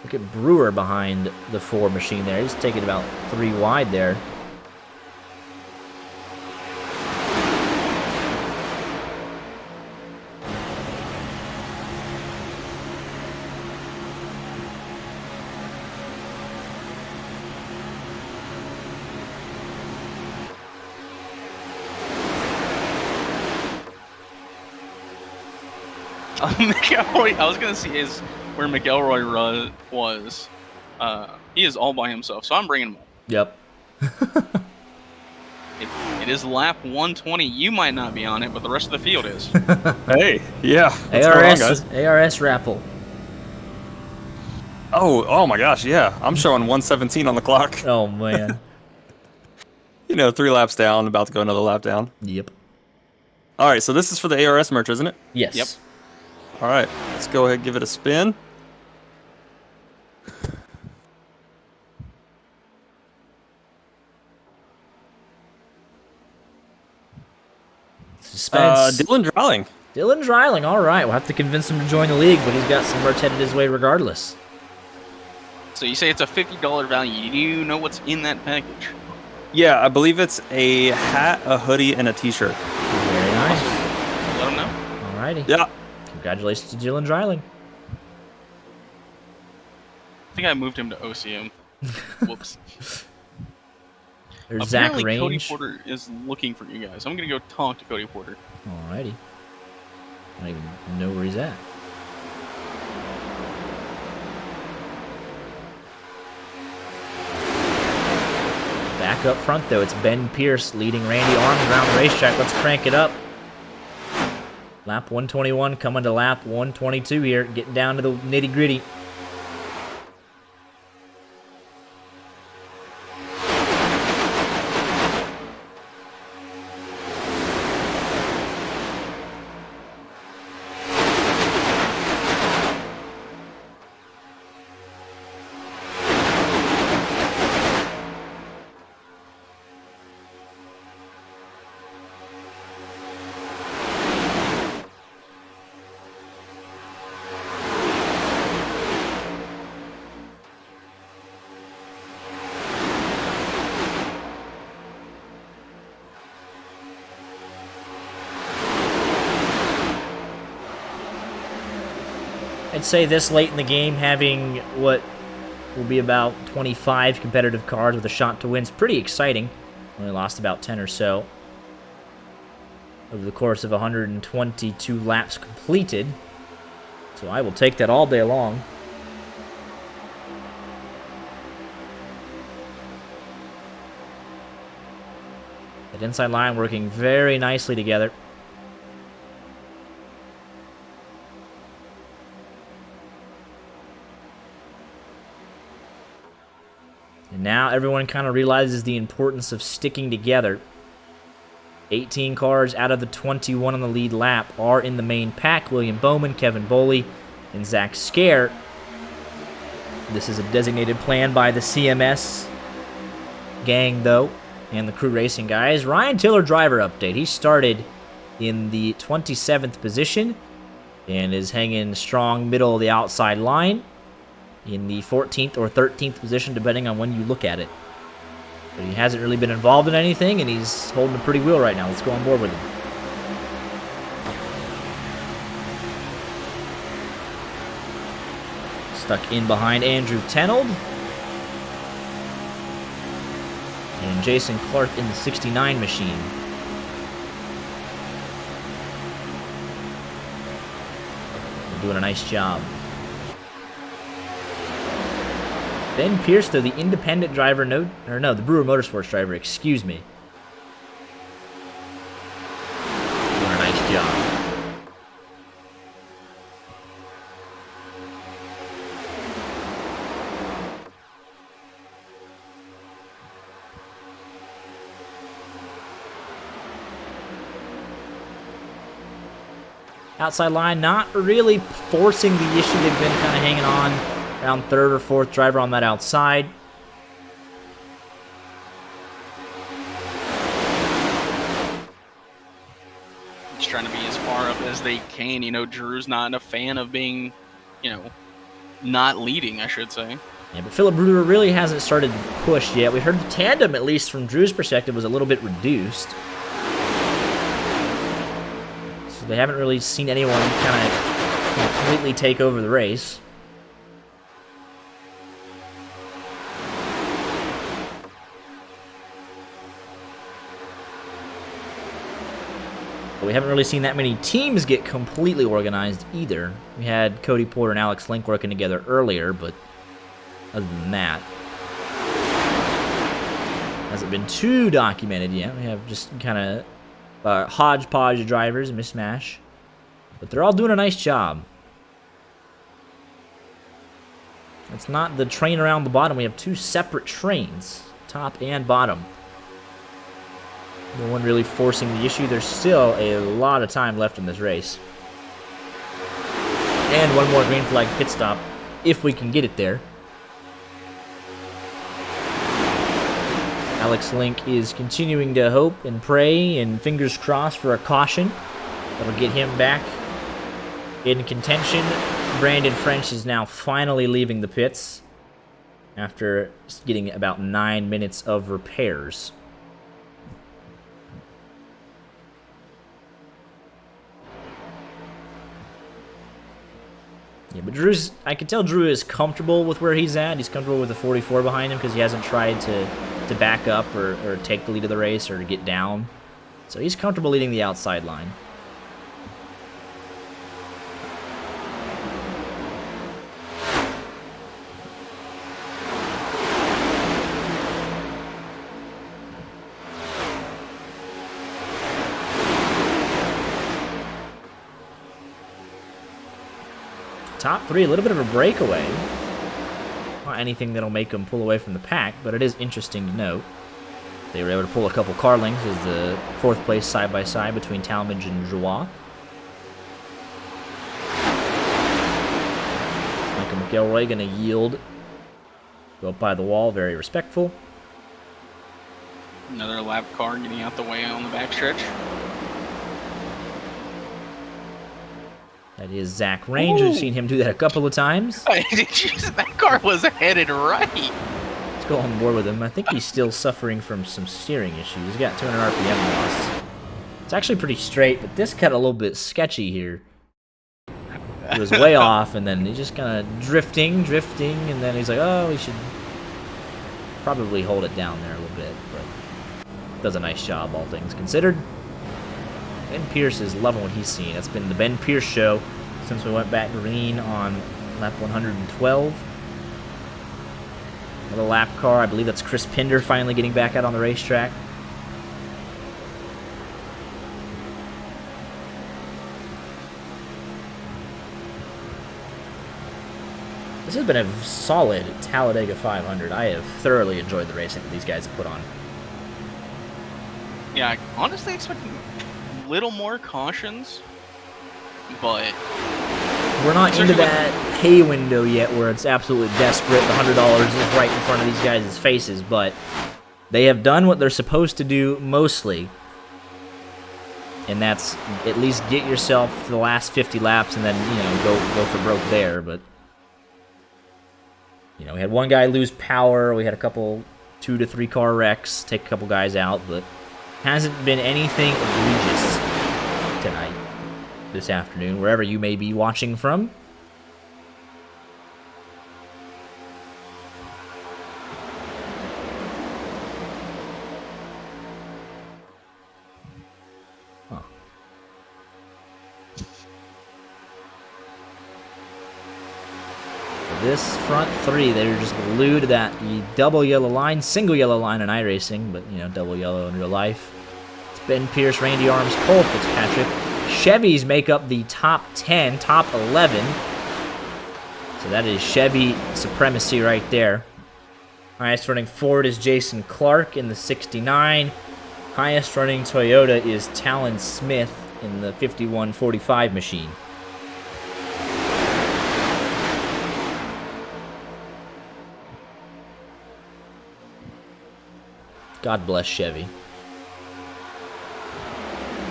Look at Brewer behind the 4 machine there. He's taking about 3 wide there. McElroy, I was going to see is where McElroy was. He is all by himself, so I'm bringing him up. Yep. It is lap 120. You might not be on it, but the rest of the field is. Hey, yeah. ARS raffle. Oh my gosh, yeah. I'm showing 117 on the clock. Oh, man. 3 laps down, about to go another lap down. Yep. All right, so this is for the ARS merch, isn't it? Yes. Yep. All right, let's go ahead and give it a spin. Suspense. Dylan Dreiling. Dylan Dreiling, all right. We'll have to convince him to join the league, but he's got some merch headed his way regardless. So you say it's a $50 value. Do you know what's in that package? Yeah, I believe it's a hat, a hoodie, and a t-shirt. Very nice. Let him know. All righty. Yeah. Congratulations to Dylan Dreiling. I think I moved him to OCM. Whoops. There's Zach Apparently Cody Range. Porter is looking for you guys. I'm going to go talk to Cody Porter. Alrighty. I don't even know where he's at. Back up front, though, it's Ben Pierce leading Randy Arms around the racetrack. Let's crank it up. Lap 121 coming to lap 122 here, getting down to the nitty-gritty. I'd say this late in the game, having what will be about 25 competitive cars with a shot to win is pretty exciting. Only lost about 10 or so over the course of 122 laps completed. So I will take that all day long. That inside line working very nicely together. And now everyone kind of realizes the importance of sticking together. 18 cars out of the 21 on the lead lap are in the main pack. William Bowman, Kevin Boley, and Zach Scare. This is a designated plan by the CMS gang, though, and the Crew Racing guys. Ryan Tiller driver update. He started in the 27th position and is hanging strong middle of the outside line in the 14th or 13th position, depending on when you look at it. But he hasn't really been involved in anything, and he's holding a pretty wheel right now. Let's go on board with him. Stuck in behind Andrew Tenold. And Jason Clark in the 69 machine. They're doing a nice job. Ben Pierce, though, the independent driver, the Brewer Motorsports driver, excuse me. Doing a nice job. Outside line, not really forcing the issue. They've been kind of hanging on. Around third or fourth driver on that outside. Just trying to be as far up as they can. You know, Drew's not a fan of being, you know, not leading, I should say. Yeah, but Philip Brewer really hasn't started to push yet. We heard the tandem, at least from Drew's perspective, was a little bit reduced. So they haven't really seen anyone kind of completely take over the race. We haven't really seen that many teams get completely organized either. We had Cody Porter and Alex Link working together earlier, but other than that, hasn't been too documented yet. We have just kind of hodgepodge of drivers, mishmash, but they're all doing a nice job. It's not the train around the bottom. We have two separate trains, top and bottom. No one really forcing the issue. There's still a lot of time left in this race. And one more green flag pit stop, if we can get it there. Alex Link is continuing to hope and pray and fingers crossed for a caution that'll get him back in contention. Brandon French is now finally leaving the pits after getting about 9 minutes of repairs. Yeah, but I can tell Drew is comfortable with where he's at. He's comfortable with the 44 behind him because he hasn't tried to back up or take the lead of the race or to get down. So he's comfortable leading the outside line. Top three, a little bit of a breakaway. Not anything that'll make them pull away from the pack, but it is interesting to note. They were able to pull a couple car lengths as the fourth place side-by-side between Talmadge and Joie. Michael McElroy going to yield. Go up by the wall, very respectful. Another lap car getting out the way on the backstretch. That is Zach Range. We've seen him do that a couple of times. That car was headed right. Let's go on board with him. I think he's still suffering from some steering issues. He's got 200 RPM loss. It's actually pretty straight, but this got a little bit sketchy here. It was way off, and then he just kind of drifting, and then he's like, oh, we should probably hold it down there a little bit, but does a nice job, all things considered. Ben Pierce is loving what he's seeing. It's been the Ben Pierce show since we went back green on lap 112. Another lap car. I believe that's Chris Pinder finally getting back out on the racetrack. This has been a solid Talladega 500. I have thoroughly enjoyed the racing that these guys have put on. Yeah, I honestly expected a little more cautions, but we're not into that hay window yet where it's absolutely desperate. The $100 is right in front of these guys' faces, but they have done what they're supposed to do mostly. And that's at least get yourself to the last 50 laps and then, you know, go for broke there. But, you know, we had one guy lose power. We had a couple 2 to 3 car wrecks, take a couple guys out, but hasn't been anything egregious tonight, this afternoon, wherever you may be watching from. This front three, they're just glued to that double yellow line, single yellow line in iRacing, but, you know, double yellow in real life. It's Ben Pierce, Randy Arms, Cole Fitzpatrick. Chevys make up the top 10, top 11. So that is Chevy supremacy right there. Highest running Ford is Jason Clark in the 69. Highest running Toyota is Talon Smith in the 5145 machine. God bless Chevy.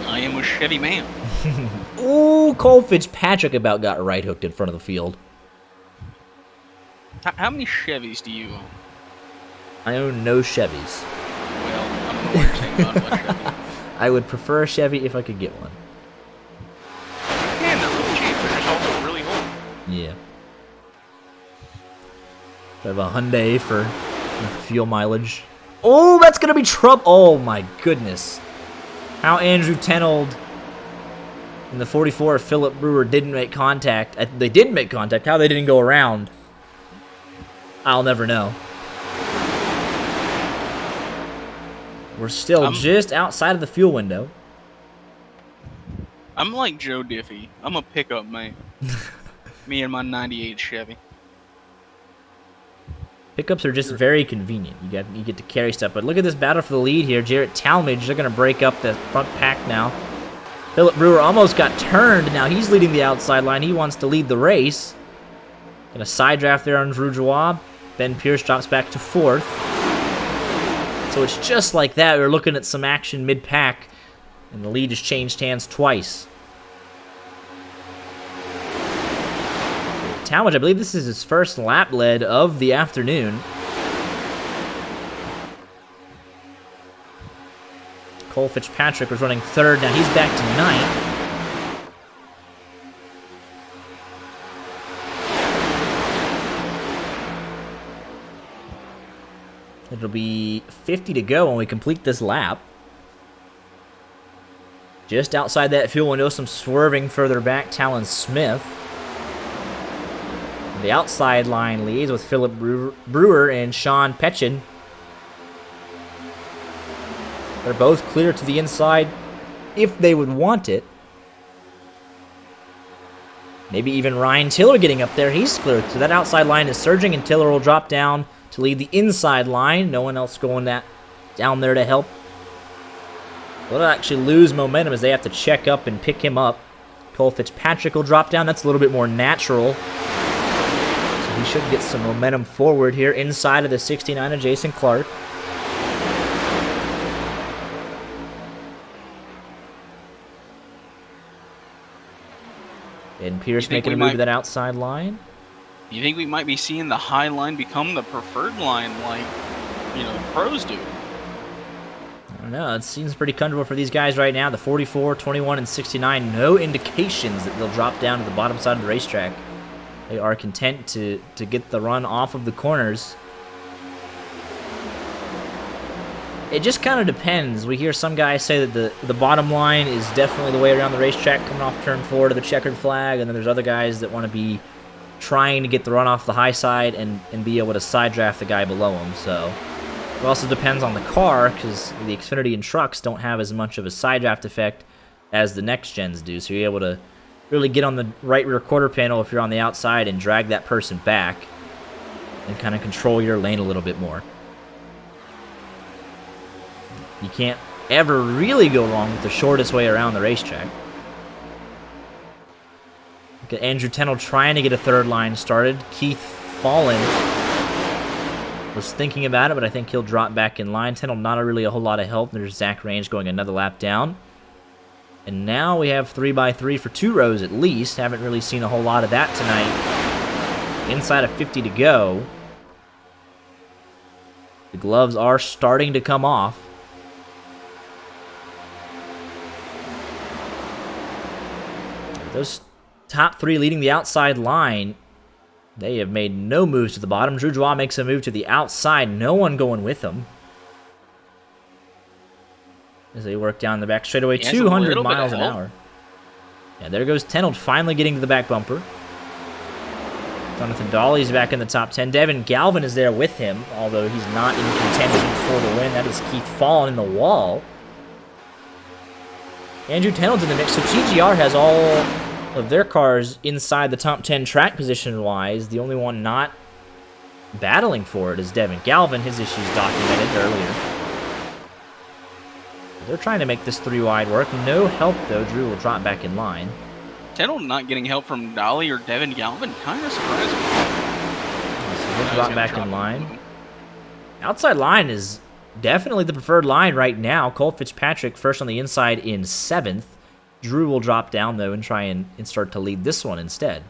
I am a Chevy man. Ooh, Cole Fitzpatrick about got right hooked in front of the field. How many Chevys do you own? I own no Chevys. Well, I don't know what you're saying about Chevy. I would prefer a Chevy if I could get one. Man, they're really cheap, but they're also really old. Yeah. I have a Hyundai for fuel mileage. Oh, that's going to be trouble. Oh, my goodness. How Andrew Tenold in the 44 Philip Brewer didn't make contact. They did make contact. How they didn't go around, I'll never know. We're still just outside of the fuel window. I'm like Joe Diffie. I'm a pickup man. Me and my 98 Chevy. Pickups are just very convenient. You get to carry stuff. But look at this battle for the lead here. Jarrett Talmadge, they're going to break up the front pack now. Philip Brewer almost got turned. Now he's leading the outside line. He wants to lead the race. Got a side draft there on Drew Jawab. Ben Pierce drops back to 4th. So it's just like that. We're looking at some action mid-pack, and the lead has changed hands twice. Talmadge, I believe this is his first lap lead of the afternoon. Cole Fitzpatrick was running 3rd. Now he's back to 9th. It'll be 50 to go when we complete this lap. Just outside that fuel window, some swerving further back, Talon Smith. The outside line leads with Philip Brewer and Sean Petchin. They're both clear to the inside if they would want it. Maybe even Ryan Tiller getting up there. He's clear. So that outside line is surging, and Tiller will drop down to lead the inside line. No one else going down there to help. They'll actually lose momentum as they have to check up and pick him up. Cole Fitzpatrick will drop down. That's a little bit more natural. He should get some momentum forward here inside of the 69 of Jason Clark. And Pierce making a move to that outside line. You think we might be seeing the high line become the preferred line like, you know, the pros do? I don't know. It seems pretty comfortable for these guys right now. The 44, 21, and 69, no indications that they'll drop down to the bottom side of the racetrack. They are content to get the run off of the corners. It just kind of depends. We hear some guys say that the bottom line is definitely the way around the racetrack, coming off turn 4 to the checkered flag, and then there's other guys that want to be trying to get the run off the high side and be able to side draft the guy below him. So it also depends on the car, because the Xfinity and trucks don't have as much of a side draft effect as the next gens do. So you're able to really get on the right rear quarter panel if you're on the outside and drag that person back. and kind of control your lane a little bit more. You can't ever really go wrong with the shortest way around the racetrack. Look at Andrew Tennell trying to get a third line started. Keith Fallen was thinking about it, but I think he'll drop back in line. Tennell not really a whole lot of help. There's Zach Range going another lap down. And now we have 3x3 for 2 rows at least. Haven't really seen a whole lot of that tonight. Inside of 50 to go. The gloves are starting to come off. Those top 3 leading the outside line, they have made no moves to the bottom. Drew Joie makes a move to the outside. No one going with him. As they work down the back straightaway, 200 miles an hour. Yeah, there goes Tennell finally getting to the back bumper. Jonathan Dolly's back in the top 10. Devin Galvin is there with him, although he's not in contention for the win. That is Keith Fallen in the wall. Andrew Tennell's in the mix, so TGR has all of their cars inside the top 10 track position-wise. The only one not battling for it is Devin Galvin. His issues documented earlier. They're trying to make this 3 wide work. No help, though. Drew will drop back in line. Tennell not getting help from Dolly or Devin Galvin, kind of surprising. So he'll drop back in line. Outside line is definitely the preferred line right now. Cole Fitzpatrick first on the inside in 7th. Drew will drop down, though, and try and start to lead this one instead.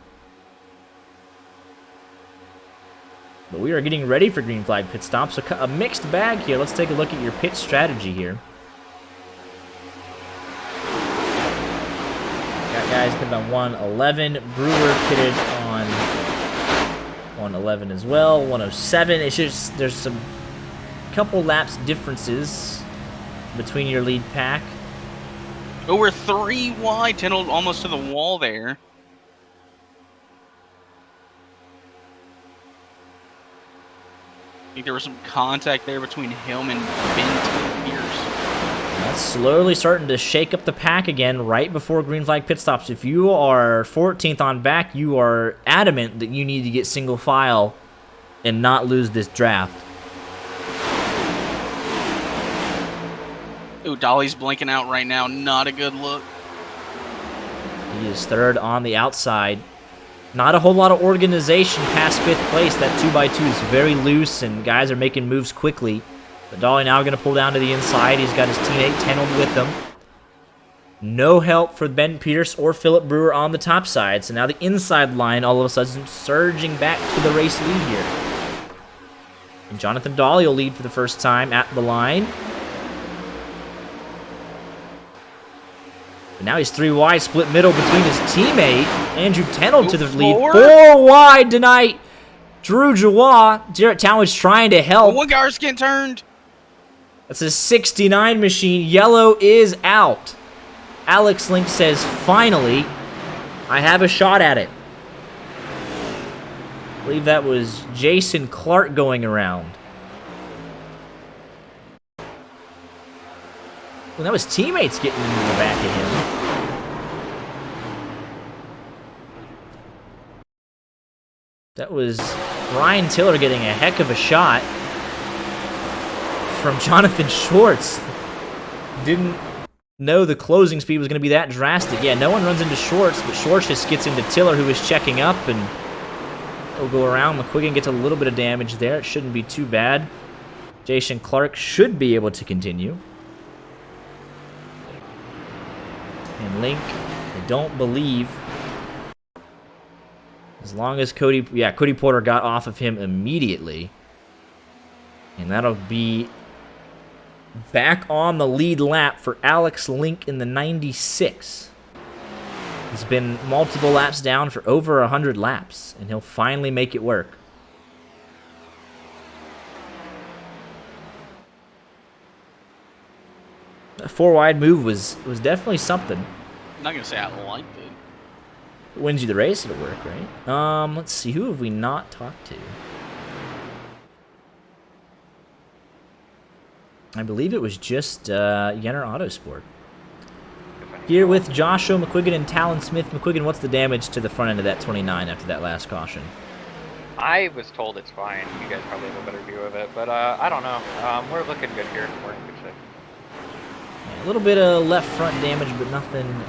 But we are getting ready for green flag pit stops. So a mixed bag here. Let's take a look at your pit strategy here. Got guys pitted on 111. Brewer pitted on 111 as well. 107. It's just there's some couple laps differences between your lead pack. Oh, we're 3 wide. Tennell almost to the wall there. I think there was some contact there between him and Ben Pierce. That's slowly starting to shake up the pack again right before green flag pit stops. If you are 14th on back, you are adamant that you need to get single file and not lose this draft. Ooh, Dolly's blinking out right now. Not a good look. He is 3rd on the outside. Not a whole lot of organization past 5th place. That 2x2 is very loose, and guys are making moves quickly. But Dolly now going to pull down to the inside. He's got his teammate Tennell with him. No help for Ben Pierce or Philip Brewer on the top side. So now the inside line all of a sudden surging back to the race lead here. And Jonathan Dolly will lead for the first time at the line. But now he's 3 wide, split middle between his teammate, Andrew Tennell, to the lead. 4 wide tonight. Drew Joie. Jarrett Talmadge trying to help. One car's getting turned. That's a 69 machine. Yellow is out. Alex Link says, finally, I have a shot at it. I believe that was Jason Clark going around. Well, that was teammates getting into the back of him. That was Ryan Tiller getting a heck of a shot from Jonathan Schwartz. Didn't know the closing speed was going to be that drastic. Yeah, no one runs into Schwartz, but Schwartz just gets into Tiller, who is checking up, and he'll go around. McQuiggan gets a little bit of damage there. It shouldn't be too bad. Jason Clark should be able to continue. And Link, I don't believe, as long as Cody Porter got off of him immediately. And that'll be back on the lead lap for Alex Link in the 96. He's been multiple laps down for over 100 laps, and he'll finally make it work. A 4 wide move was definitely something. I'm not gonna say I liked it. It wins you the race, it'll work, right? Let's see, who have we not talked to? I believe it was just Yenner Autosport. Here with Joshua McQuiggan and Talon Smith. McQuiggan, what's the damage to the front end of that 29 after that last caution? I was told it's fine. You guys probably have a better view of it, but I don't know. We're looking good here. We're in good shape. Yeah, a little bit of left front damage, but nothing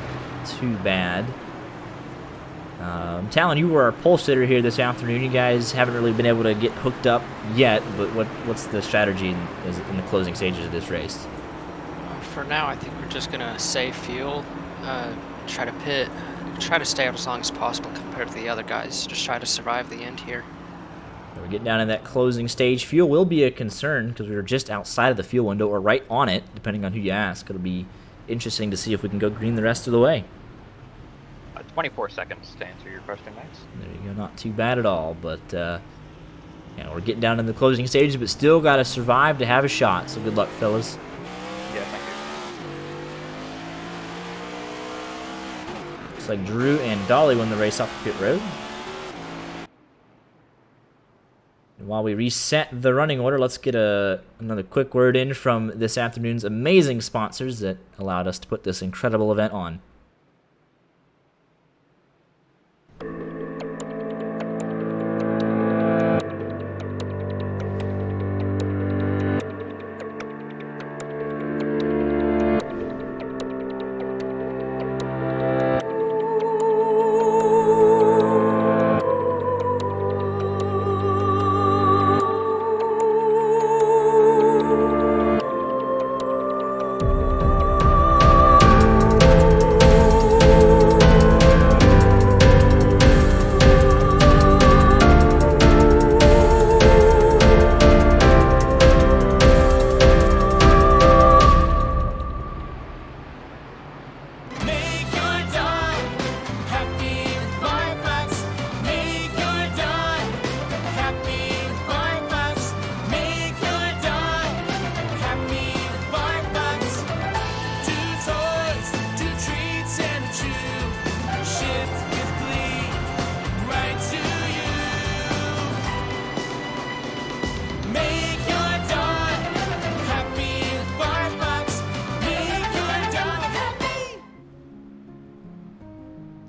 too bad. Talon, you were our pole sitter here this afternoon. You guys haven't really been able to get hooked up yet, but what's the strategy in the closing stages of this race? For now, I think we're just gonna save fuel, try to pit, try to stay out as long as possible compared to the other guys. Just try to survive the end here. We're getting down in that closing stage. Fuel will be a concern because we're just outside of the fuel window or right on it, depending on who you ask. It'll be interesting to see if we can go green the rest of the way. 24 seconds to answer your question, Max. There you go, not too bad at all, but yeah, we're getting down in the closing stages, but still got to survive to have a shot, so good luck, fellas. Yeah, thank you. Looks like Drew and Dolly won the race off the pit road. And while we reset the running order, let's get another quick word in from this afternoon's amazing sponsors that allowed us to put this incredible event on.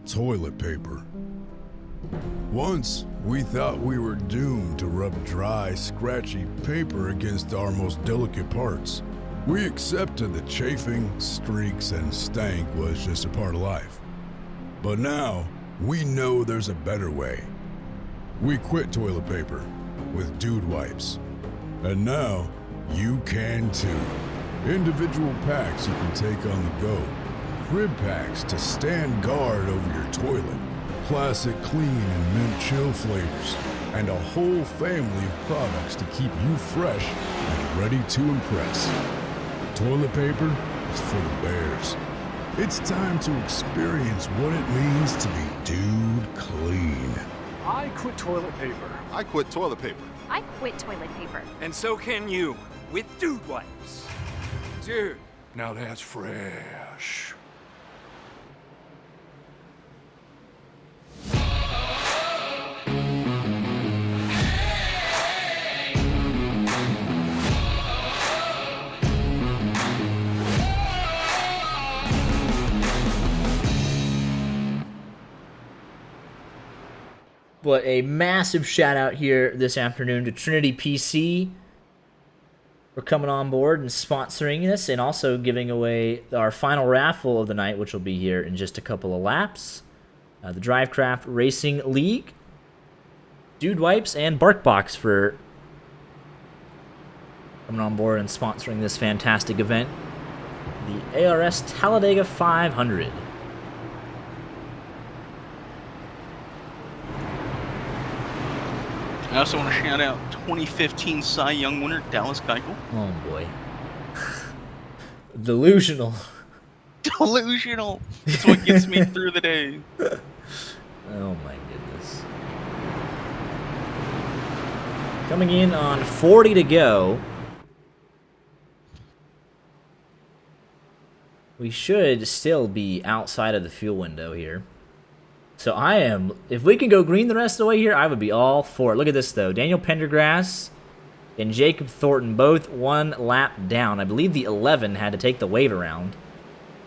Toilet paper. Once, we thought we were doomed to rub dry, scratchy paper against our most delicate parts. We accepted that chafing, streaks, and stank was just a part of life. But now, we know there's a better way. We quit toilet paper with Dude Wipes. And now, you can too. Individual packs you can take on the go. Crib packs to stand guard over your toilet. Classic clean and mint chill flavors. And a whole family of products to keep you fresh and ready to impress. Toilet paper is for the bears. It's time to experience what it means to be dude clean. I quit toilet paper. I quit toilet paper. I quit toilet paper. And so can you, with Dude Wipes. Dude, now that's fresh. But a massive shout out here this afternoon to Trinity PC for coming on board and sponsoring this and also giving away our final raffle of the night, which will be here in just a couple of laps. The Drivecraft Racing League, Dude Wipes, and BarkBox for coming on board and sponsoring this fantastic event. The ARS Talladega 500. I also want to shout out 2015 Cy Young winner Dallas Keuchel. Oh boy. Delusional. Delusional. That's what gets me through the day. Oh my goodness. Coming in on 40 to go. We should still be outside of the fuel window here. So I am, if we can go green the rest of the way here, I would be all for it. Look at this though. Daniel Pendergrass and Jacob Thornton both 1 lap down. I believe the 11 had to take the wave around.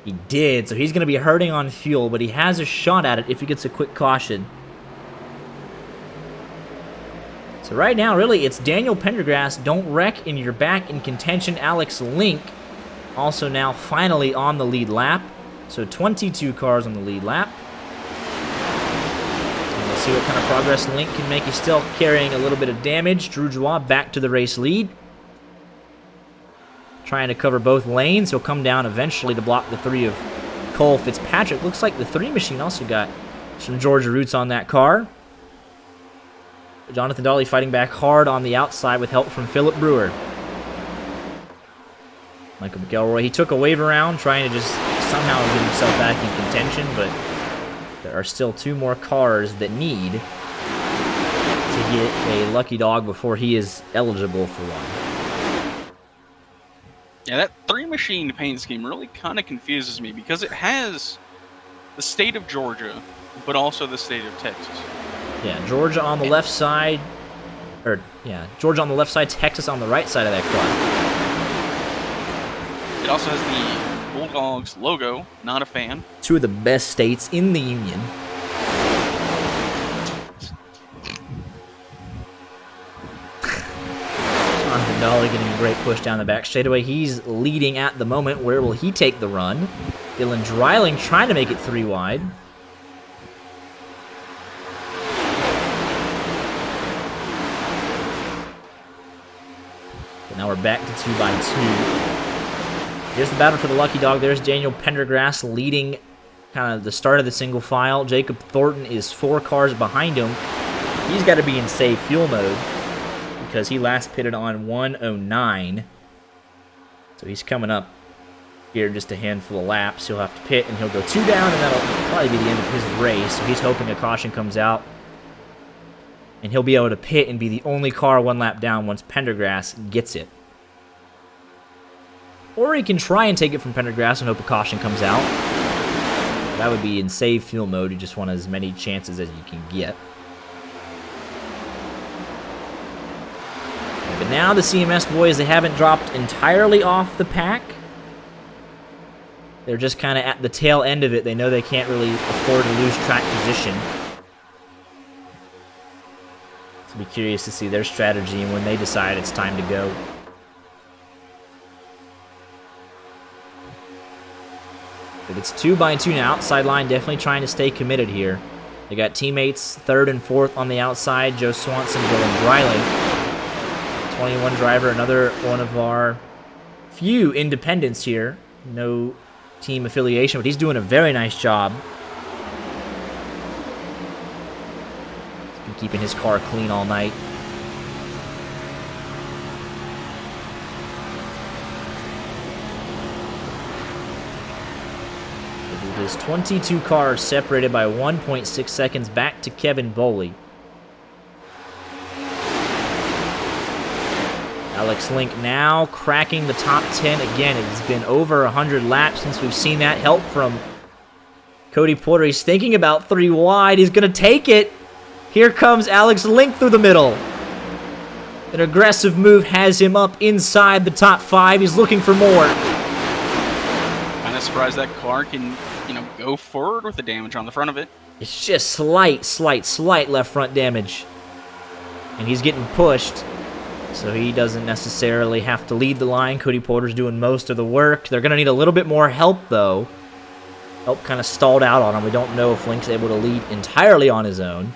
He did, so he's going to be hurting on fuel, but he has a shot at it if he gets a quick caution. So right now, really, it's Daniel Pendergrass, Don't Wreck, and you're back in contention. Alex Link also now finally on the lead lap. So 22 cars on the lead lap. And we'll see what kind of progress Link can make. He's still carrying a little bit of damage. Drew Joie back to the race lead. Trying to cover both lanes. He'll come down eventually to block the 3 of Cole Fitzpatrick. Looks like the 3 machine also got some Georgia roots on that car. Jonathan Daly fighting back hard on the outside with help from Philip Brewer. Michael McElroy, he took a wave around trying to just somehow get himself back in contention, but there are still 2 more cars that need to get a lucky dog before he is eligible for one. Yeah, that 3 machine paint scheme really kind of confuses me because it has the state of Georgia, but also the state of Texas. Yeah, Georgia on the left side, Georgia on the left side, Texas on the right side of that car. It also has the Bulldogs logo, not a fan. 2 of the best states in the union. Jonathan Dolly getting a great push down the back straightaway. He's leading at the moment. Where will he take the run? Dylan Dreiling trying to make it 3 wide. Now we're back to 2 by 2. Here's the battle for the lucky dog. There's Daniel Pendergrass leading kind of the start of the single file. Jacob Thornton is 4 cars behind him. He's got to be in save fuel mode because he last pitted on 109. So he's coming up here just a handful of laps. He'll have to pit and he'll go 2 down, and that'll probably be the end of his race. So he's hoping a caution comes out. And he'll be able to pit and be the only car 1 lap down once Pendergrass gets it. Or he can try and take it from Pendergrass and hope a caution comes out. That would be in save fuel mode. You just want as many chances as you can get. But now the CMS boys, they haven't dropped entirely off the pack. They're just kind of at the tail end of it. They know they can't really afford to lose track position. So be curious to see their strategy and when they decide it's time to go. But it's 2 by 2 now. Outside line definitely trying to stay committed here. They got teammates 3rd and 4th on the outside. Joe Swanson, Dylan Dreiling. 21 driver, another one of our few independents here. No team affiliation, but he's doing a very nice job. Keeping his car clean all night. It is 22 cars separated by 1.6 seconds back to Kevin Boley. Alex Link now cracking the top 10 again. It has been over 100 laps since we've seen that. Help from Cody Porter. He's thinking about 3 wide. He's going to take it. Here comes Alex Link through the middle. An aggressive move has him up inside the top 5. He's looking for more. Kind of surprised that car can, go forward with the damage on the front of it. It's just slight left front damage. And he's getting pushed, so he doesn't necessarily have to lead the line. Cody Porter's doing most of the work. They're going to need a little bit more help, though. Help kind of stalled out on him. We don't know if Link's able to lead entirely on his own.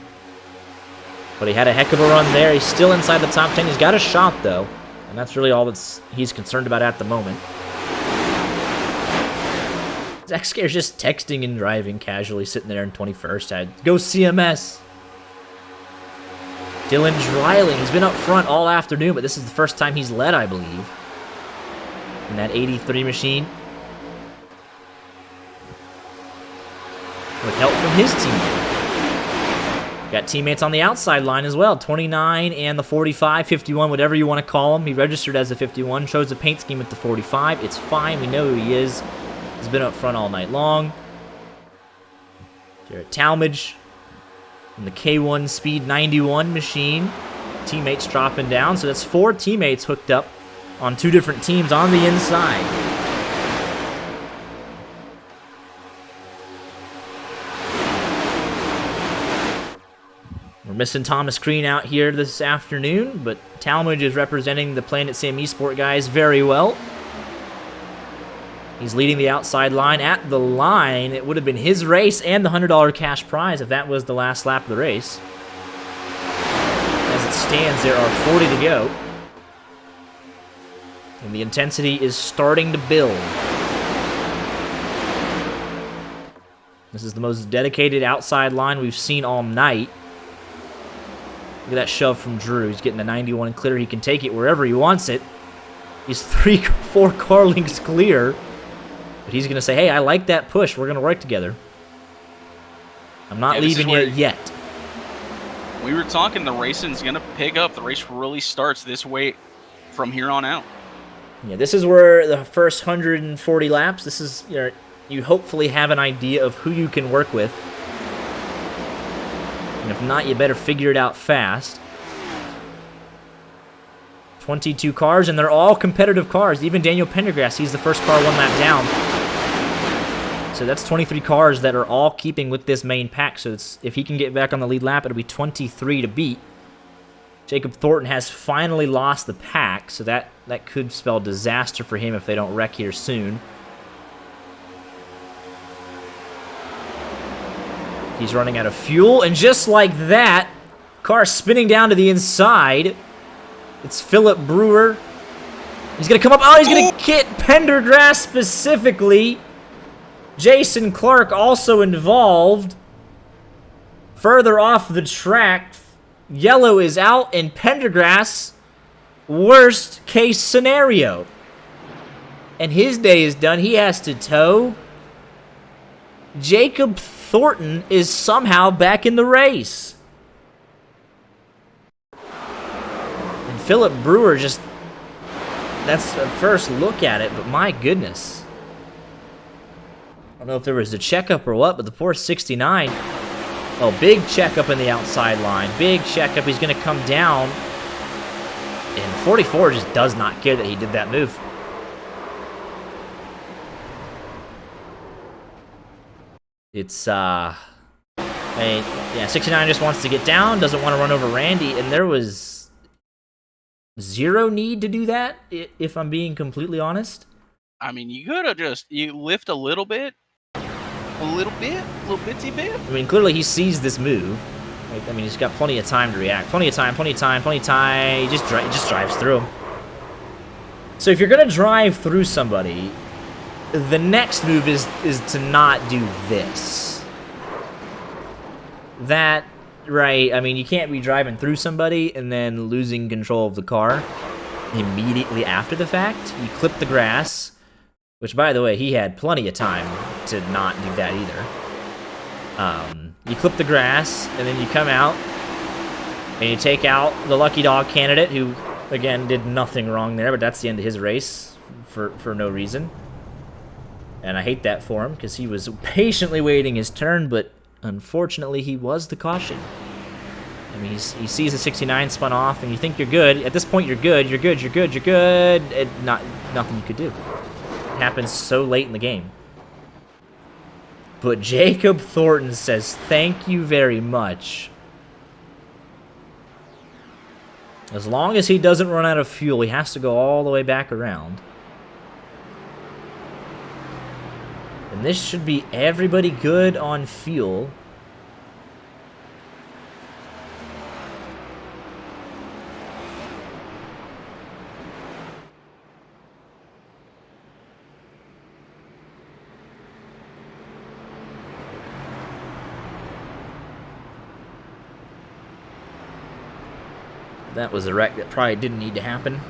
But he had a heck of a run there. He's still inside the top 10. He's got a shot, though. And that's really all he's concerned about at the moment. Zach Scare's just texting and driving casually, sitting there in 21st. Go CMS. Dylan Dreiling, he's been up front all afternoon, but this is the first time he's led, I believe. In that 83 machine. With help from his teammate. Got teammates on the outside line as well. 29 and the 45, 51, whatever you want to call him. He registered as a 51, chose a paint scheme at the 45. It's fine. We know who he is. He's been up front all night long. Jarrett Talmadge in the K1 Speed 91 machine. Teammates dropping down. So that's 4 teammates hooked up on 2 different teams on the inside. We're missing Thomas Green out here this afternoon, but Talmadge is representing the Planet Sim Esport guys very well. He's leading the outside line. At the line, it would have been his race and the $100 cash prize if that was the last lap of the race. As it stands, there are 40 to go. And the intensity is starting to build. This is the most dedicated outside line we've seen all night. Look at that shove from Drew. He's getting a 91 clear. He can take it wherever he wants it. He's 4 car lengths clear. But he's going to say, hey, I like that push. We're going to work together. I'm not leaving it yet. We were talking the racing's going to pick up. The race really starts this way from here on out. Yeah, this is where the first 140 laps, this is, you hopefully have an idea of who you can work with. And if not, you better figure it out fast. 22 cars, and they're all competitive cars. Even Daniel Pendergrass, he's the first car 1 lap down. So that's 23 cars that are all keeping with this main pack. So if he can get back on the lead lap, it'll be 23 to beat. Jacob Thornton has finally lost the pack, so that could spell disaster for him if they don't wreck here soon. He's running out of fuel, and just like that, car spinning down to the inside. It's Philip Brewer. He's going to come up. Oh, he's going to hit Pendergrass specifically. Jason Clark also involved. Further off the track, yellow is out, and Pendergrass, worst case scenario. And his day is done. He has to tow. Jacob Thornton is somehow back in the race. And Philip Brewer just... That's a first look at it, but my goodness. I don't know if there was a checkup or what, but the poor 69... Oh, big checkup in the outside line. Big checkup. He's going to come down. And 44 just does not care that he did that move. It's, yeah, 69 just wants to get down, doesn't want to run over Randy, and there was zero need to do that, if I'm being completely honest. I mean, you could have you lift a little bit, a little bitsy bit. I mean, clearly he sees this move. Like, I mean, he's got plenty of time to react. Plenty of time. He just drives through him. So if you're going to drive through somebody, the next move is to not do this. That, right, I mean, you can't be driving through somebody and then losing control of the car immediately after the fact. You clip the grass, which, by the way, he had plenty of time to not do that either. You clip the grass, and then you come out, and you take out the lucky dog candidate, who, again, did nothing wrong there, but that's the end of his race for no reason. And I hate that for him, because he was patiently waiting his turn, but unfortunately he was the caution. I mean, he sees the 69 spun off, and you think you're good. At this point, you're good. And nothing you could do. It happens so late in the game. But Jacob Thornton says, thank you very much. As long as he doesn't run out of fuel, he has to go all the way back around. And this should be everybody good on fuel. That was a wreck that probably didn't need to happen.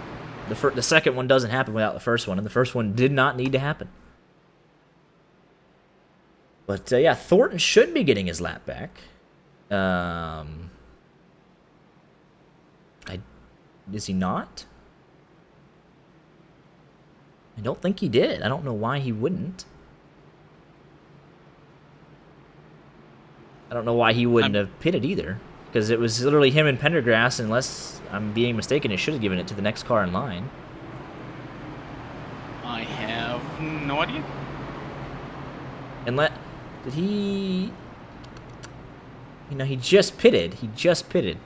The second one doesn't happen without the first one, and the first one did not need to happen. But, yeah, Thornton should be getting his lap back. Is he not? I don't think he did. I don't know why he wouldn't. I don't know why he wouldn't have pitted either. Because it was literally him and Pendergrass, unless I'm being mistaken, it should have given it to the next car in line. I have no idea. And did he You know, he just pitted. He just pitted.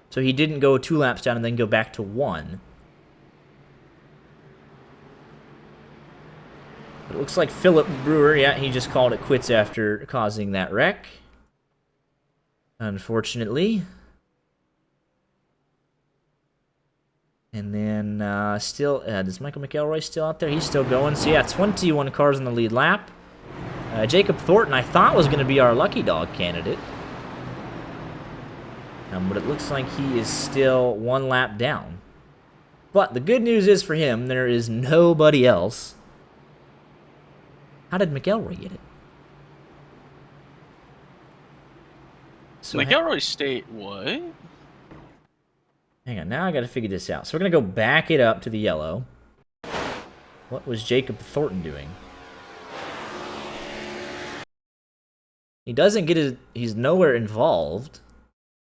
So he didn't go 2 laps down and then go back to 1. But it looks like Philip Brewer, yeah, he just called it quits after causing that wreck. Unfortunately. And then still, is Michael McElroy still out there? He's still going. So yeah, 21 cars in the lead lap. Jacob Thornton, I thought was going to be our lucky dog candidate. But it looks like he is still 1 lap down. But the good news is for him, there is nobody else. How did McElroy get it? So McElroy State, what? Hang on, now I gotta figure this out. So we're gonna go back it up to the yellow. What was Jacob Thornton doing? He doesn't get his... He's nowhere involved.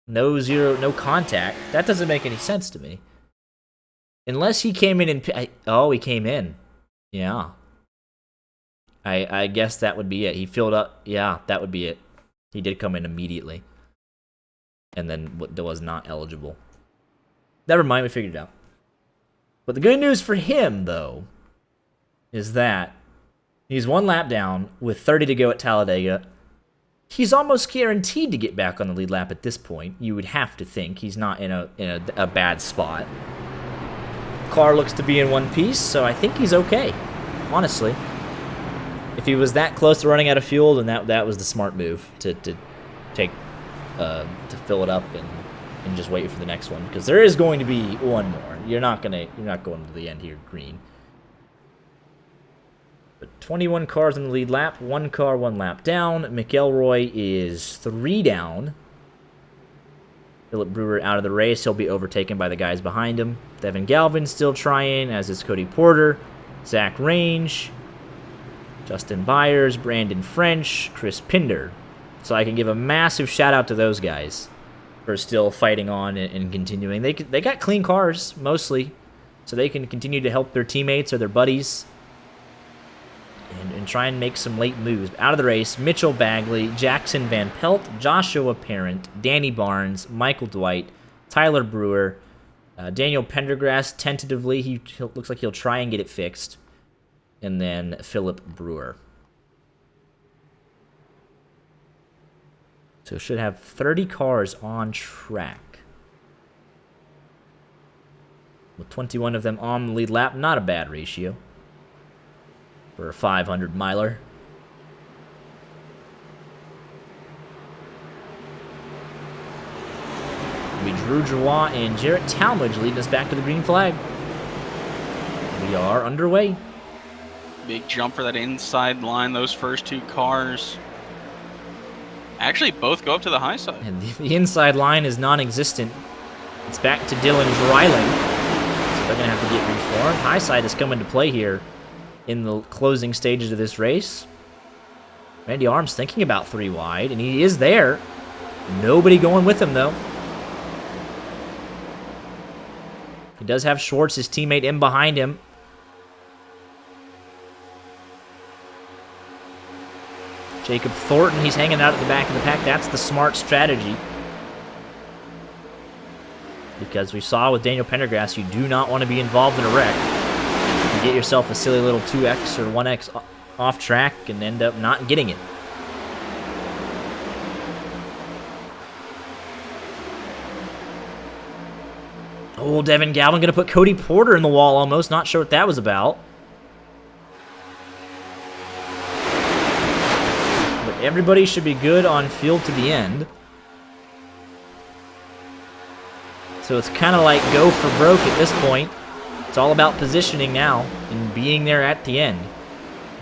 No contact. That doesn't make any sense to me. Unless he came in and... Oh, he came in. Yeah. I guess that would be it. He filled up... Yeah, that would be it. He did come in immediately. And then was not eligible. Never mind, we figured it out. But the good news for him, though, is that he's 1 lap down with 30 to go at Talladega. He's almost guaranteed to get back on the lead lap at this point. You would have to think. He's not in a bad spot. Car looks to be in one piece, so I think he's okay. Honestly. If he was that close to running out of fuel, then that was the smart move to take to fill it up and just wait for the next one, because there is going to be one more. You're not going to the end here green. But 21 cars in the lead lap, 1 car 1 lap down. McElroy is 3 down. Philip Brewer out of the race. He'll be overtaken by the guys behind him. Devin Galvin still trying, as is Cody Porter, Zach Range, Justin Byers, Brandon French, Chris Pinder. So I can give a massive shout out to those guys for still fighting on and continuing. They got clean cars, mostly, so they can continue to help their teammates or their buddies and try and make some late moves. Out of the race, Mitchell Bagley, Jackson Van Pelt, Joshua Parent, Danny Barnes, Michael Dwight, Tyler Brewer, Daniel Pendergrass, tentatively. He looks like he'll try and get it fixed. And then Philip Brewer. So should have 30 cars on track. With 21 of them on the lead lap. Not a bad ratio for a 500 miler. It'll be Drew Giroir and Jarrett Talmadge leading us back to the green flag. We are underway. Big jump for that inside line, those first 2 cars. Actually, both go up to the high side. And the inside line is non-existent. It's back to Dylan Dreiling. So they're going to have to get reformed. High side has come into play here in the closing stages of this race. Randy Arms thinking about 3 wide, and he is there. Nobody going with him, though. He does have Schwartz, his teammate, in behind him. Jacob Thornton, he's hanging out at the back of the pack. That's the smart strategy. Because we saw with Daniel Pendergrass, you do not want to be involved in a wreck. You get yourself a silly little 2X or 1X off track and end up not getting it. Oh, Devin Galvin going to put Cody Porter in the wall almost. Not sure what that was about. Everybody should be good on fuel to the end. So it's kind of like go for broke at this point. It's all about positioning now and being there at the end.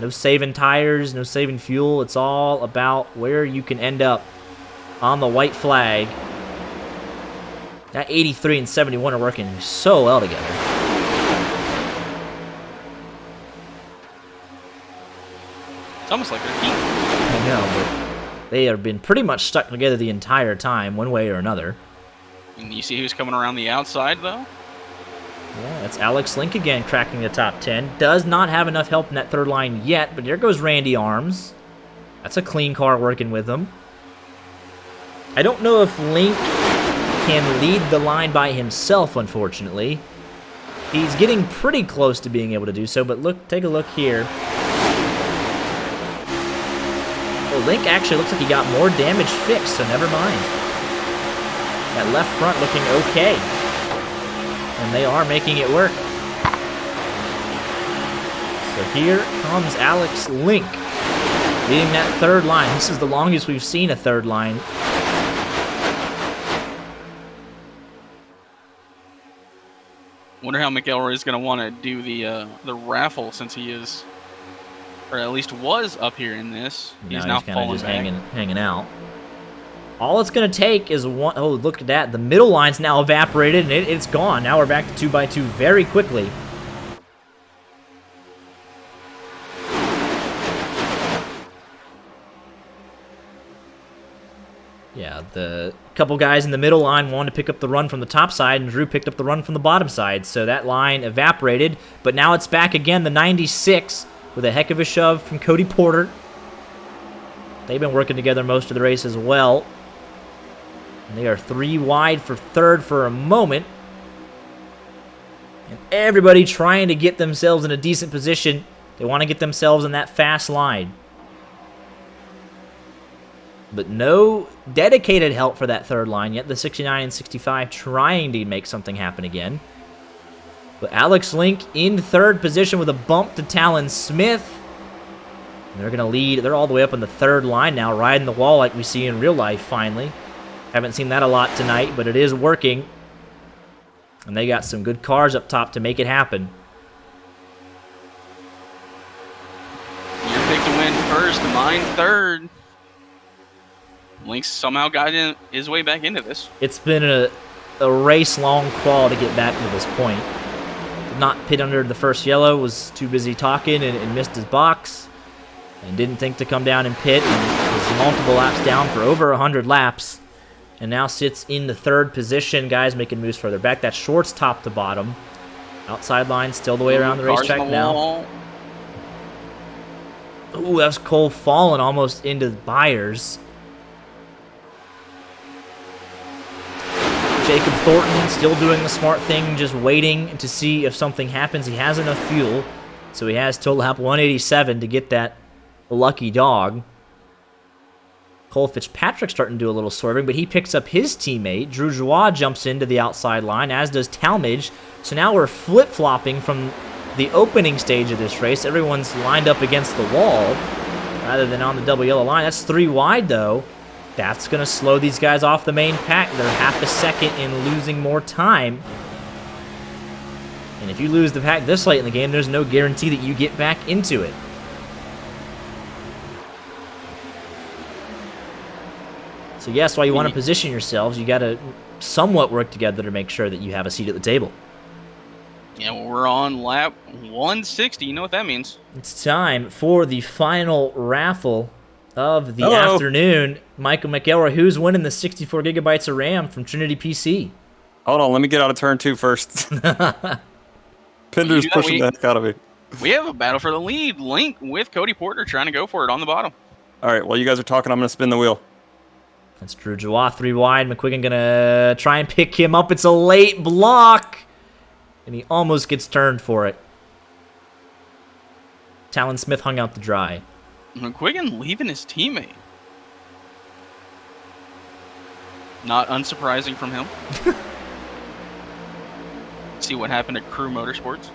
No saving tires, no saving fuel. It's all about where you can end up on the white flag. That 83 and 71 are working so well together. It's almost like they're heat. I know, but they have been pretty much stuck together the entire time, one way or another. And you see who's coming around the outside, though? Yeah, that's Alex Link again, cracking the top 10. Does not have enough help in that third line yet, but there goes Randy Arms. That's a clean car working with him. I don't know if Link can lead the line by himself, unfortunately. He's getting pretty close to being able to do so, but take a look here. Well, Link actually looks like he got more damage fixed, so never mind. That left front looking okay. And they are making it work. So here comes Alex Link, leading that third line. This is the longest we've seen a third line. Wonder how McElroy is going to want to do the raffle since he is, or at least was up here in this. He's now kind of falling just back. hanging out. All it's going to take is one. Oh, look at that. The middle line's now evaporated, and it's gone. Now we're back to 2x2 very quickly. Yeah, the couple guys in the middle line wanted to pick up the run from the top side, and Drew picked up the run from the bottom side. So that line evaporated, but now it's back again, the 96, with a heck of a shove from Cody Porter. They've been working together most of the race as well. And they are 3 wide for third for a moment. And everybody trying to get themselves in a decent position. They want to get themselves in that fast line. But no dedicated help for that third line yet. The 69 and 65 trying to make something happen again. But Alex Link in third position with a bump to Talon Smith. And they're going to lead. They're all the way up on the third line now, riding the wall like we see in real life finally. Haven't seen that a lot tonight, but it is working. And they got some good cars up top to make it happen. Your pick to win first, mine third. Link's somehow got his way back into this. It's been a race-long crawl to get back to this point. Did not pit under the first yellow, was too busy talking and missed his box. And didn't think to come down and pit. And was multiple laps down for over 100 laps. And now sits in the third position. Guys making moves further back. That short's top to bottom. Outside line still the way around the racetrack now. Ooh, that's Cole falling almost into Byers. Jacob Thornton still doing the smart thing, just waiting to see if something happens. He has enough fuel, so he has till lap 187 to get that lucky dog. Cole Fitzpatrick starting to do a little swerving, but he picks up his teammate. Drew Joie jumps into the outside line, as does Talmadge. So now we're flip-flopping from the opening stage of this race. Everyone's lined up against the wall rather than on the double yellow line. That's 3 wide, though. That's going to slow these guys off the main pack. They're half a second in losing more time. And if you lose the pack this late in the game, there's no guarantee that you get back into it. So yes, while you want to position yourselves, you got to somewhat work together to make sure that you have a seat at the table. Yeah, well, we're on lap 160. You know what that means. It's time for the final raffle of the afternoon. Michael McElroy, who's winning the 64 gigabytes of RAM from Trinity PC? Hold on, let me get out of turn 2 first. Pinder's pushing the heck out of me. We have a battle for the lead. Link with Cody Porter trying to go for it on the bottom. All right, while you guys are talking, I'm going to spin the wheel. That's Drew Joie, 3 wide. McQuiggan going to try and pick him up. It's a late block, and he almost gets turned for it. Talon Smith hung out to dry. McQuiggan leaving his teammate. Not unsurprising from him. See what happened to Crew Motorsports.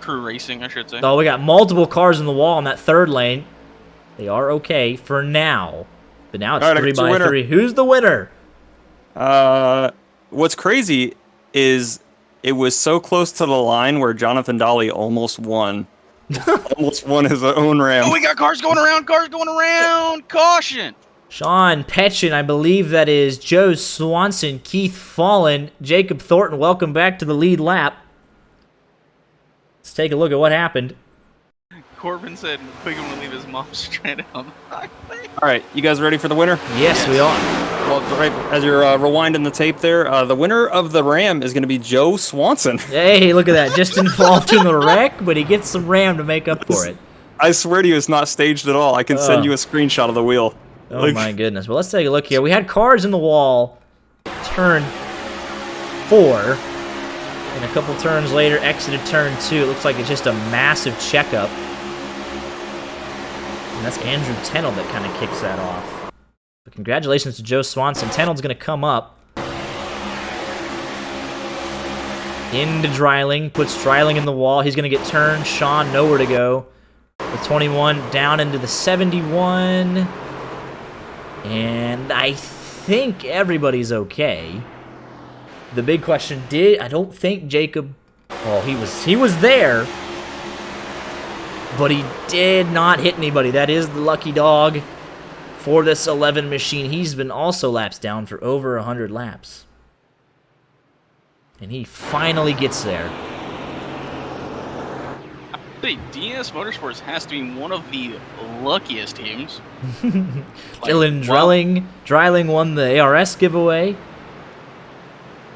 Crew Racing, I should say. Oh, we got multiple cars in the wall in that third lane. They are okay for now. But now it's 3x3. Who's the winner? What's crazy is it was so close to the line where Jonathan Dolly almost won. Almost won his own Ram. Oh, we got cars going around, Caution! Sean Petchin, I believe that is Joe Swanson, Keith Fallen, Jacob Thornton. Welcome back to the lead lap. Let's take a look at what happened. Corbin said McQuiggan will leave his mom stranded on the highway. All right, you guys ready for the winner? Yes, we are. Well, right, as you're rewinding the tape there, the winner of the Ram is going to be Joe Swanson. Hey, look at that. Just involved in the wreck, but he gets some Ram to make up for it. I swear to you, it's not staged at all. I can send you a screenshot of the wheel. Oh my goodness. Well, let's take a look here. We had cars in the wall. Turn 4. And a couple turns later, exited turn 2. It looks like it's just a massive checkup. And that's Andrew Tenold that kind of kicks that off. But congratulations to Joe Swanson. Tenold's going to come up. Into Dreiling. Puts Dreiling in the wall. He's going to get turned. Sean, nowhere to go. The 21 down into the 71. And I think everybody's okay. The big question I don't think Jacob, oh, he was there, but he did not hit anybody. That is the lucky dog for this 11 machine. He's been also laps down for over 100 laps. And he finally gets there. I think DS Motorsports has to be one of the luckiest teams. Dylan Dreiling won the ARS giveaway.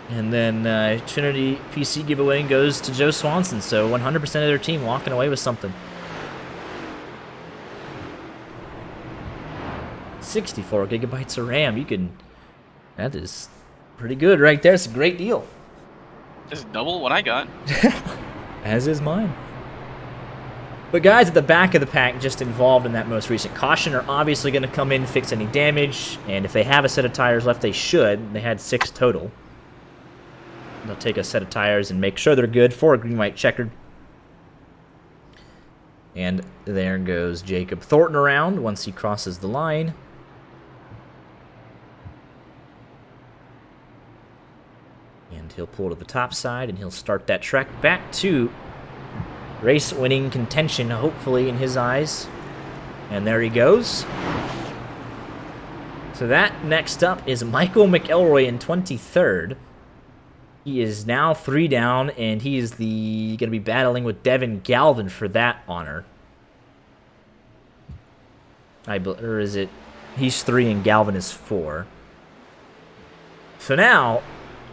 And then Trinity PC giveaway goes to Joe Swanson. So 100% of their team walking away with something. 64 gigabytes of RAM. That is pretty good right there. It's a great deal. Just double what I got. As is mine. But guys at the back of the pack just involved in that most recent caution are obviously going to come in, fix any damage. And if they have a set of tires left, they should. They had 6 total. They'll take a set of tires and make sure they're good for a green-white checkered. And there goes Jacob Thornton around once he crosses the line. And he'll pull to the top side and he'll start that track back to race-winning contention, hopefully, in his eyes. And there he goes. So that next up is Michael McElroy in 23rd. He is now 3 down, and he is going to be battling with Devin Galvin for that honor. Or is it? He's 3 and Galvin is 4. So now,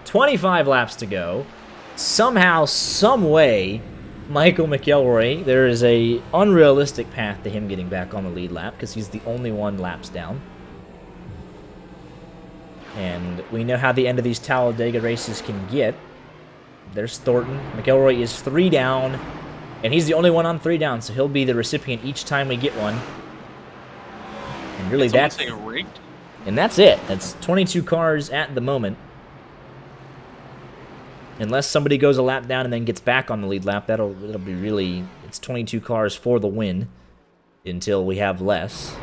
25 laps to go. Somehow, some way, Michael McElroy, there is a unrealistic path to him getting back on the lead lap because he's the only one laps down. And we know how the end of these Talladega races can get. There's Thornton. McElroy is 3 down, and he's the only one on 3 down, so he'll be the recipient each time we get one. And really, that's rigged. And that's it. That's 22 cars at the moment. Unless somebody goes a lap down and then gets back on the lead lap, it'll be really, it's 22 cars for the win until we have less.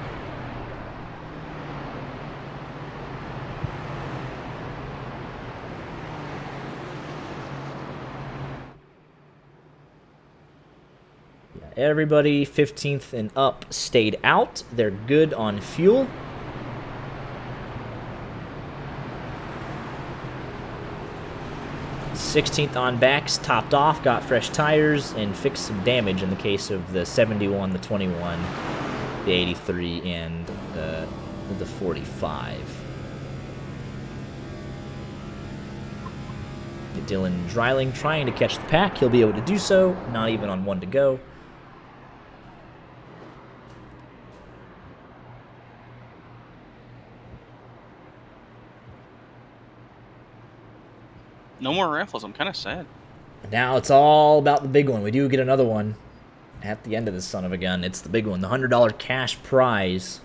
Everybody 15th and up stayed out. They're good on fuel. '16th on backs, topped off, got fresh tires, and fixed some damage in the case of the 71, the 21, the 83, and the 45. Dylan Dreiling trying to catch the pack. He'll be able to do so. Not even on 1 to go. No more raffles. I'm kind of sad. Now it's all about the big one. We do get another one at the end of this son of a gun. It's the big one, the $100 cash prize.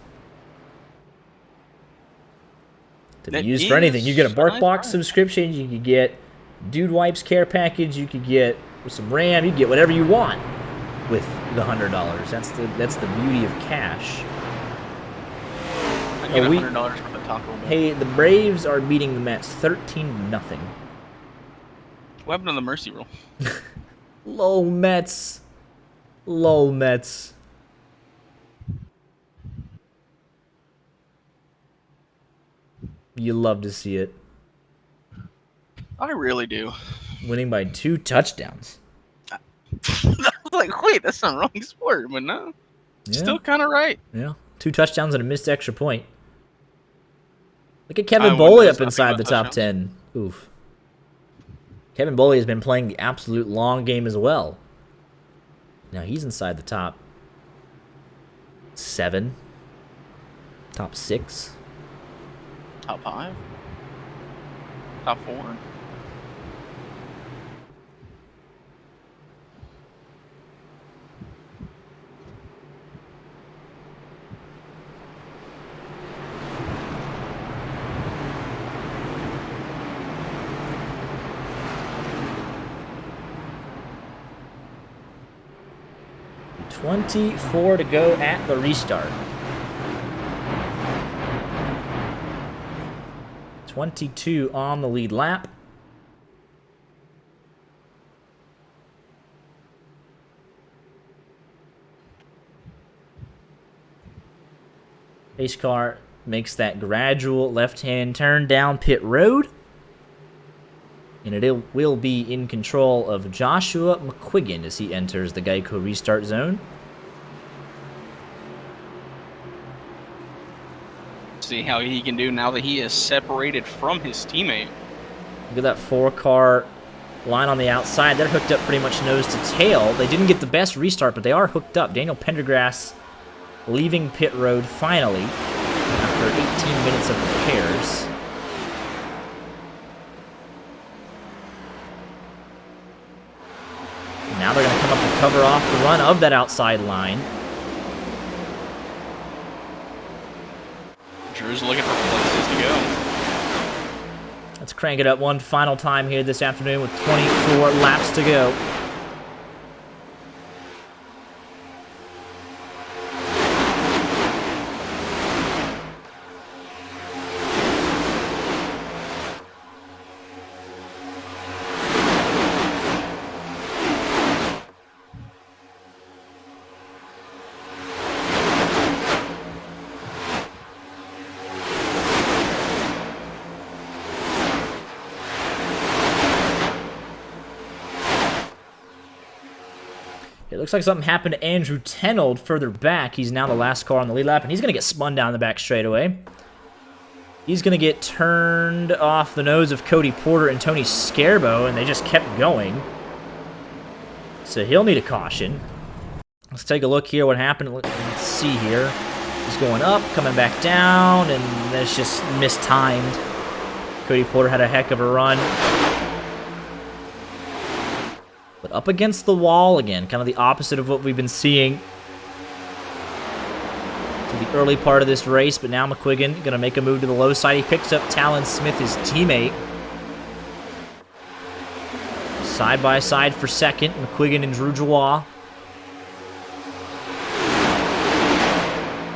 To be used for anything. You get a BarkBox subscription. You could get Dude Wipes care package. You could get some RAM. You could get whatever you want with the $100. That's the beauty of cash. I get $100 from the Taco Bell. Hey, the Braves are beating the Mets 13-0. What happened to the mercy rule? Lol Mets. Lol Mets. You love to see it. I really do. Winning by 2 touchdowns. I was like, wait, that's not wrong sport, but no. Yeah. Still kind of right. Yeah. 2 touchdowns and a missed extra point. Look at Kevin Boley up inside the top 10. Oof. Kevin Boley has been playing the absolute long game as well. Now he's inside the top 7. Top 6. Top 5? Top 4? .24 to go at the restart. 22 on the lead lap. Pace car makes that gradual left-hand turn down pit road. And it will be in control of Joshua McQuiggan as he enters the Geico restart zone. See how he can do now that he is separated from his teammate. Look at that 4-car line on the outside. They're hooked up pretty much nose to tail. They didn't get the best restart, but they are hooked up. Daniel Pendergrass leaving pit road finally after 18 minutes of repairs. Now they're going to come up and cover off the run of that outside line. Drew's looking for places to go. Let's crank it up one final time here this afternoon with 24 laps to go. It looks like something happened to Andrew Tenold further back. He's now the last car on the lead lap, and he's going to get spun down the back straightaway. He's going to get turned off the nose of Cody Porter and Tony Scarbo, and they just kept going. So he'll need a caution. Let's take a look here what happened. Let's see here. He's going up, coming back down, and that's just mistimed. Cody Porter had a heck of a run. But up against the wall again, kind of the opposite of what we've been seeing to the early part of this race. But now McQuiggan going to make a move to the low side. He picks up Talon Smith, his teammate. Side by side for second, McQuiggan and Drew Joie.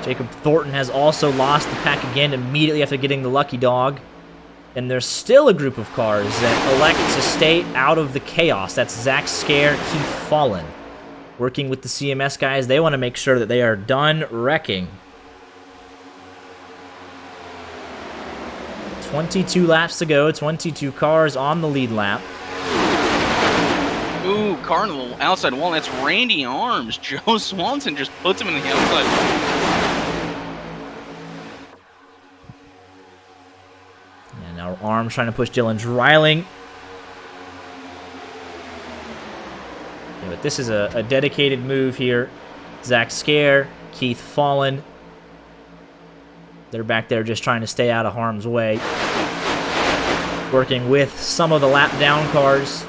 Jacob Thornton has also lost the pack again immediately after getting the lucky dog. And there's still a group of cars that elect to stay out of the chaos. That's Zach Scare, Keith Fallen. Working with the CMS guys, they want to make sure that they are done wrecking. 22 laps to go, 22 cars on the lead lap. Ooh, car on the outside wall. That's Randy Arms. Joe Swanson just puts him in the outside. And now Arms trying to push Dylan Dreiling. Yeah, but this is a dedicated move here. Zach Scare, Keith Fallen. They're back there just trying to stay out of harm's way. Working with some of the lap down cars.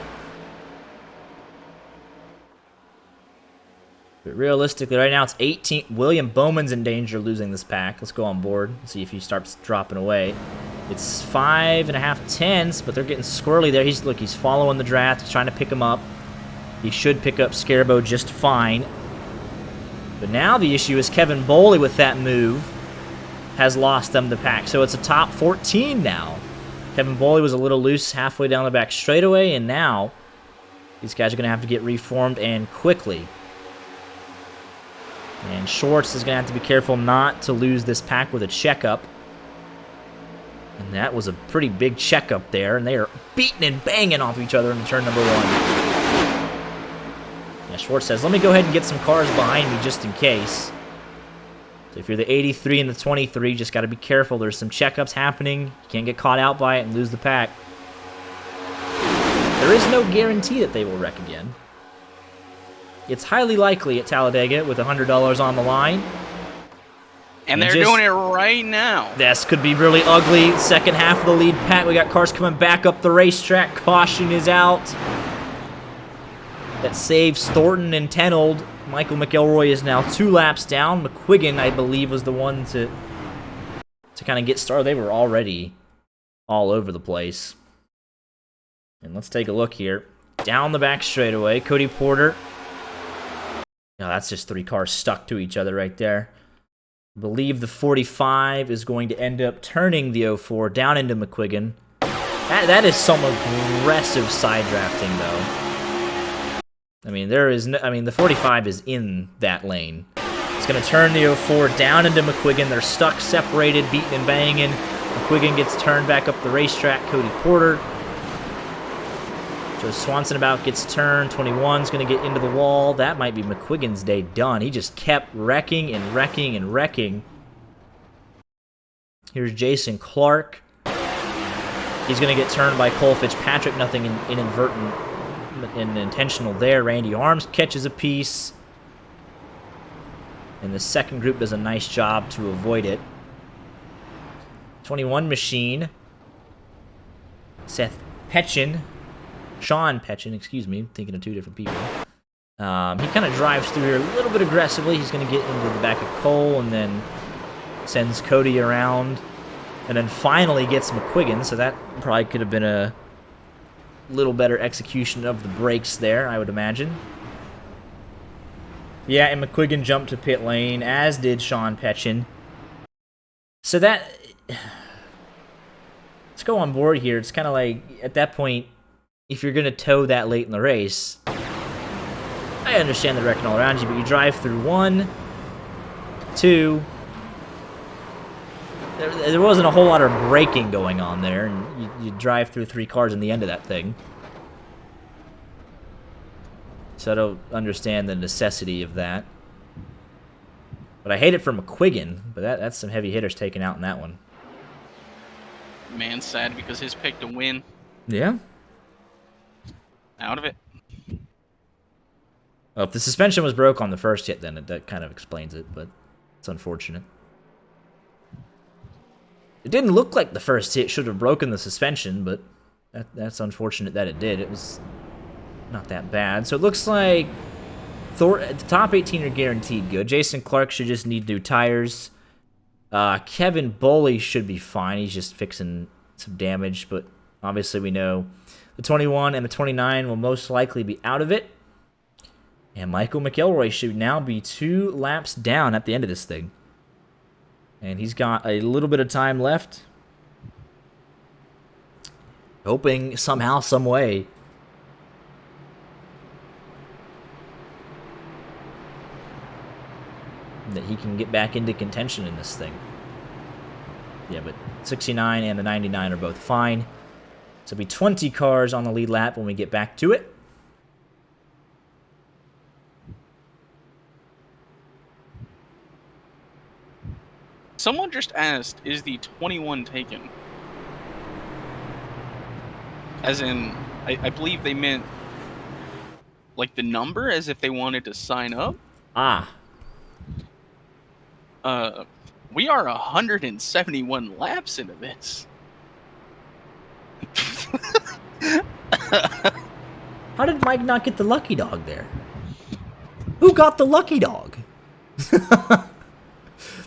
But realistically, right now it's 18. William Bowman's in danger of losing this pack. Let's go on board and see if he starts dropping away. It's 5.5 tenths, but they're getting squirrely there. He's following the draft. He's trying to pick him up. He should pick up Scarbo just fine. But now the issue is Kevin Boley with that move has lost them the pack. So it's a top 14 now. Kevin Boley was a little loose halfway down the back straightaway, and now these guys are going to have to get reformed and quickly. And Schwartz is going to have to be careful not to lose this pack with a checkup. And that was a pretty big checkup there, and they are beating and banging off each other in turn number 1. Yeah, Schwartz says, let me go ahead and get some cars behind me just in case. So if you're the 83 and the 23, just got to be careful. There's some checkups happening. You can't get caught out by it and lose the pack. There is no guarantee that they will wreck again. It's highly likely at Talladega with $100 on the line. And they're doing it right now. This could be really ugly. Second half of the lead, Pat. We got cars coming back up the racetrack. Caution is out. That saves Thornton and Tenold. Michael McElroy is now 2 laps down. McQuiggan, I believe, was the one to kind of get started. They were already all over the place. And let's take a look here. Down the back straightaway, Cody Porter. No, that's just 3 cars stuck to each other right there. I believe the 45 is going to end up turning the 04 down into McQuiggan. That is some aggressive side drafting, though. I mean, the 45 is in that lane. It's going to turn the 04 down into McQuiggan. They're stuck, separated, beating and banging. McQuiggan gets turned back up the racetrack. Cody Porter. Joe Swanson about gets turned. 21's going to get into the wall. That might be McQuiggan's day done. He just kept wrecking and wrecking and wrecking. Here's Jason Clark. He's going to get turned by Cole Fitzpatrick. Nothing inadvertent and intentional there. Randy Arms catches a piece. And the second group does a nice job to avoid it. 21 machine. Seth Petchin. Sean Petchin, excuse me. I'm thinking of 2 different people. He kind of drives through here a little bit aggressively. He's going to get into the back of Cole and then sends Cody around. And then finally gets McQuiggan, so that probably could have been a little better execution of the brakes there, I would imagine. Yeah, and McQuiggan jumped to pit lane, as did Sean Petchin. So that... Let's go on board here. It's kind of like, at that point, if you're going to tow that late in the race, I understand the wrecking all around you, but you drive through 1, 2... There wasn't a whole lot of braking going on there, and you drive through 3 cars in the end of that thing. So I don't understand the necessity of that. But I hate it for McQuiggan, but that's some heavy hitters taken out in that one. Man's sad because his pick to win. Yeah. Out of it. Well, if the suspension was broke on the first hit, then that kind of explains it, but it's unfortunate. It didn't look like the first hit should have broken the suspension, but that's unfortunate that it did. It was not that bad. So it looks like the top 18 are guaranteed good. Jason Clark should just need new tires. Kevin Boley should be fine. He's just fixing some damage, but obviously we know the 21 and the 29 will most likely be out of it. And Michael McElroy should now be 2 laps down at the end of this thing. And he's got a little bit of time left. Hoping somehow, some way, that he can get back into contention in this thing. Yeah, but 69 and the 99 are both fine. So it'll be 20 cars on the lead lap when we get back to it. Someone just asked, is the 21 taken? As in, I believe they meant like the number, as if they wanted to sign up. Ah. We are 171 laps into this. How did Mike not get the lucky dog there? Who got the lucky dog?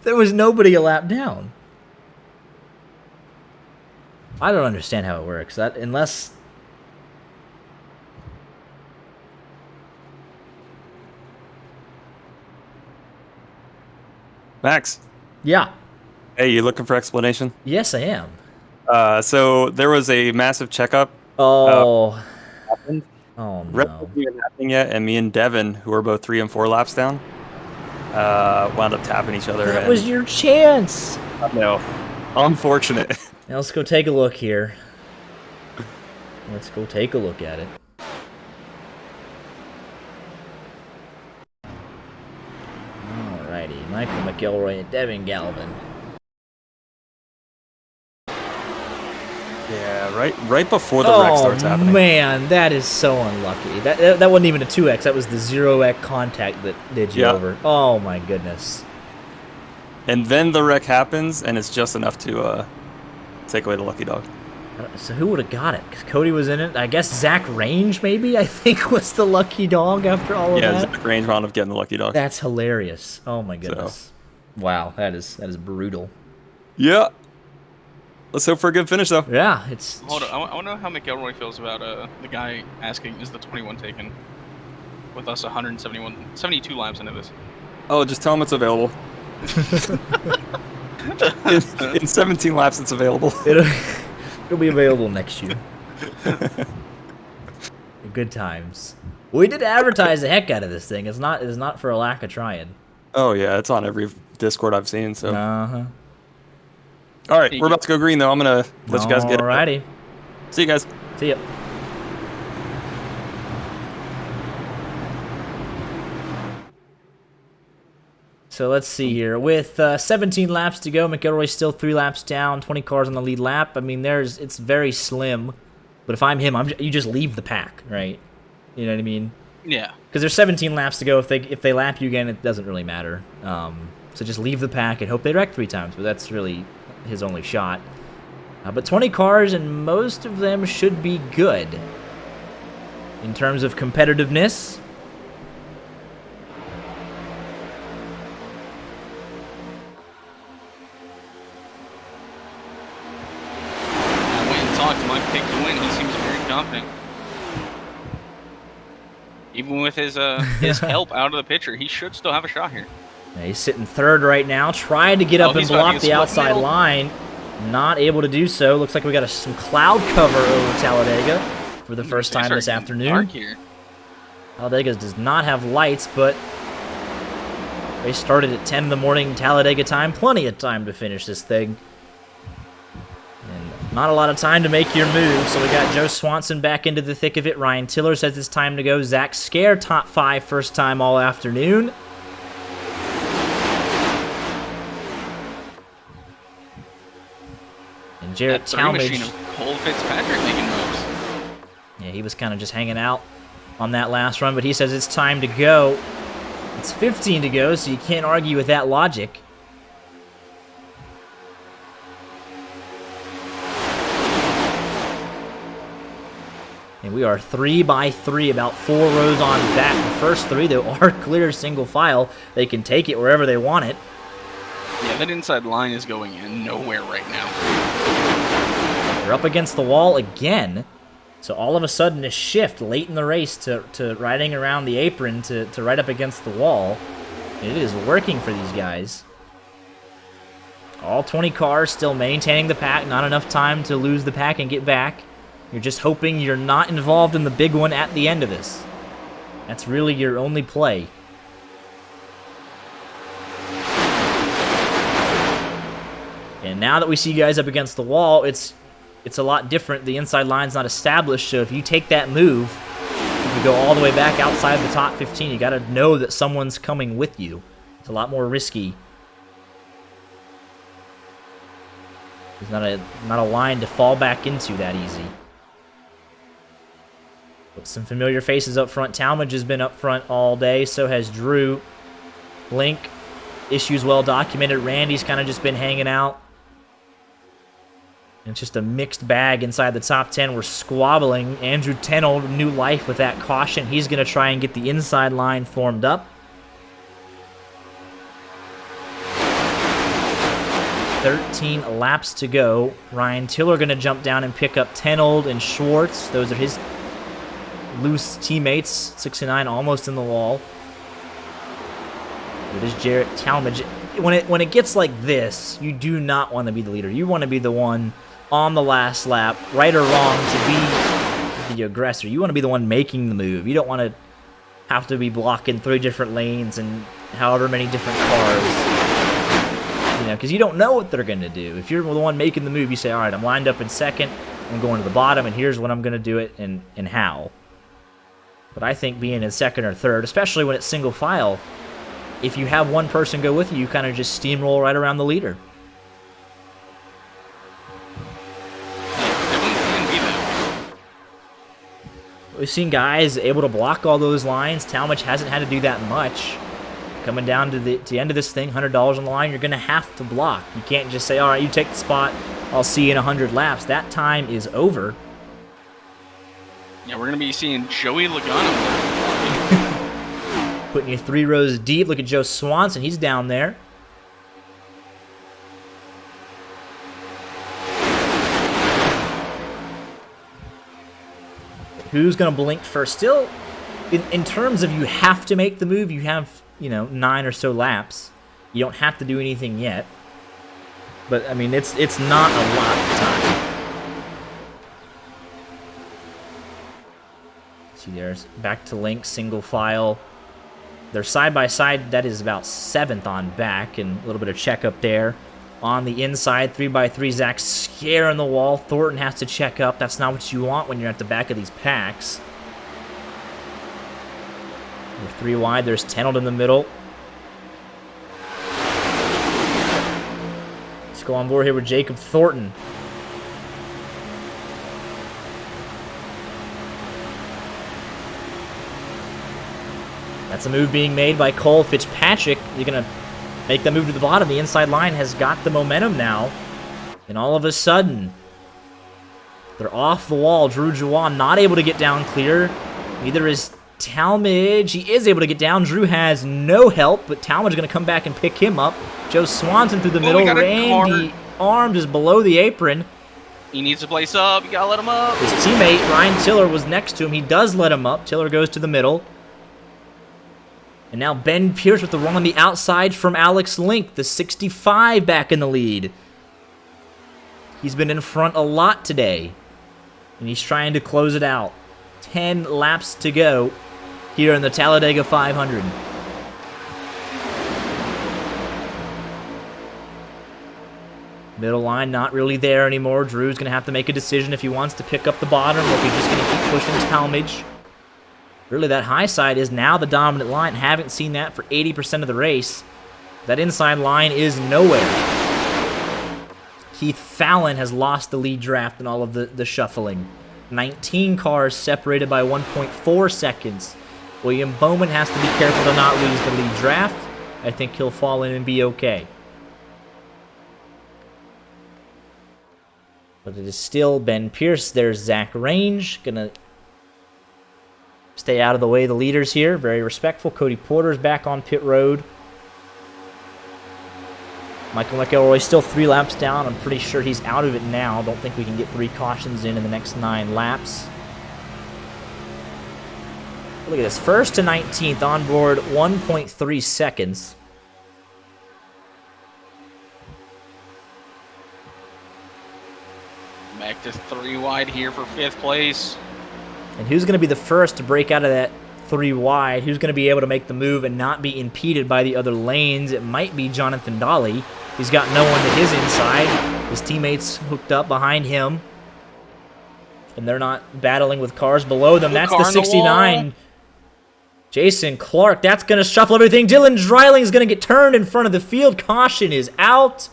There was nobody a lap down. I don't understand how it works. That unless Max. Yeah. Hey, you looking for explanation? Yes, I am. So there was a massive checkup. Oh. Happened. Oh no. Red wasn't even happening yet, and me and Devin, who were both 3 and 4 laps down, wound up tapping each other. That was your chance. No. Unfortunate. Now let's go take a look here. Let's go take a look at it. Alrighty, Michael McElroy and Devin Galvin. Yeah, right before the wreck starts happening. Oh man, that is so unlucky. That wasn't even a 2x. That was the 0x contact that did you over. Oh my goodness. And then the wreck happens, and it's just enough to take away the lucky dog. So who would have got it? 'Cause Cody was in it. I guess Zach Range, maybe, I think, was the lucky dog after all of that. Yeah, Zach Range wound up getting the lucky dog. That's hilarious. Oh my goodness. Wow, that is brutal. Yeah. Let's hope for a good finish, though. Yeah, it's... Hold on, I want to know how McElroy feels about the guy asking, is the 21 taken? With us 72 laps into this. Oh, just tell him it's available. in 17 laps, it's available. It'll be available next year. Good times. We did advertise the heck out of this thing. It's not for a lack of trying. Oh yeah, it's on every Discord I've seen. So. Uh-huh. All right, we're about to go green though. I'm gonna let you guys get it. Alrighty. See you guys. See ya. So let's see here. With 17 laps to go, McElroy's still 3 laps down, 20 cars on the lead lap. I mean, it's very slim. But if I'm him, you just leave the pack, right? You know what I mean? Yeah. Because there's 17 laps to go. If they lap you again, it doesn't really matter. So just leave the pack and hope they wreck 3 times. But that's really his only shot. But 20 cars, and most of them should be good. In terms of competitiveness... Confident. Even with his help out of the picture, he should still have a shot here. Yeah, he's sitting 3rd right now, trying to get up and block the outside line. Not able to do so. Looks like we got some cloud cover over Talladega for the first time this afternoon. Dark here. Talladega does not have lights, but they started at 10 in the morning Talladega time. Plenty of time to finish this thing. Not a lot of time to make your move, so we got Joe Swanson back into the thick of it. Ryan Tiller says it's time to go. Zach Scare, top 5, first time all afternoon. And Jarrett Talmadge. Cole Fitzpatrick making moves. Yeah, he was kind of just hanging out on that last run, but he says it's time to go. It's 15 to go, so you can't argue with that logic. And we are 3 by 3, about 4 rows on back. The first 3, though, are clear single file. They can take it wherever they want it. Yeah, that inside line is going in nowhere right now. They're up against the wall again. So all of a sudden, a shift late in the race to riding around the apron to right up against the wall. And it is working for these guys. All 20 cars still maintaining the pack. Not enough time to lose the pack and get back. You're just hoping you're not involved in the big one at the end of this. That's really your only play. And now that we see you guys up against the wall, it's a lot different. The inside line's not established, so if you take that move, if you go all the way back outside the top 15, you got to know that someone's coming with you. It's a lot more risky. There's not a line to fall back into that easy. But some familiar faces up front. Talmadge has been up front all day. So has Drew. Link, issues well documented. Randy's kind of just been hanging out. And it's just a mixed bag inside the top 10. We're squabbling. Andrew Tenold, new life with that caution. He's going to try and get the inside line formed up. 13 laps to go. Ryan Tiller going to jump down and pick up Tenold and Schwartz. Those are his loose teammates. 69 almost in the wall. It is Jarrett Talmadge. When it gets like this, you do not want to be the leader. You want to be the one on the last lap, right or wrong, to be the aggressor. You want to be the one making the move. You don't want to have to be blocking 3 different lanes and however many different cars. You know, because you don't know what they're going to do. If you're the one making the move, you say, all right, I'm lined up in second, I'm going to the bottom, and here's when I'm going to do it and how. But I think being in second or third, especially when it's single file, if you have one person go with you, you kind of just steamroll right around the leader. We've seen guys able to block all those lines. Talmadge hasn't had to do that much. coming down to the end of this thing, $100 on the line, you're going to have to block. You can't just say, all right, you take the spot, I'll see you in 100 laps. That time is over. Yeah, we're going to be seeing Joey Logano. Putting you 3 rows deep. Look at Joe Swanson. He's down there. Who's going to blink first? Still, in terms of you have to make the move, you have, 9 or so laps. You don't have to do anything yet. But, I mean, it's not a lot of time. See, there's back to Link, single file. They're side by side. That is about 7th on back, and a little bit of check up there. On the inside, 3x3, Zach scaring the wall. Thornton has to check up. That's not what you want when you're at the back of these packs. We're 3 wide. There's Tenold in the middle. Let's go on board here with Jacob Thornton. That's a move being made by Cole Fitzpatrick. You're going to make the move to the bottom. The inside line has got the momentum now. And all of a sudden, they're off the wall. Drew Juwan not able to get down clear. Neither is Talmadge. He is able to get down. Drew has no help, but Talmadge is going to come back and pick him up. Joe Swanson through the middle. Randy Arms is below the apron. He needs to place up. You got to let him up. His teammate, Ryan Tiller, was next to him. He does let him up. Tiller goes to the middle. And now Ben Pierce with the run on the outside from Alex Link, the 65 back in the lead. He's been in front a lot today, and he's trying to close it out. 10 laps to go here in the Talladega 500. Middle line not really there anymore. Drew's going to have to make a decision if he wants to pick up the bottom or if he's just going to keep pushing Talmadge. Really, that high side is now the dominant line. Haven't seen that for 80% of the race. That inside line is nowhere. Keith Fallon has lost the lead draft in all of the shuffling. 19 cars separated by 1.4 seconds. William Bowman has to be careful to not lose the lead draft. I think he'll fall in and be okay. But it is still Ben Pierce. There's Zach Range. Gonna stay out of the way of the leaders here. Very respectful. Cody Porter's back on pit road. Michael McElroy still 3 laps down. I'm pretty sure he's out of it now. Don't think we can get 3 cautions in the next 9 laps. Look at this. 1st to 19th on board, 1.3 seconds. Back to 3 wide here for 5th place. And who's going to be the first to break out of that 3 wide? Who's going to be able to make the move and not be impeded by the other lanes? It might be Jonathan Dolly. He's got no one to his inside. His teammates hooked up behind him. And they're not battling with cars below them. That's the 69. Jason Clark, that's going to shuffle everything. Dylan Dreiling is going to get turned in front of the field. Caution is out.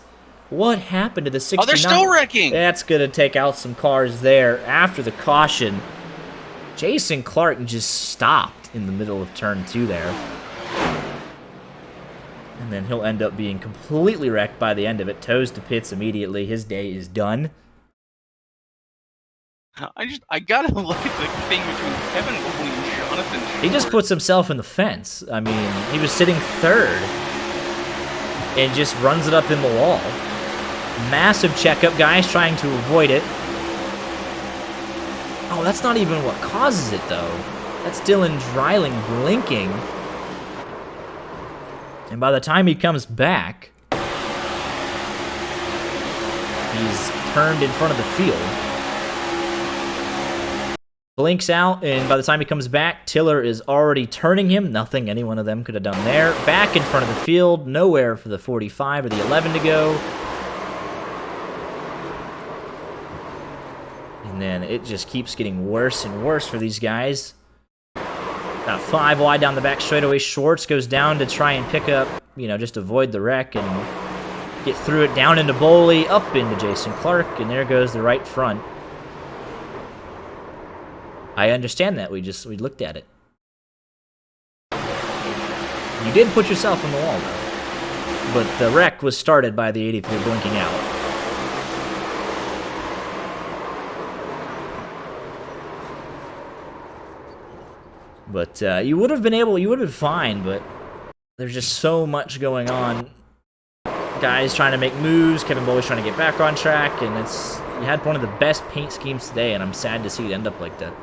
What happened to the 69? Oh, they're still wrecking. That's going to take out some cars there after the caution. Jason Clark just stopped in the middle of turn 2 there. And then he'll end up being completely wrecked by the end of it. Toes to pits immediately. His day is done. I gotta look at the thing between Kevin Woolley and Jonathan Short. He just puts himself in the fence. I mean, he was sitting 3rd and just runs it up in the wall. Massive checkup, guys trying to avoid it. Oh, that's not even what causes it, though. That's Dylan Dreiling blinking. And by the time he comes back, he's turned in front of the field. Blinks out, and by the time he comes back, Tiller is already turning him. Nothing any one of them could have done there. Back in front of the field. Nowhere for the 45 or the 11 to go. And then it just keeps getting worse and worse for these guys. About 5 wide down the back straightaway. Schwartz goes down to try and pick up, just avoid the wreck and get through it down into Boley, up into Jason Clark, and there goes the right front. I understand that. We looked at it. You did put yourself on the wall, though. But the wreck was started by the 83 blinking out. But you would have been fine, but there's just so much going on. Guys trying to make moves, Kevin Bowley's trying to get back on track, and you had one of the best paint schemes today, and I'm sad to see it end up like that.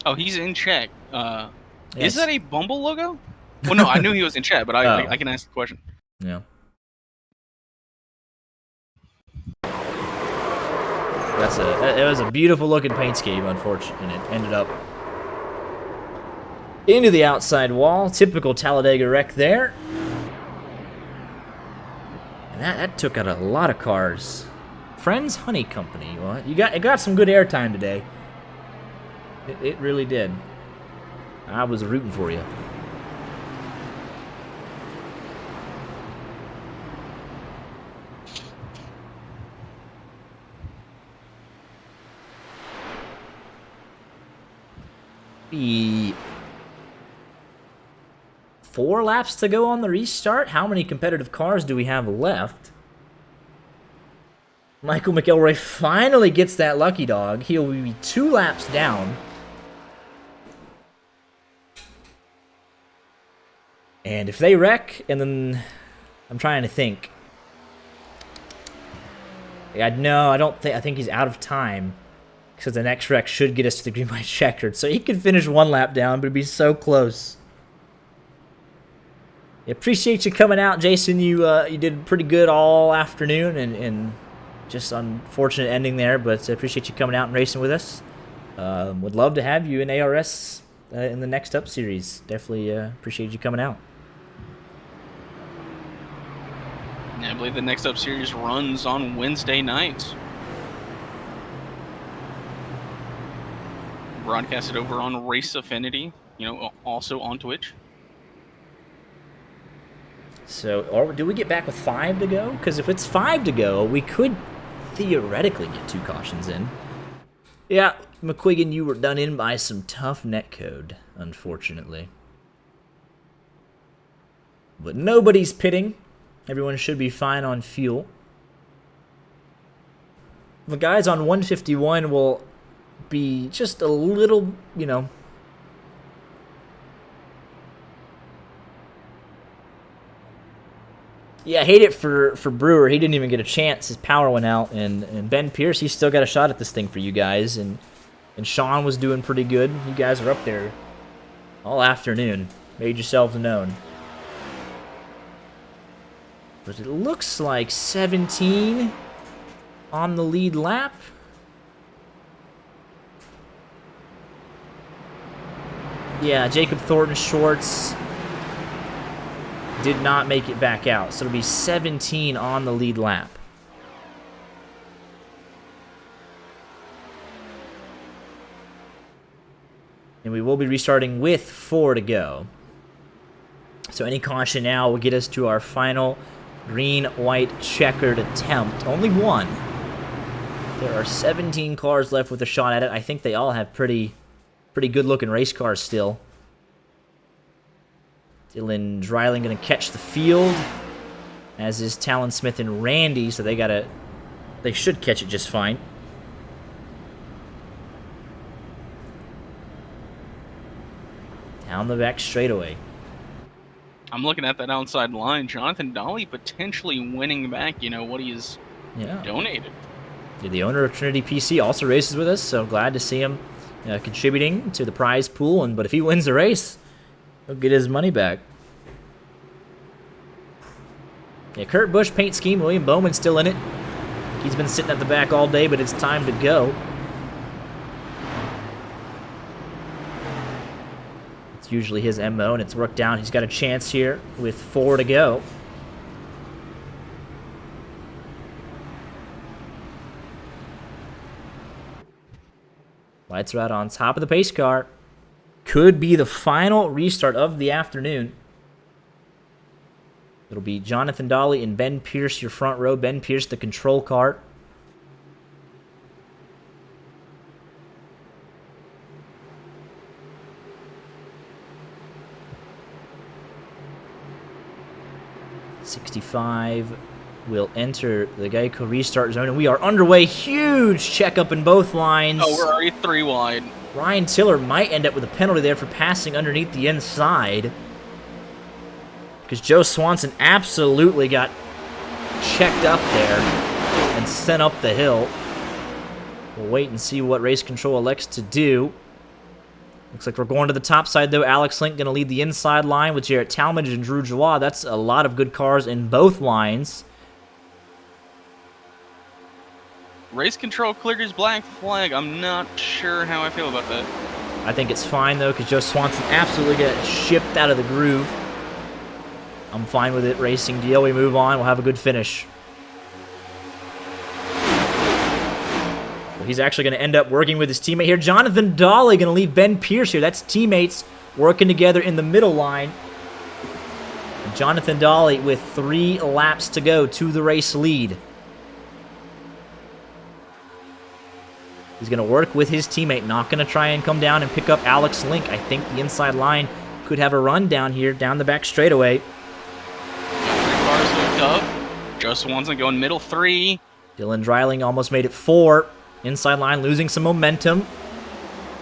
Oh, he's in chat. Yes. Is that a Bumble logo? Well, no, I knew he was in chat, but I can ask the question. Yeah. It was a beautiful looking paint scheme, unfortunately, and it ended up into the outside wall. Typical Talladega wreck there. And that took out a lot of cars. Friends Honey Company. Well, it got some good airtime today. It really did. I was rooting for you. The 4 laps to go on the restart. How many competitive cars do we have left? Michael McElroy finally gets that lucky dog. He'll be 2 laps down. And if they wreck, and then I'm trying to think. Yeah, no, I think he's out of time. Because the next wreck should get us to the green light checkered. So he could finish 1 lap down, but it'd be so close. Appreciate you coming out, Jason. You did pretty good all afternoon, and just unfortunate ending there. But I appreciate you coming out and racing with us. Would love to have you in ARS in the next up series. Definitely appreciate you coming out. Yeah, I believe the next up series runs on Wednesday nights. Broadcasted over on Race Affinity, also on Twitch. So, or do we get back with 5 to go? Because if it's 5 to go, we could theoretically get 2 cautions in. Yeah, McQuiggan, you were done in by some tough netcode, unfortunately. But nobody's pitting. Everyone should be fine on fuel. The guys on 151 will be just a little, Yeah, I hate it for Brewer. He didn't even get a chance. His power went out. And Ben Pierce, he's still got a shot at this thing for you guys. And Sean was doing pretty good. You guys are up there all afternoon. Made yourselves known. But it looks like 17 on the lead lap. Yeah, Jacob Thornton Schwartz did not make it back out. So it'll be 17 on the lead lap. And we will be restarting with 4 to go. So any caution now will get us to our final green-white checkered attempt. Only 1. There are 17 cars left with a shot at it. I think they all have pretty good-looking race cars still. Dylan Dreiling going to catch the field, as is Talon Smith and Randy, so they should catch it just fine. Down the back straightaway. I'm looking at that outside line. Jonathan Dolly potentially winning back, what he has donated. Yeah, the owner of Trinity PC also races with us, so glad to see him contributing to the prize pool. But if he wins the race, he'll get his money back. Yeah, Kurt Busch paint scheme. William Bowman's still in it. He's been sitting at the back all day, but it's time to go. It's usually his MO, and it's worked out. He's got a chance here with 4 to go. Lights are out on top of the pace car. Could be the final restart of the afternoon. It'll be Jonathan Dolly and Ben Pierce, your front row. Ben Pierce, the control car. 65 will enter the Geico restart zone, and we are underway. Huge checkup in both lines. Oh, we're already 3 wide. Ryan Tiller might end up with a penalty there for passing underneath the inside, because Joe Swanson absolutely got checked up there and sent up the hill. We'll wait and see what race control elects to do. Looks like we're going to the top side, though. Alex Link going to lead the inside line with Jarrett Talmadge and Drew Joie. That's a lot of good cars in both lines. Race control cleared his black flag. I'm not sure how I feel about that. I think it's fine, though, because Joe Swanson absolutely got shipped out of the groove. I'm fine with it. Racing deal. We move on. We'll have a good finish. He's actually going to end up working with his teammate here. Jonathan Dolly going to leave Ben Pierce here. That's teammates working together in the middle line. And Jonathan Dolly with 3 laps to go to the race lead. He's going to work with his teammate, not going to try and come down and pick up Alex Link. I think the inside line could have a run down here, down the back straightaway. 3 cars looked up. Joe Swanson going middle 3. Dylan Dreiling almost made it 4. Inside line losing some momentum.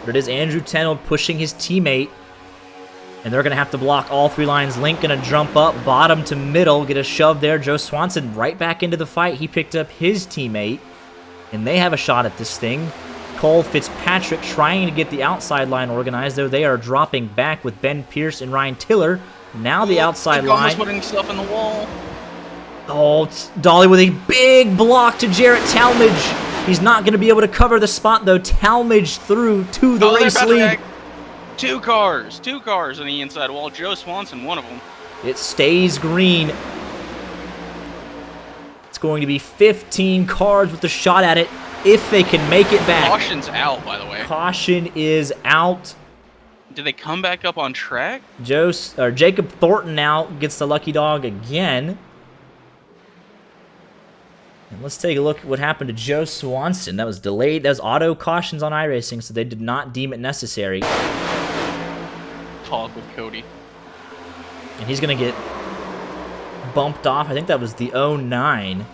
But it is Andrew Tenold pushing his teammate. And they're going to have to block all 3 lines. Link going to jump up, bottom to middle, get a shove there. Joe Swanson right back into the fight. He picked up his teammate. And they have a shot at this thing. Cole Fitzpatrick trying to get the outside line organized, though they are dropping back with Ben Pierce and Ryan Tiller. Now the outside line. Almost putting himself in the wall. Oh, it's Dolly with a big block to Jarrett Talmadge. He's not going to be able to cover the spot, though. Talmadge through to the race lead. 2 cars on the inside wall. Joe Swanson, one of them. It stays green. It's going to be 15 cars with a shot at it if they can make it back. Caution's out, by the way. Caution is out. Did they come back up on track? Jacob Thornton now gets the lucky dog again. And let's take a look at what happened to Joe Swanson. That was delayed. That was auto cautions on iRacing, so they did not deem it necessary. Talk with Cody. And he's going to get bumped off. I think that was the 09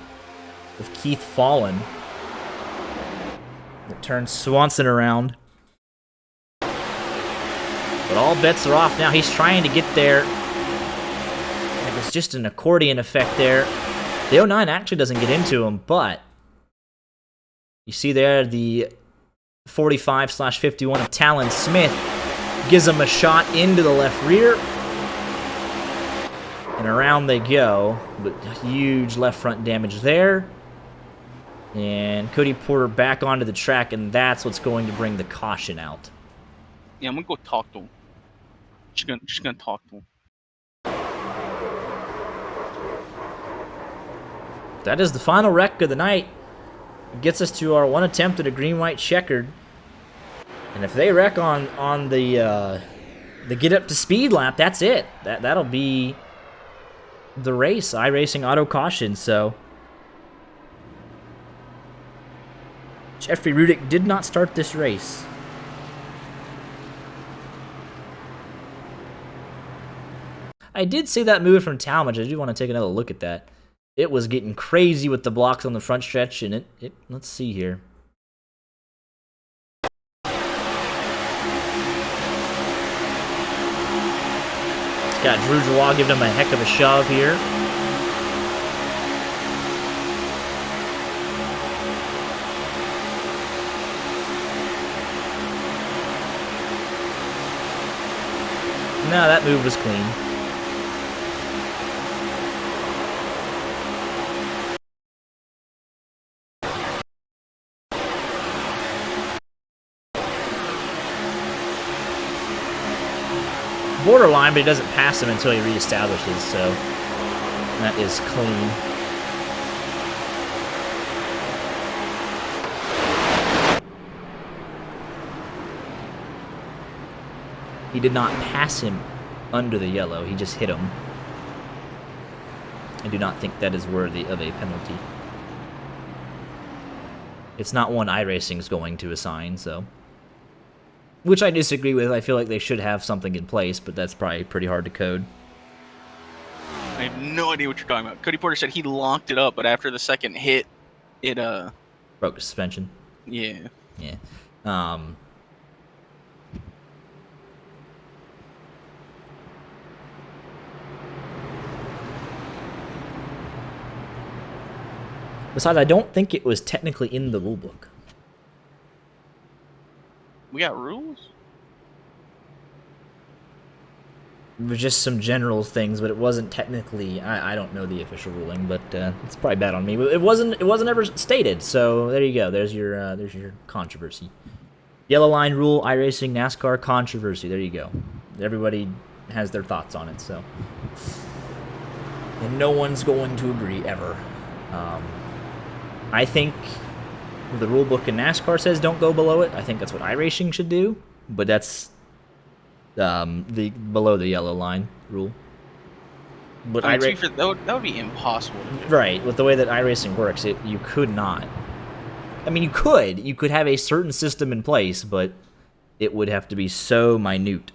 with Keith Fallen. It turns Swanson around. But all bets are off now. He's trying to get there. And it was just an accordion effect there. The 09 actually doesn't get into him, but you see there the 45/51 of Talon Smith gives him a shot into the left rear. And around they go, but huge left front damage there. And Cody Porter back onto the track, and that's what's going to bring the caution out. Yeah, I'm going to go talk to him. Just gonna talk to him. That is the final wreck of the night. It gets us to our 1 attempt at a green-white checkered. And if they wreck on the get up to speed lap, that's it. That'll be the race. iRacing auto caution. So Jeffrey Rudick did not start this race. I did see that move from Talmadge. I do want to take another look at that. It was getting crazy with the blocks on the front stretch, and it let's see here. It's got Drew Joie giving him a heck of a shove here. No, that move was clean. Borderline, but he doesn't pass him until he reestablishes, so that is clean. He did not pass him under the yellow, he just hit him. I do not think that is worthy of a penalty. It's not one iRacing is going to assign, so. Which I disagree with. I feel like they should have something in place, but that's probably pretty hard to code. I have no idea what you're talking about. Cody Porter said he locked it up, but after the second hit, it broke the suspension. Yeah. Yeah. Besides, I don't think it was technically in the rule book. We got rules? It was just some general things, but it wasn't technically. I don't know the official ruling, but it's probably bad on me. But it wasn't ever stated. So there you go. There's your controversy. Yellow line rule, iRacing, NASCAR controversy. There you go. Everybody has their thoughts on it. So, and no one's going to agree ever. I think the rule book in NASCAR says don't go below it. I think that's what iRacing should do, but that's the below the yellow line rule. But I mean, that would be impossible to do. Right, with the way that iRacing works, you could not. I mean, you could have a certain system in place, but it would have to be so minute.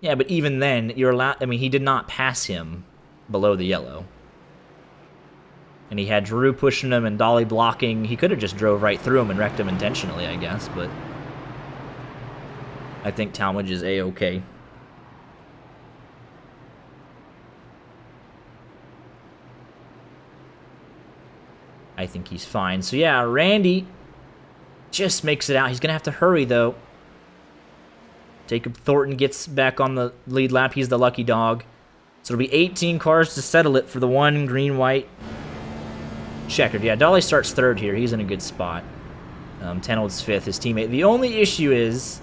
Yeah, but even then, you're allowed. I mean, he did not pass him below the yellow. And he had Drew pushing him and Dolly blocking. He could have just drove right through him and wrecked him intentionally, I guess, but I think Talmadge is A-okay. I think he's fine. So yeah, Randy just makes it out. He's going to have to hurry, though. Jacob Thornton gets back on the lead lap. He's the lucky dog. So it'll be 18 cars to settle it for the one green-white checkered. Yeah, Dolly starts third here. He's in a good spot. Tenold's fifth, his teammate. The only issue is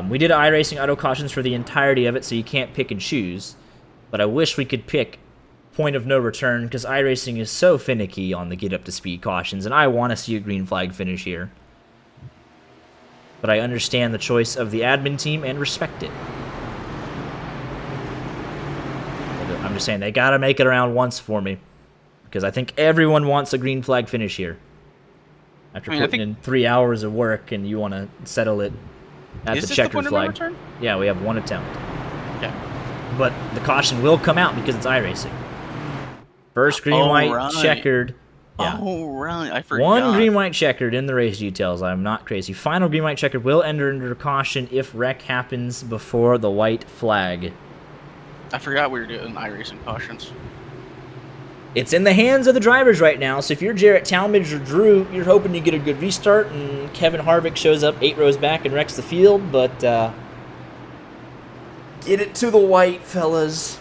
we did iRacing auto cautions for the entirety of it, so you can't pick and choose. But I wish we could pick point of no return, because iRacing is so finicky on the get-up-to-speed cautions, and I want to see a green flag finish here. But I understand the choice of the admin team and respect it. I'm just saying, they gotta make it around once for me. Because I think everyone wants a green flag finish here. After putting in 3 hours of work and you want to settle it at the checkered flag. Yeah, we have one attempt. Yeah. But the caution will come out because it's iRacing. First green, white, checkered. Yeah. Oh, right. I forgot. One green, white, checkered in the race details. I'm not crazy. Final green, white, checkered will enter under caution if wreck happens before the white flag. I forgot we were doing iRacing cautions. It's in the hands of the drivers right now, so if you're Jarrett Talmadge or Drew, you're hoping you get a good restart, and Kevin Harvick shows up 8 rows back and wrecks the field, but get it to the white, fellas.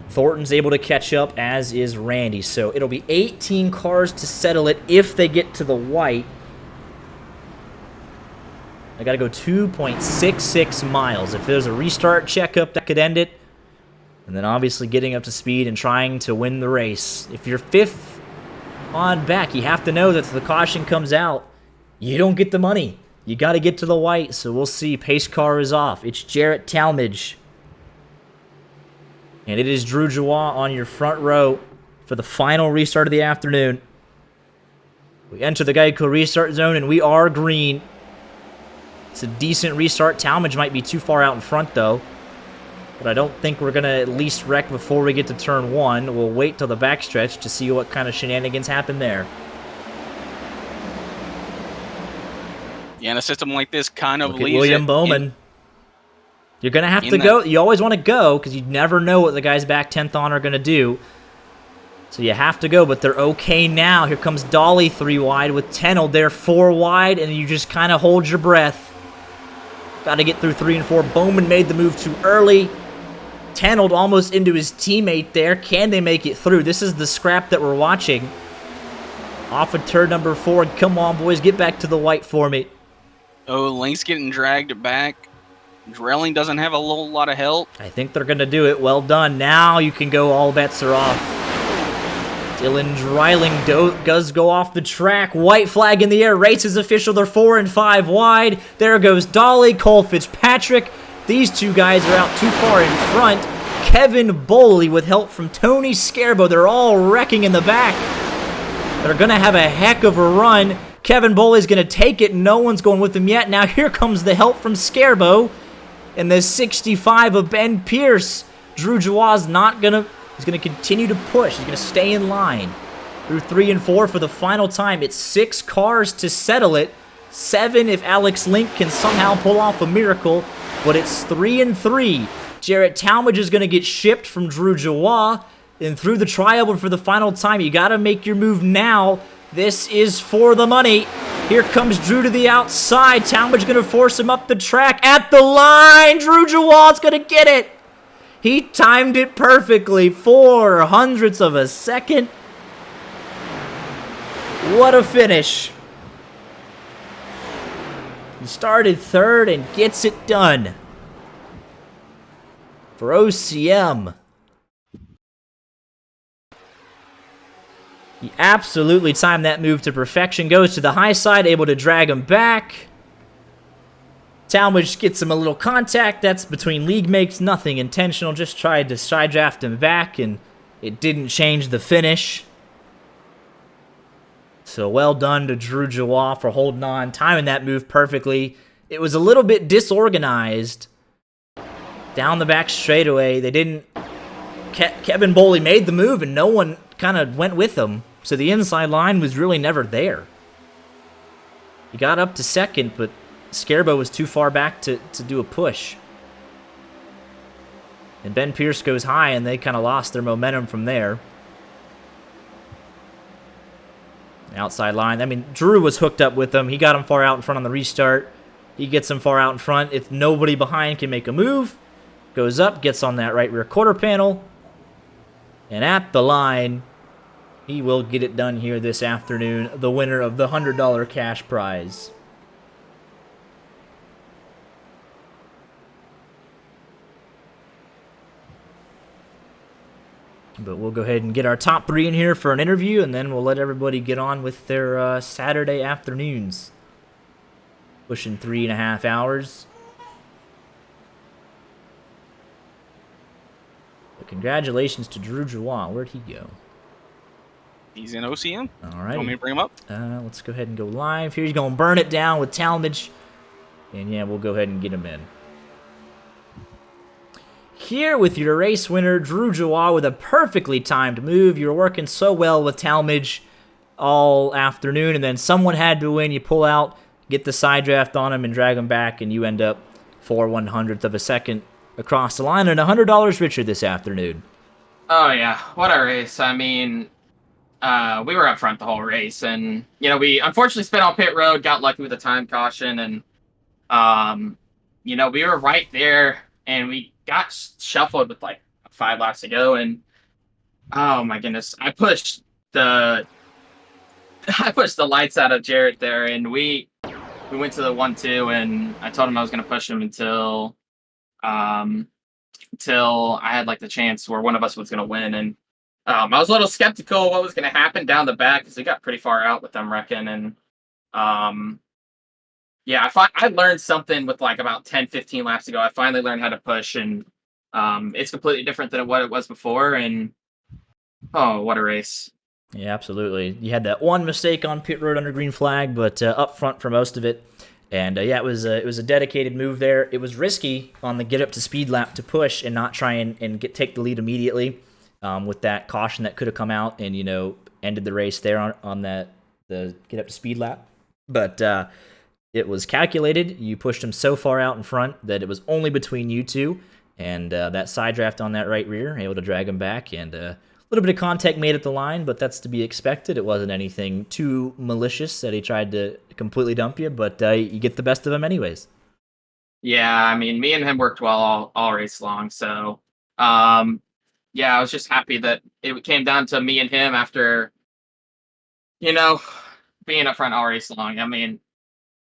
Thornton's able to catch up, as is Randy, so it'll be 18 cars to settle it if they get to the white. I gotta go 2.66 miles. If there's a restart checkup, that could end it. And then obviously getting up to speed and trying to win the race. If you're 5th on back, you have to know that if the caution comes out, you don't get the money. You gotta get to the white, so we'll see. Pace car is off. It's Jarrett Talmadge. And it is Drew Joie on your front row for the final restart of the afternoon. We enter the Geico restart zone, and we are green. It's a decent restart. Talmadge might be too far out in front, though. But I don't think we're going to at least wreck before we get to turn 1. We'll wait till the backstretch to see what kind of shenanigans happen there. Yeah, and a system like this kind of Look at leaves William Bowman. You're going to have to go. You always want to go because you never know what the guys back 10th on are going to do. So you have to go, but they're okay now. Here comes Dolly 3 wide with Tenold there 4 wide, and you just kind of hold your breath. Got to get through 3 and 4. Bowman made the move too early. Tenold almost into his teammate there. Can they make it through? This is the scrap that we're watching. Off of turn number 4. Come on, boys. Get back to the white for me. Oh, Link's getting dragged back. Drelling doesn't have a whole lot of help. I think they're going to do it. Well done. Now you can go. All bets are off. Dylan Dreiling does go off the track. White flag in the air. Race is official. They're 4 and 5 wide. There goes Dolly, Cole Fitzpatrick. These two guys are out too far in front. Kevin Boley with help from Tony Scarbo. They're all wrecking in the back. that are going to have a heck of a run. Kevin Boley's going to take it. No one's going with him yet. Now here comes the help from Scarbo. And the 65 of Ben Pierce. Drew Jawaz he's going to continue to push. He's going to stay in line. Through 3 and 4 for the final time. It's 6 cars to settle it. 7 if Alex Link can somehow pull off a miracle. But it's 3 and 3. Jarrett Talmadge is going to get shipped from Drew Jawaz. And through the trioval for the final time, you got to make your move now. This is for the money. Here comes Drew to the outside. Talmadge going to force him up the track. At the line, Drew Jawaz's going to get it. He timed it perfectly. 4 hundredths of a second. What a finish. He started 3rd and gets it done. For OCM. He absolutely timed that move to perfection. Goes to the high side, able to drag him back. Talmadge gets him a little contact. That's between league mates. Nothing intentional. Just tried to side draft him back, and it didn't change the finish. So well done to Drew Jawaz for holding on, timing that move perfectly. It was a little bit disorganized down the back straightaway. They didn't... Kevin Boley made the move, and no one kind of went with him. So the inside line was really never there. He got up to 2nd, but Scarbo was too far back to do a push. And Ben Pierce goes high, and they kind of lost their momentum from there. Outside line. I mean, Drew was hooked up with him. He got him far out in front on the restart. He gets him far out in front. If nobody behind can make a move, goes up, gets on that right rear quarter panel. And at the line, he will get it done here this afternoon. The winner of the $100 cash prize. But we'll go ahead and get our top 3 in here for an interview, and then we'll let everybody get on with their Saturday afternoons. Pushing 3.5 hours. But congratulations to Drew Jawaz. Where'd he go? He's in OCM. All right. Want me to bring him up? Let's go ahead and go live. Here he's going to burn it down with Talmadge. And yeah, we'll go ahead and get him in. Here with your race winner, Drew Jawaz, with a perfectly timed move. You were working so well with Talmadge all afternoon, and then someone had to win. You pull out, get the side draft on him, and drag him back, and you end up 4/100th of a second across the line, and $100 richer this afternoon. Oh, yeah. What a race. I mean, we were up front the whole race, and, you know, we unfortunately spent on pit road, got lucky with the time caution, and, you know, we were right there, and we got shuffled with like 5 laps to go, and oh my goodness, I pushed the lights out of Jarrett there, and we went to the 1-2, and I told him I was going to push him until I had like the chance where one of us was going to win, and I was a little skeptical of what was going to happen down the back because we got pretty far out with them wrecking, and yeah, I learned something with like about 10-15 laps ago. I finally learned how to push, and it's completely different than what it was before, and oh, what a race. Yeah, absolutely. You had that one mistake on pit road under green flag, but up front for most of it. And yeah, it was a dedicated move there. It was risky on the get up to speed lap to push and not try and take the lead immediately with that caution that could have come out and, you know, ended the race there on the get up to speed lap. But it was calculated. You pushed him so far out in front that it was only between you two. And that side draft on that right rear, able to drag him back. And a little bit of contact made at the line, but that's to be expected. It wasn't anything too malicious that he tried to completely dump you, but you get the best of him anyways. Yeah, I mean, me and him worked well all race long. So, yeah, I was just happy that it came down to me and him after, you know, being up front all race long. I mean,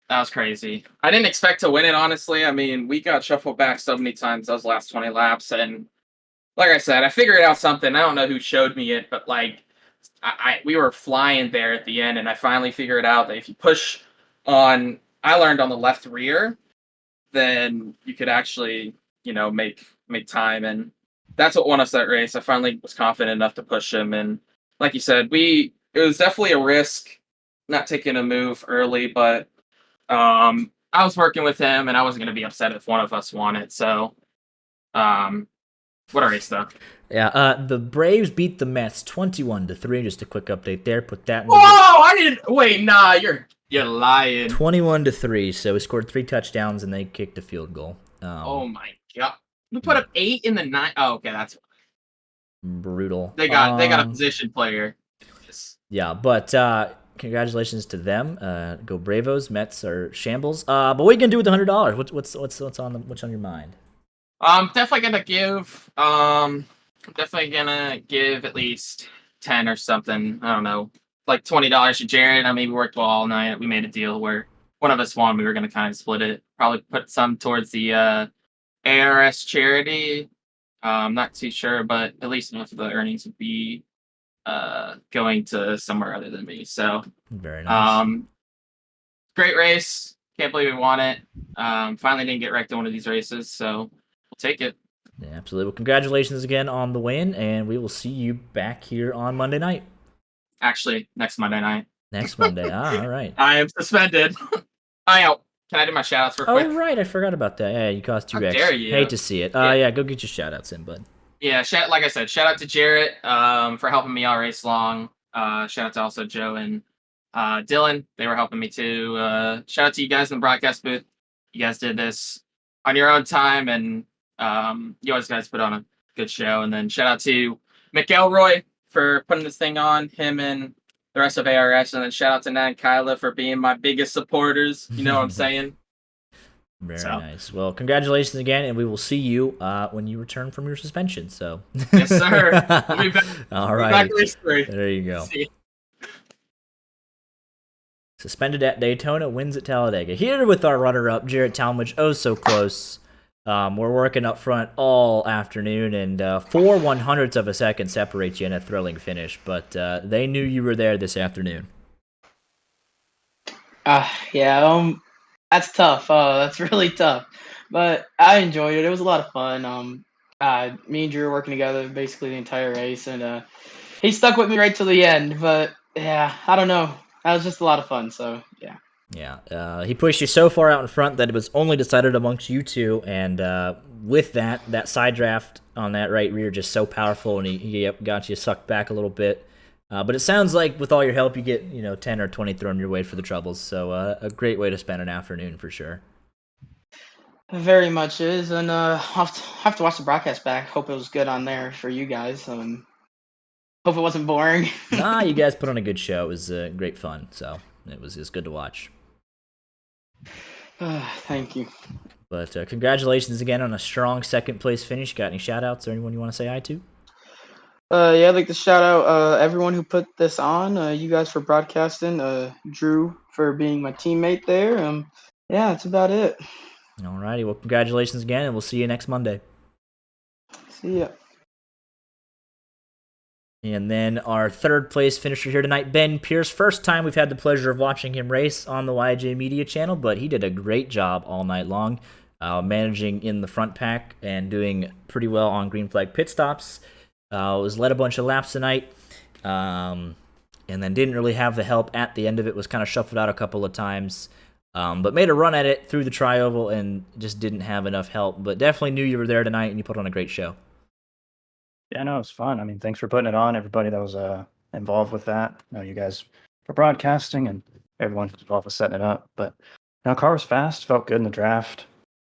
that was crazy. I didn't expect to win it, honestly. I mean, we got shuffled back so many times those last 20 laps. And like I said, I figured out something. I don't know who showed me it, but like we were flying there at the end. And I finally figured out that if you push on, I learned on the left rear, then you could actually, you know, make time. And that's what won us that race. I finally was confident enough to push him. And like you said, we it was definitely a risk not taking a move early, but I was working with him, and I wasn't going to be upset if one of us won it. So, what a race, though. Yeah, the Braves beat the Mets 21-3. Just a quick update there. Put that in Whoa! I didn't. Wait, nah, you're lying. 21-3. So we scored 3 touchdowns and they kicked a field goal. Oh my god! We put up 8 in the 9. Oh, okay, that's brutal. They got a position player. Yeah, but congratulations to them. Go Bravos. Mets are shambles. But what are you gonna do with the $100? What's on your mind? Definitely gonna give. Definitely gonna give at least 10 or something. I don't know, like $20 to Jared. I mean, we worked all night. We made a deal where one of us won. We were gonna kind of split it. Probably put some towards the ARS charity. I'm not too sure, but at least enough of the earnings would be going to somewhere other than me. So very nice. Great race. Can't believe we won it. Finally didn't get wrecked in one of these races, so we'll take it. Yeah, absolutely. Well, congratulations again on the win, and we will see you back here on Monday night. Actually, next Monday night. Next Monday. All right. I am suspended. Can I do my shout-outs real quick? Oh, right. I forgot about that. Yeah, you cost 2x. How dare you? Hate to see it. Yeah, go get your shout-outs in, bud. Yeah, like I said, shout out to Jarrett for helping me all race long. Shout out to also Joe and Dylan. They were helping me too. Shout out to you guys in the broadcast booth. You guys did this on your own time, and you always guys put on a good show. And then shout out to McElroy for putting this thing on, him and the rest of ARS. And then shout out to Nat and Kyla for being my biggest supporters. You know what I'm saying? Very nice. Well, congratulations again, and we will see you when you return from your suspension. So yes, sir. We'll be back. All right. Back there you go. Suspended at Daytona, wins at Talladega. Here with our runner-up, Jarrett Talmadge. Oh, so close. We're working up front all afternoon, and 4 100ths of a second separates you in a thrilling finish. But they knew you were there this afternoon. Yeah. That's tough. That's really tough. But I enjoyed it. It was a lot of fun. Me and Drew were working together basically the entire race, and he stuck with me right till the end. But yeah, I don't know. That was just a lot of fun. So yeah. Yeah. He pushed you so far out in front that it was only decided amongst you two, and with that side draft on that right rear just so powerful, and he got you sucked back a little bit. But it sounds like with all your help, you get 10 or 20 thrown your way for the troubles. So a great way to spend an afternoon for sure. Very much is, and have to watch the broadcast back. Hope it was good on there for you guys. Hope it wasn't boring. Nah, you guys put on a good show. It was great fun. So it was good to watch. Thank you. But congratulations again on a strong second place finish. Got any shout outs or anyone you want to say hi to? Yeah, I'd like to shout out everyone who put this on. You guys for broadcasting. Drew for being my teammate there. Yeah, that's about it. Alrighty, well, congratulations again, and we'll see you next Monday. See ya. And then our third place finisher here tonight, Ben Pierce. First time we've had the pleasure of watching him race on the YJ Media channel, but he did a great job all night long, managing in the front pack and doing pretty well on green flag pit stops. Was led a bunch of laps tonight, and then didn't really have the help at the end of it. Was kind of shuffled out a couple of times, but made a run at it through the tri-oval and just didn't have enough help. But definitely knew you were there tonight, and you put on a great show. Yeah, no, it was fun. I mean, thanks for putting it on. Everybody that was involved with that. You guys for broadcasting and everyone who's involved with setting it up. But car was fast. Felt good in the draft.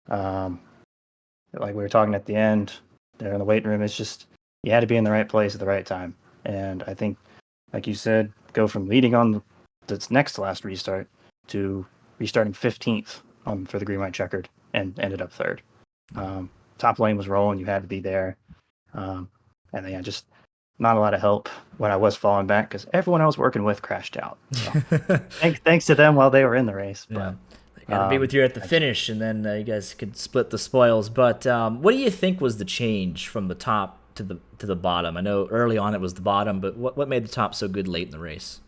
Like we were talking at the end there in the waiting room, it's just you had to be in the right place at the right time. And I think, like you said, go from leading on the next to last restart to restarting 15th for the green white checkered and ended up third. Top lane was rolling. You had to be there. And then just not a lot of help when I was falling back because everyone I was working with crashed out. So, thanks to them while they were in the race. Yeah. Gotta be with you at the finish, and then you guys could split the spoils. But what do you think was the change from the top to the bottom? I know early on it was the bottom, but what made the top so good late in the race?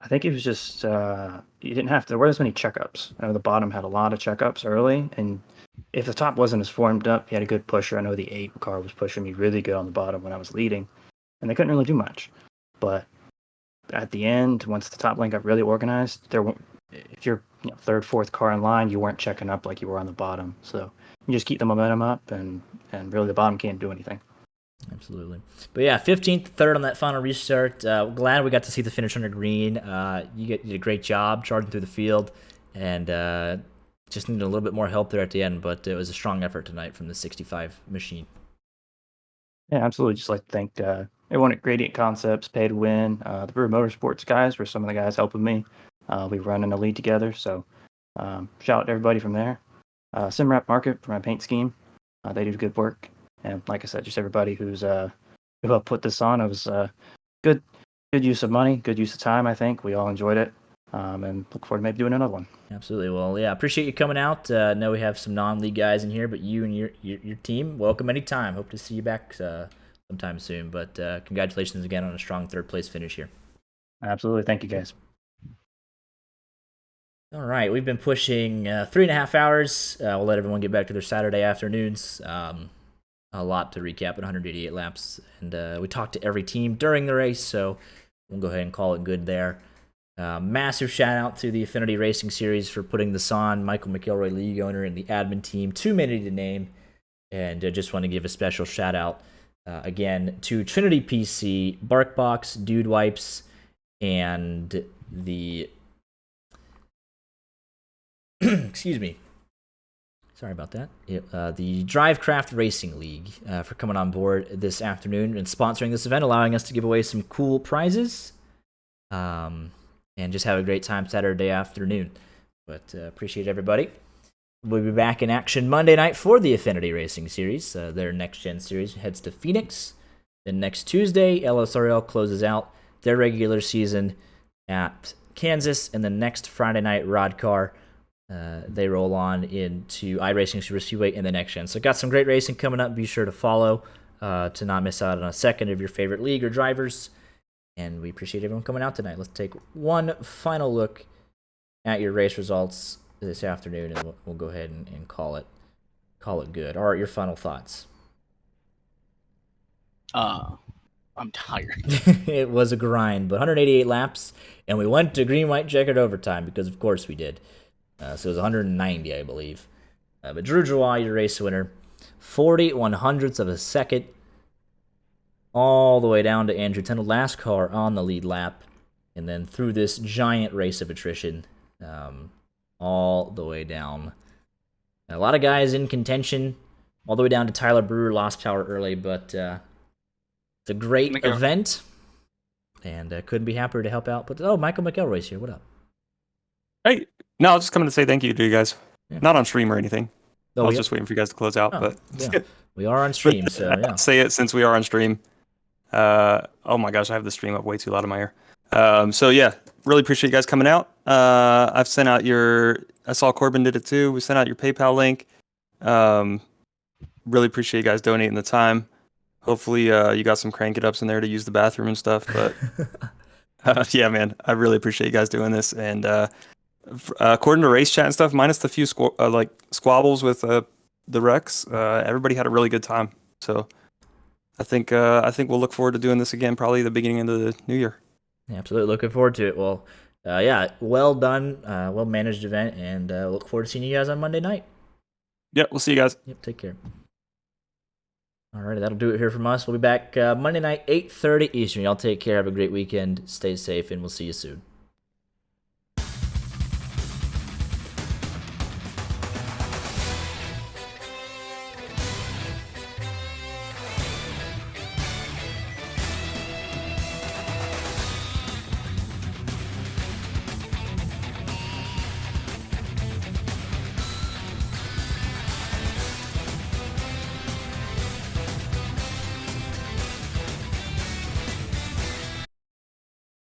I think it was just you didn't have to. There weren't as many checkups. I know the bottom had a lot of checkups early, and if the top wasn't as formed up, you had a good pusher. I know the 8 car was pushing me really good on the bottom when I was leading, and they couldn't really do much. But at the end, once the top lane got really organized, if you're third, fourth car in line, you weren't checking up like you were on the bottom. So you just keep the momentum up, and really the bottom can't do anything. Absolutely. But yeah, 15th, third on that final restart. Glad we got to see the finish under green. You did a great job charging through the field, and just needed a little bit more help there at the end, but it was a strong effort tonight from the 65 machine. Yeah, absolutely. Just like to thank everyone at Gradient Concepts, Pay to Win. The Brew Motorsports guys were some of the guys helping me. We run in a lead together, so shout out to everybody from there. Simrap Market for my paint scheme. They do good work. And like I said, just everybody who helped put this on. It was good use of money, good use of time, I think. We all enjoyed it. And look forward to maybe doing another one. Absolutely. Well, yeah, appreciate you coming out. I know we have some non-league guys in here, but you and your team, welcome anytime. Hope to see you back sometime soon. But congratulations again on a strong third-place finish here. Absolutely. Thank you, guys. All right, we've been pushing 3.5 hours. We'll let everyone get back to their Saturday afternoons. A lot to recap at 188 laps. And we talked to every team during the race, so we'll go ahead and call it good there. Massive shout out to the Affinity Racing Series for putting this on. Michael McElroy, league owner, and the admin team. Too many to name. And just want to give a special shout out again to Trinity PC, Barkbox, Dude Wipes, and the excuse me. Sorry about that. The Drivecraft Racing League for coming on board this afternoon and sponsoring this event, allowing us to give away some cool prizes. And just have a great time Saturday afternoon. But appreciate everybody. We'll be back in action Monday night for the Affinity Racing Series. Their next-gen series heads to Phoenix. Then next Tuesday, LSRL closes out their regular season at Kansas. And then next Friday night, Rod Car, they roll on into iRacing Super Speedway in the next gen. So got some great racing coming up. Be sure to follow to not miss out on a second of your favorite league or drivers. And we appreciate everyone coming out tonight. Let's take one final look at your race results this afternoon, and we'll go ahead and call it good. All right, your final thoughts. I'm tired. It was a grind, but 188 laps, and we went to green, white, checkered overtime because, of course, we did. So it was 190, I believe. But Drew Joie, your race winner, 40/100ths of a second, all the way down to Andrew Tennell, last car on the lead lap, and then through this giant race of attrition, all the way down. A lot of guys in contention, all the way down to Tyler Brewer, lost power early, but it's a great event, and couldn't be happier to help out. But Michael McElroy's here. What up? Hey, no, I was just coming to say thank you to you guys. Yeah. Not on stream or anything. I was just waiting for you guys to close out, but yeah. We are on stream, so yeah. I'll say it since we are on stream. Oh my gosh, I have the stream up way too loud in my ear. So yeah, really appreciate you guys coming out. I've sent out I saw Corbin did it too. We sent out your PayPal link. Really appreciate you guys donating the time. Hopefully you got some crank it ups in there to use the bathroom and stuff. But yeah, man, I really appreciate you guys doing this. And according to race chat and stuff, minus the few squabbles with the wrecks, everybody had a really good time. So I think we'll look forward to doing this again, probably the beginning of the new year. Yeah, absolutely, looking forward to it. Well, yeah, well done, well managed event, and look forward to seeing you guys on Monday night. Yep, we'll see you guys. Yep, take care. All right, that'll do it here from us. We'll be back Monday night, 8:30 Eastern. Y'all take care, have a great weekend, stay safe, and we'll see you soon.